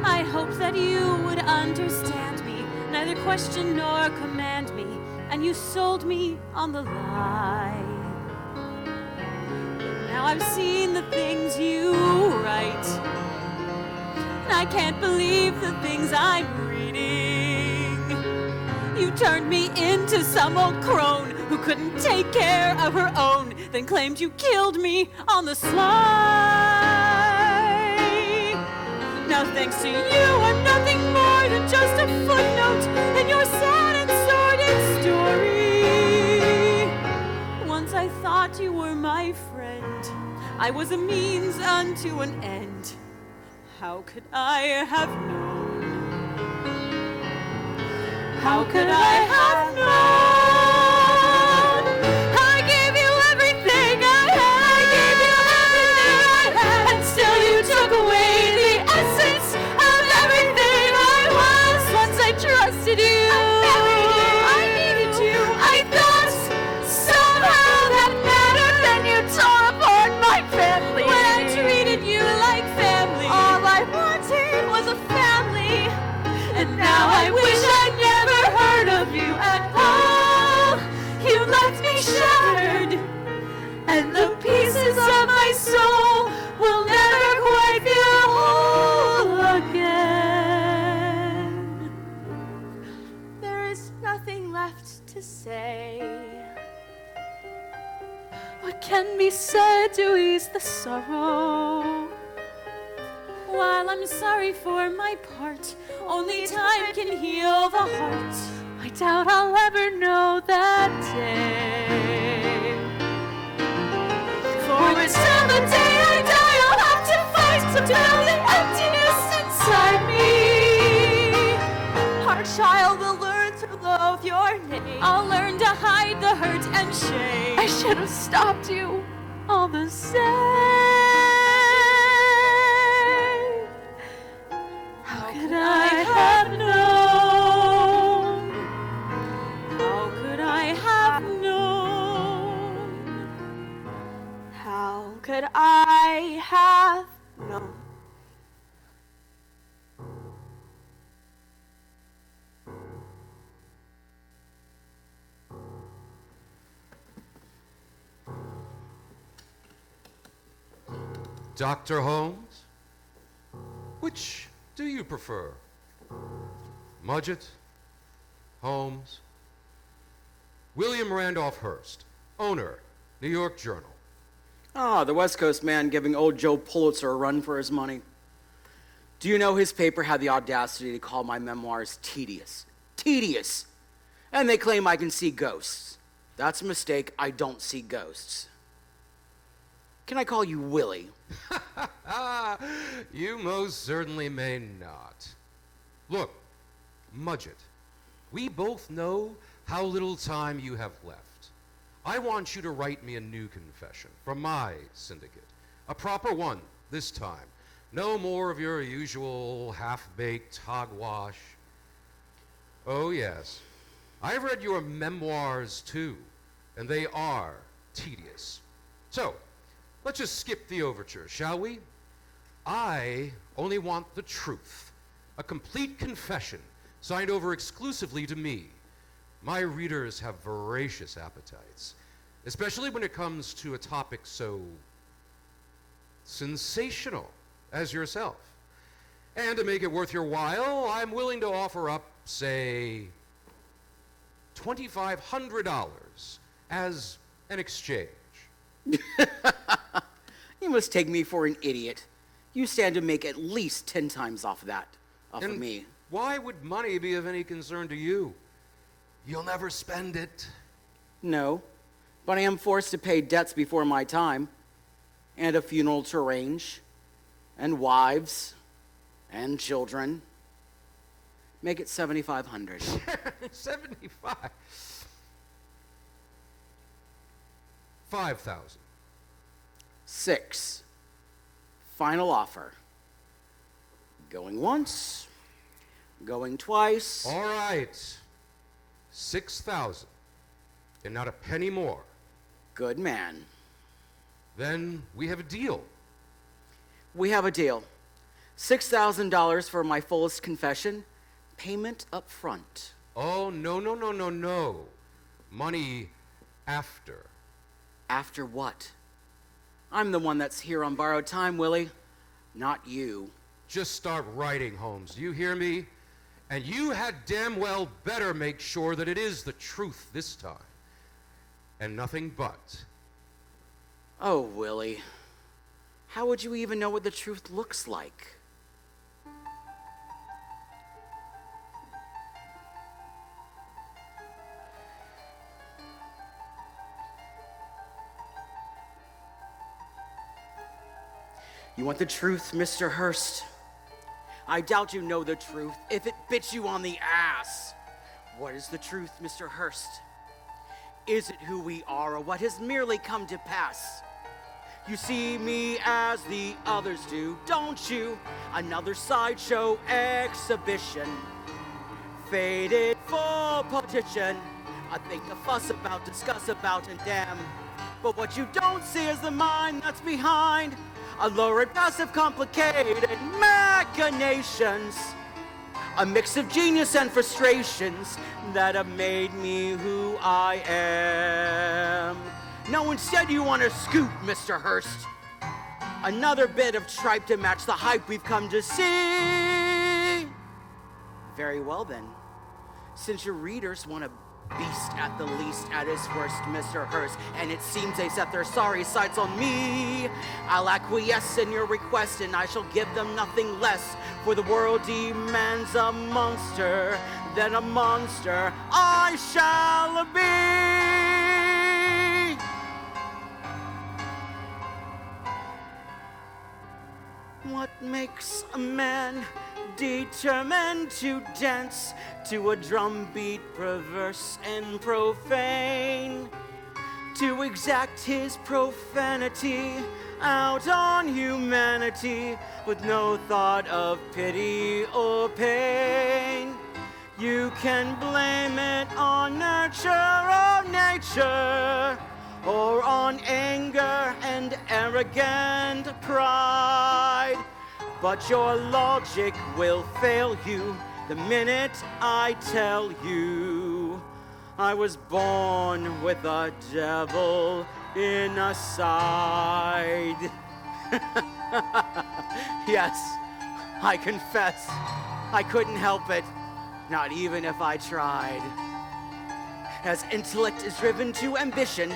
I hoped that you would understand me, neither question nor command me, and you sold me on the lie. But now I've seen the things you write, and I can't believe the things I'm reading. You turned me into some old crone who couldn't take care of her own, then claimed you killed me on the sly. Now thanks to you, I'm nothing more than just a footnote in your sad and sordid story. Once I thought you were my friend, I was a means unto an end. How could I have known? How could I have known? I gave you everything I had. I gave you everything I had. And still you took away the essence of everything I was. Once I trusted you. I needed you. I thought somehow that mattered. Then you tore apart my family. When I treated you like family, all I wanted was a family. And now I wish I'd never heard of you at all. You left me shattered, and the pieces of my soul will never quite feel whole again. There is nothing left to say. What can be said to ease the sorrow? While I'm sorry for my part, only time can heal the heart. I doubt I'll ever know that day. But till the day I die, I'll have to fight to fill the emptiness inside me. Our child will learn to love your name. I'll learn to hide the hurt and shame. I should have stopped you all the same. How could I have known? How could I have known? How could I have known? Dr. Holmes, which do you prefer? Mudgett, Holmes, William Randolph Hearst, owner, New York Journal. Ah, the West Coast man giving old Joe Pulitzer a run for his money. Do you know his paper had the audacity to call my memoirs tedious? Tedious! And they claim I can see ghosts. That's a mistake. I don't see ghosts. Can I call you Willie? You most certainly may not. Look, Mudgett, we both know how little time you have left. I want you to write me a new confession from my syndicate. A proper one this time. No more of your usual half-baked hogwash. Oh, yes. I've read your memoirs, too, and they are tedious. So, let's just skip the overture, shall we? I only want the truth. A complete confession, signed over exclusively to me. My readers have voracious appetites, especially when it comes to a topic so sensational as yourself. And to make it worth your while, I'm willing to offer up, say, $2,500 as an exchange. You must take me for an idiot. You stand to make at least 10 times off of And me. Why would money be of any concern to you? You'll never spend it. No, but I am forced to pay debts before my time, and a funeral to arrange, and wives, and children. Make it $7,500. 75. 5,000. 6. Final offer. Going once, going twice. All right. 6,000. And not a penny more. Good man. Then we have a deal. We have a deal. $6,000 for my fullest confession. Payment up front. Oh, no. Money after. After what? I'm the one that's here on borrowed time, Willie. Not you. Just start writing, Holmes. Do you hear me? And you had damn well better make sure that it is the truth this time. And nothing but. Oh, Willie. How would you even know what the truth looks like? You want the truth, Mr. Hearst? I doubt you know the truth if it bit you on the ass. What is the truth, Mr. Hearst? Is it who we are or what has merely come to pass? You see me as the others do, don't you? Another sideshow exhibition. Faded for politician. A thing to fuss about, discuss about, and damn. But what you don't see is the mind that's behind. A lurid, passive, complicated machinations. A mix of genius and frustrations that have made me who I am. No, instead you want to scoop, Mr. Hearst. Another bit of tripe to match the hype we've come to see. Very well then. Since your readers want a beast at the least at his worst, Mr. Hearst, and it seems they set their sorry sights on me, I'll acquiesce in your request and I shall give them nothing less, for the world demands a monster, then a monster I shall be. What makes a man determined to dance to a drumbeat perverse and profane? To exact his profanity out on humanity with no thought of pity or pain. You can blame it on nurture or nature, or on anger and arrogant pride. But your logic will fail you the minute I tell you I was born with a devil inside. Yes, I confess, I couldn't help it, not even if I tried. As intellect is driven to ambition,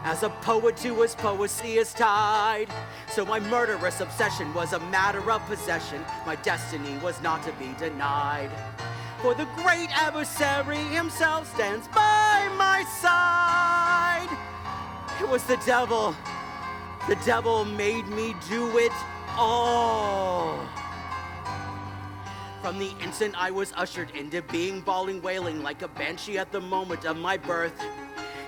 as a poet to his poesy is tied, so my murderous obsession was a matter of possession. My destiny was not to be denied. For the great adversary himself stands by my side. It was the devil. The devil made me do it all. From the instant I was ushered into being, bawling, wailing like a banshee at the moment of my birth,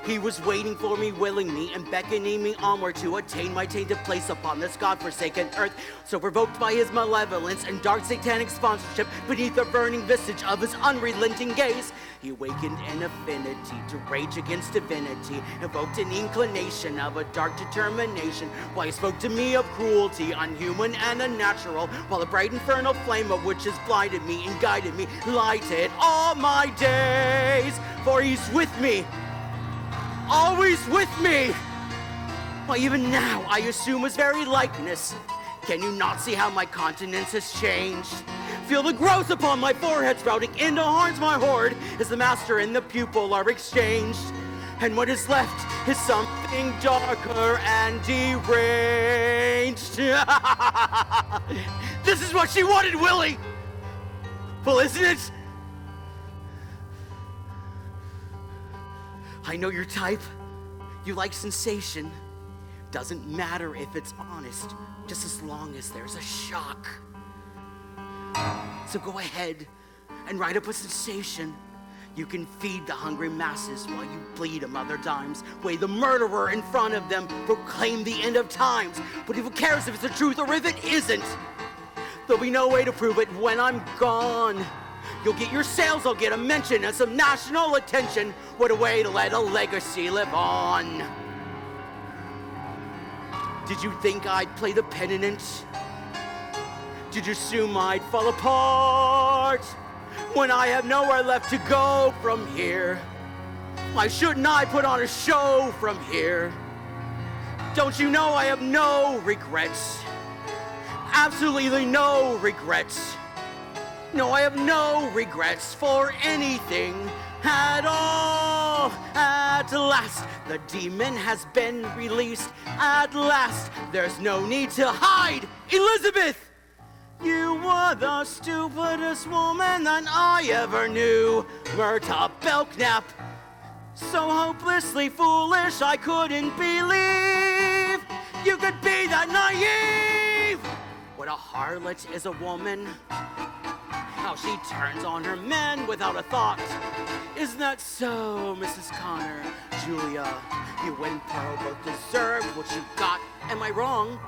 he was waiting for me, willing me, and beckoning me onward to attain my tainted place upon this godforsaken earth. So provoked by his malevolence and dark satanic sponsorship, beneath the burning visage of his unrelenting gaze, he awakened an affinity to rage against divinity, evoked an inclination of a dark determination, while he spoke to me of cruelty, unhuman and unnatural, while the bright infernal flame of which has blinded me and guided me, lighted all my days. For he's with me, always with me. Why, even now I assume his very likeness. Can you not see how my countenance has changed? Feel the growth upon my forehead sprouting into horns my horde, as the master and the pupil are exchanged. And what is left is something darker and deranged. This is what she wanted, Willie. Well, isn't it? I know your type. You like sensation. Doesn't matter if it's honest, just as long as there's a shock. So go ahead and write up a sensation. You can feed the hungry masses while you bleed them other dimes. Weigh the murderer in front of them, proclaim the end of times. But who cares if it's the truth or if it isn't? There'll be no way to prove it when I'm gone. You'll get your sales, I'll get a mention and some national attention. What a way to let a legacy live on. Did you think I'd play the penitent? Did you assume I'd fall apart when I have nowhere left to go from here? Why shouldn't I put on a show from here? Don't you know I have no regrets? Absolutely no regrets. No, I have no regrets for anything at all. At last, the demon has been released. At last, there's no need to hide. Elizabeth, you were the stupidest woman that I ever knew. Myrta Belknap, so hopelessly foolish I couldn't believe you could be that naive. What a harlot is a woman. How she turns on her men without a thought. Isn't that so, Mrs. Connor? Julia, you and Pearl both deserved what you got. Am I wrong?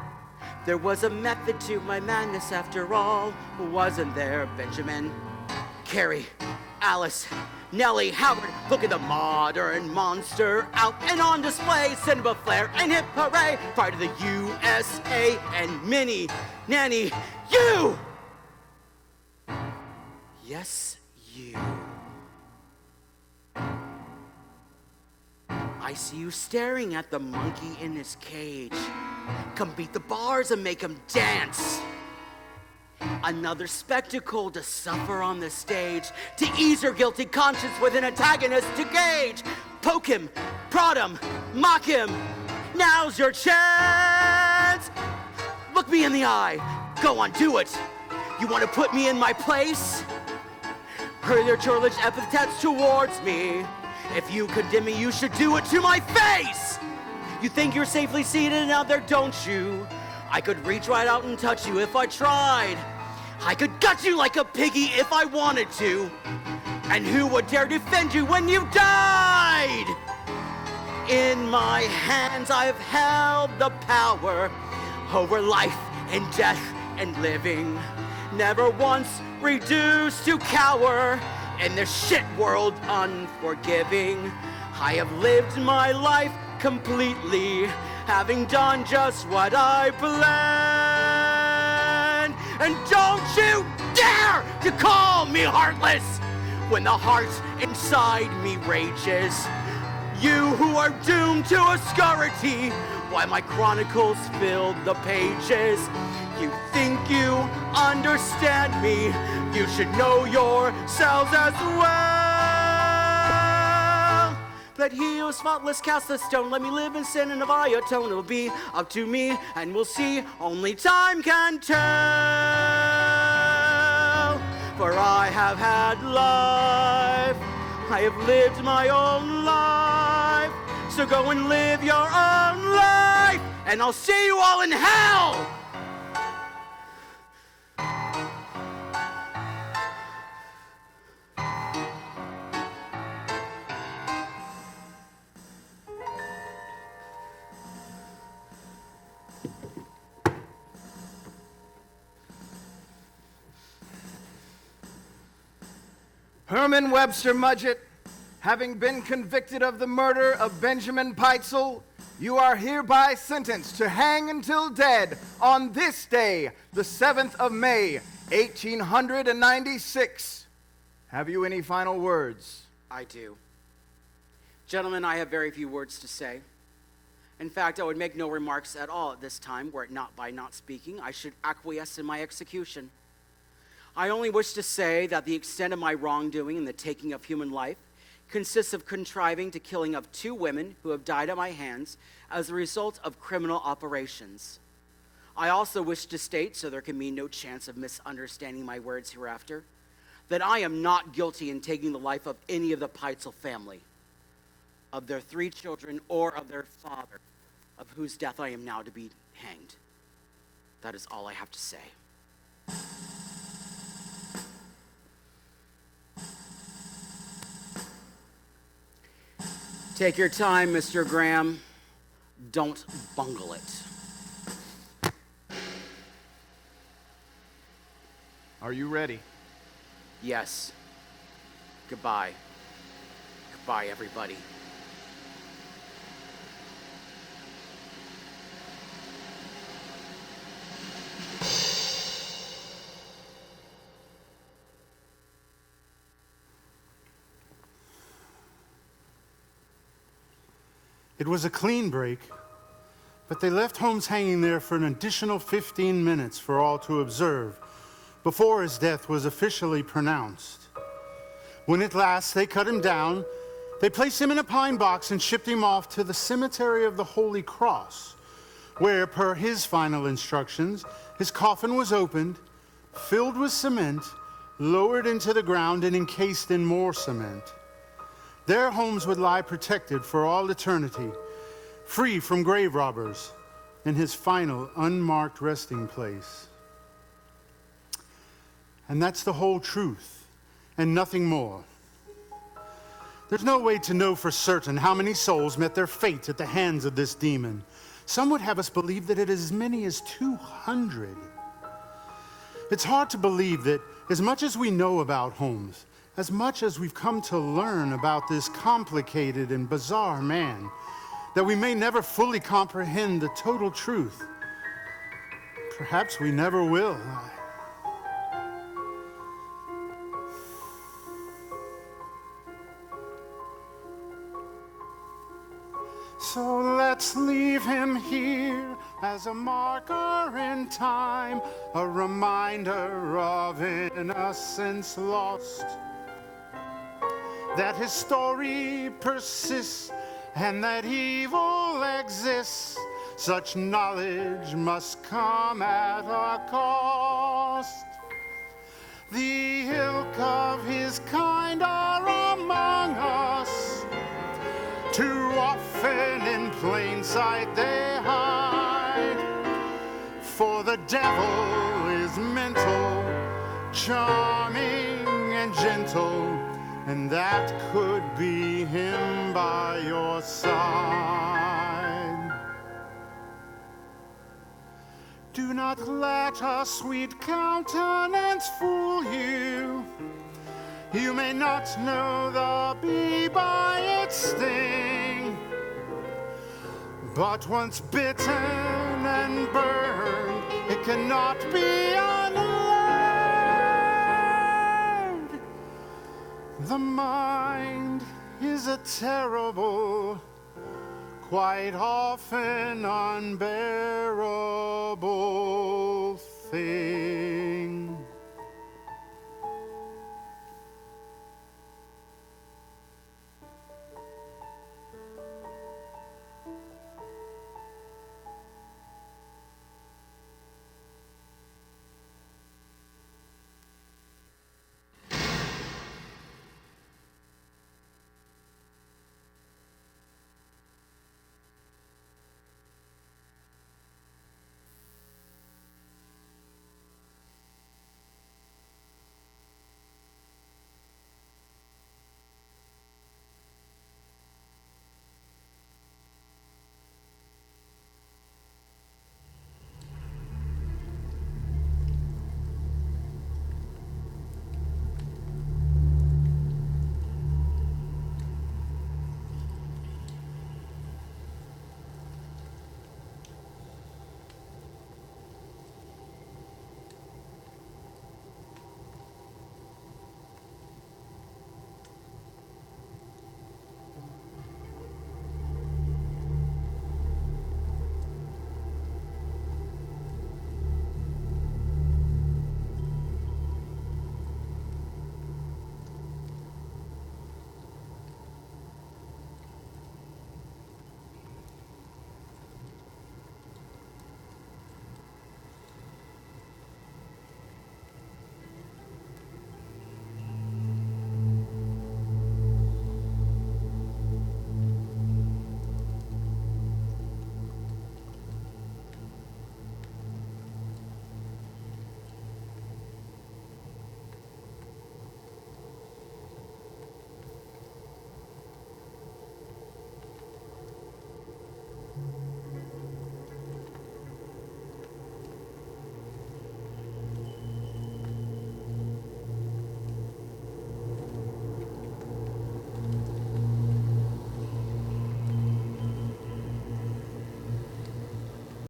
There was a method to my madness after all. Wasn't there, Benjamin? Carrie, Alice, Nellie, Howard, look at the modern monster out and on display. Cinema flair and hip hooray. Pride of the USA and Minnie, Nanny, you! Yes, you. I see you staring at the monkey in his cage. Come beat the bars and make him dance. Another spectacle to suffer on the stage, to ease your guilty conscience with an antagonist to gauge. Poke him, prod him, mock him. Now's your chance. Look me in the eye. Go on, do it. You want to put me in my place? Hurl your churlish epithets towards me. If you condemn me, you should do it to my face. You think you're safely seated out there, don't you? I could reach right out and touch you if I tried. I could gut you like a piggy if I wanted to. And who would dare defend you when you died? In my hands I've held the power over life and death and living. Never once reduced to cower in this shit world unforgiving. I have lived my life completely, having done just what I planned. And don't you dare to call me heartless when the heart inside me rages. You who are doomed to obscurity, why my chronicles filled the pages. You think you understand me, you should know yourselves as well. Let he who is spotless cast the stone, let me live in sin and if I atone, it'll be up to me and we'll see, only time can tell. For I have had life, I have lived my own life, so go and live your own life, and I'll see you all in hell! Herman Webster Mudgett, having been convicted of the murder of Benjamin Peitzel, you are hereby sentenced to hang until dead on this day, the 7th of May, 1896. Have you any final words? I do. Gentlemen, I have very few words to say. In fact, I would make no remarks at all at this time, were it not by not speaking, I should acquiesce in my execution. I only wish to say that the extent of my wrongdoing in the taking of human life consists of contriving to killing of 2 women who have died at my hands as a result of criminal operations. I also wish to state, so there can be no chance of misunderstanding my words hereafter, that I am not guilty in taking the life of any of the Peitzel family, of their 3 children, or of their father, of whose death I am now to be hanged. That is all I have to say. Take your time, Mr. Graham. Don't bungle it. Are you ready? Yes. Goodbye. Goodbye, everybody. It was a clean break, but they left Holmes hanging there for an additional 15 minutes for all to observe before his death was officially pronounced. When at last they cut him down, they placed him in a pine box and shipped him off to the Cemetery of the Holy Cross, where, per his final instructions, his coffin was opened, filled with cement, lowered into the ground, and encased in more cement. There Holmes would lie protected for all eternity, free from grave robbers, in his final unmarked resting place. And that's the whole truth, and nothing more. There's no way to know for certain how many souls met their fate at the hands of this demon. Some would have us believe that it is as many as 200. It's hard to believe that as much as we know about Holmes, as much as we've come to learn about this complicated and bizarre man, that we may never fully comprehend the total truth. Perhaps we never will. So let's leave him here as a marker in time, a reminder of innocence lost. That his story persists and that evil exists. Such knowledge must come at a cost. The ilk of his kind are among us. Too often in plain sight they hide. the devil is mental, charming and gentle, and that could be him by your side. Do not let a sweet countenance fool you. You may not know the bee by its sting, but once bitten and burned, it cannot be unlearned. The mind is a terrible, quite often unbearable thing.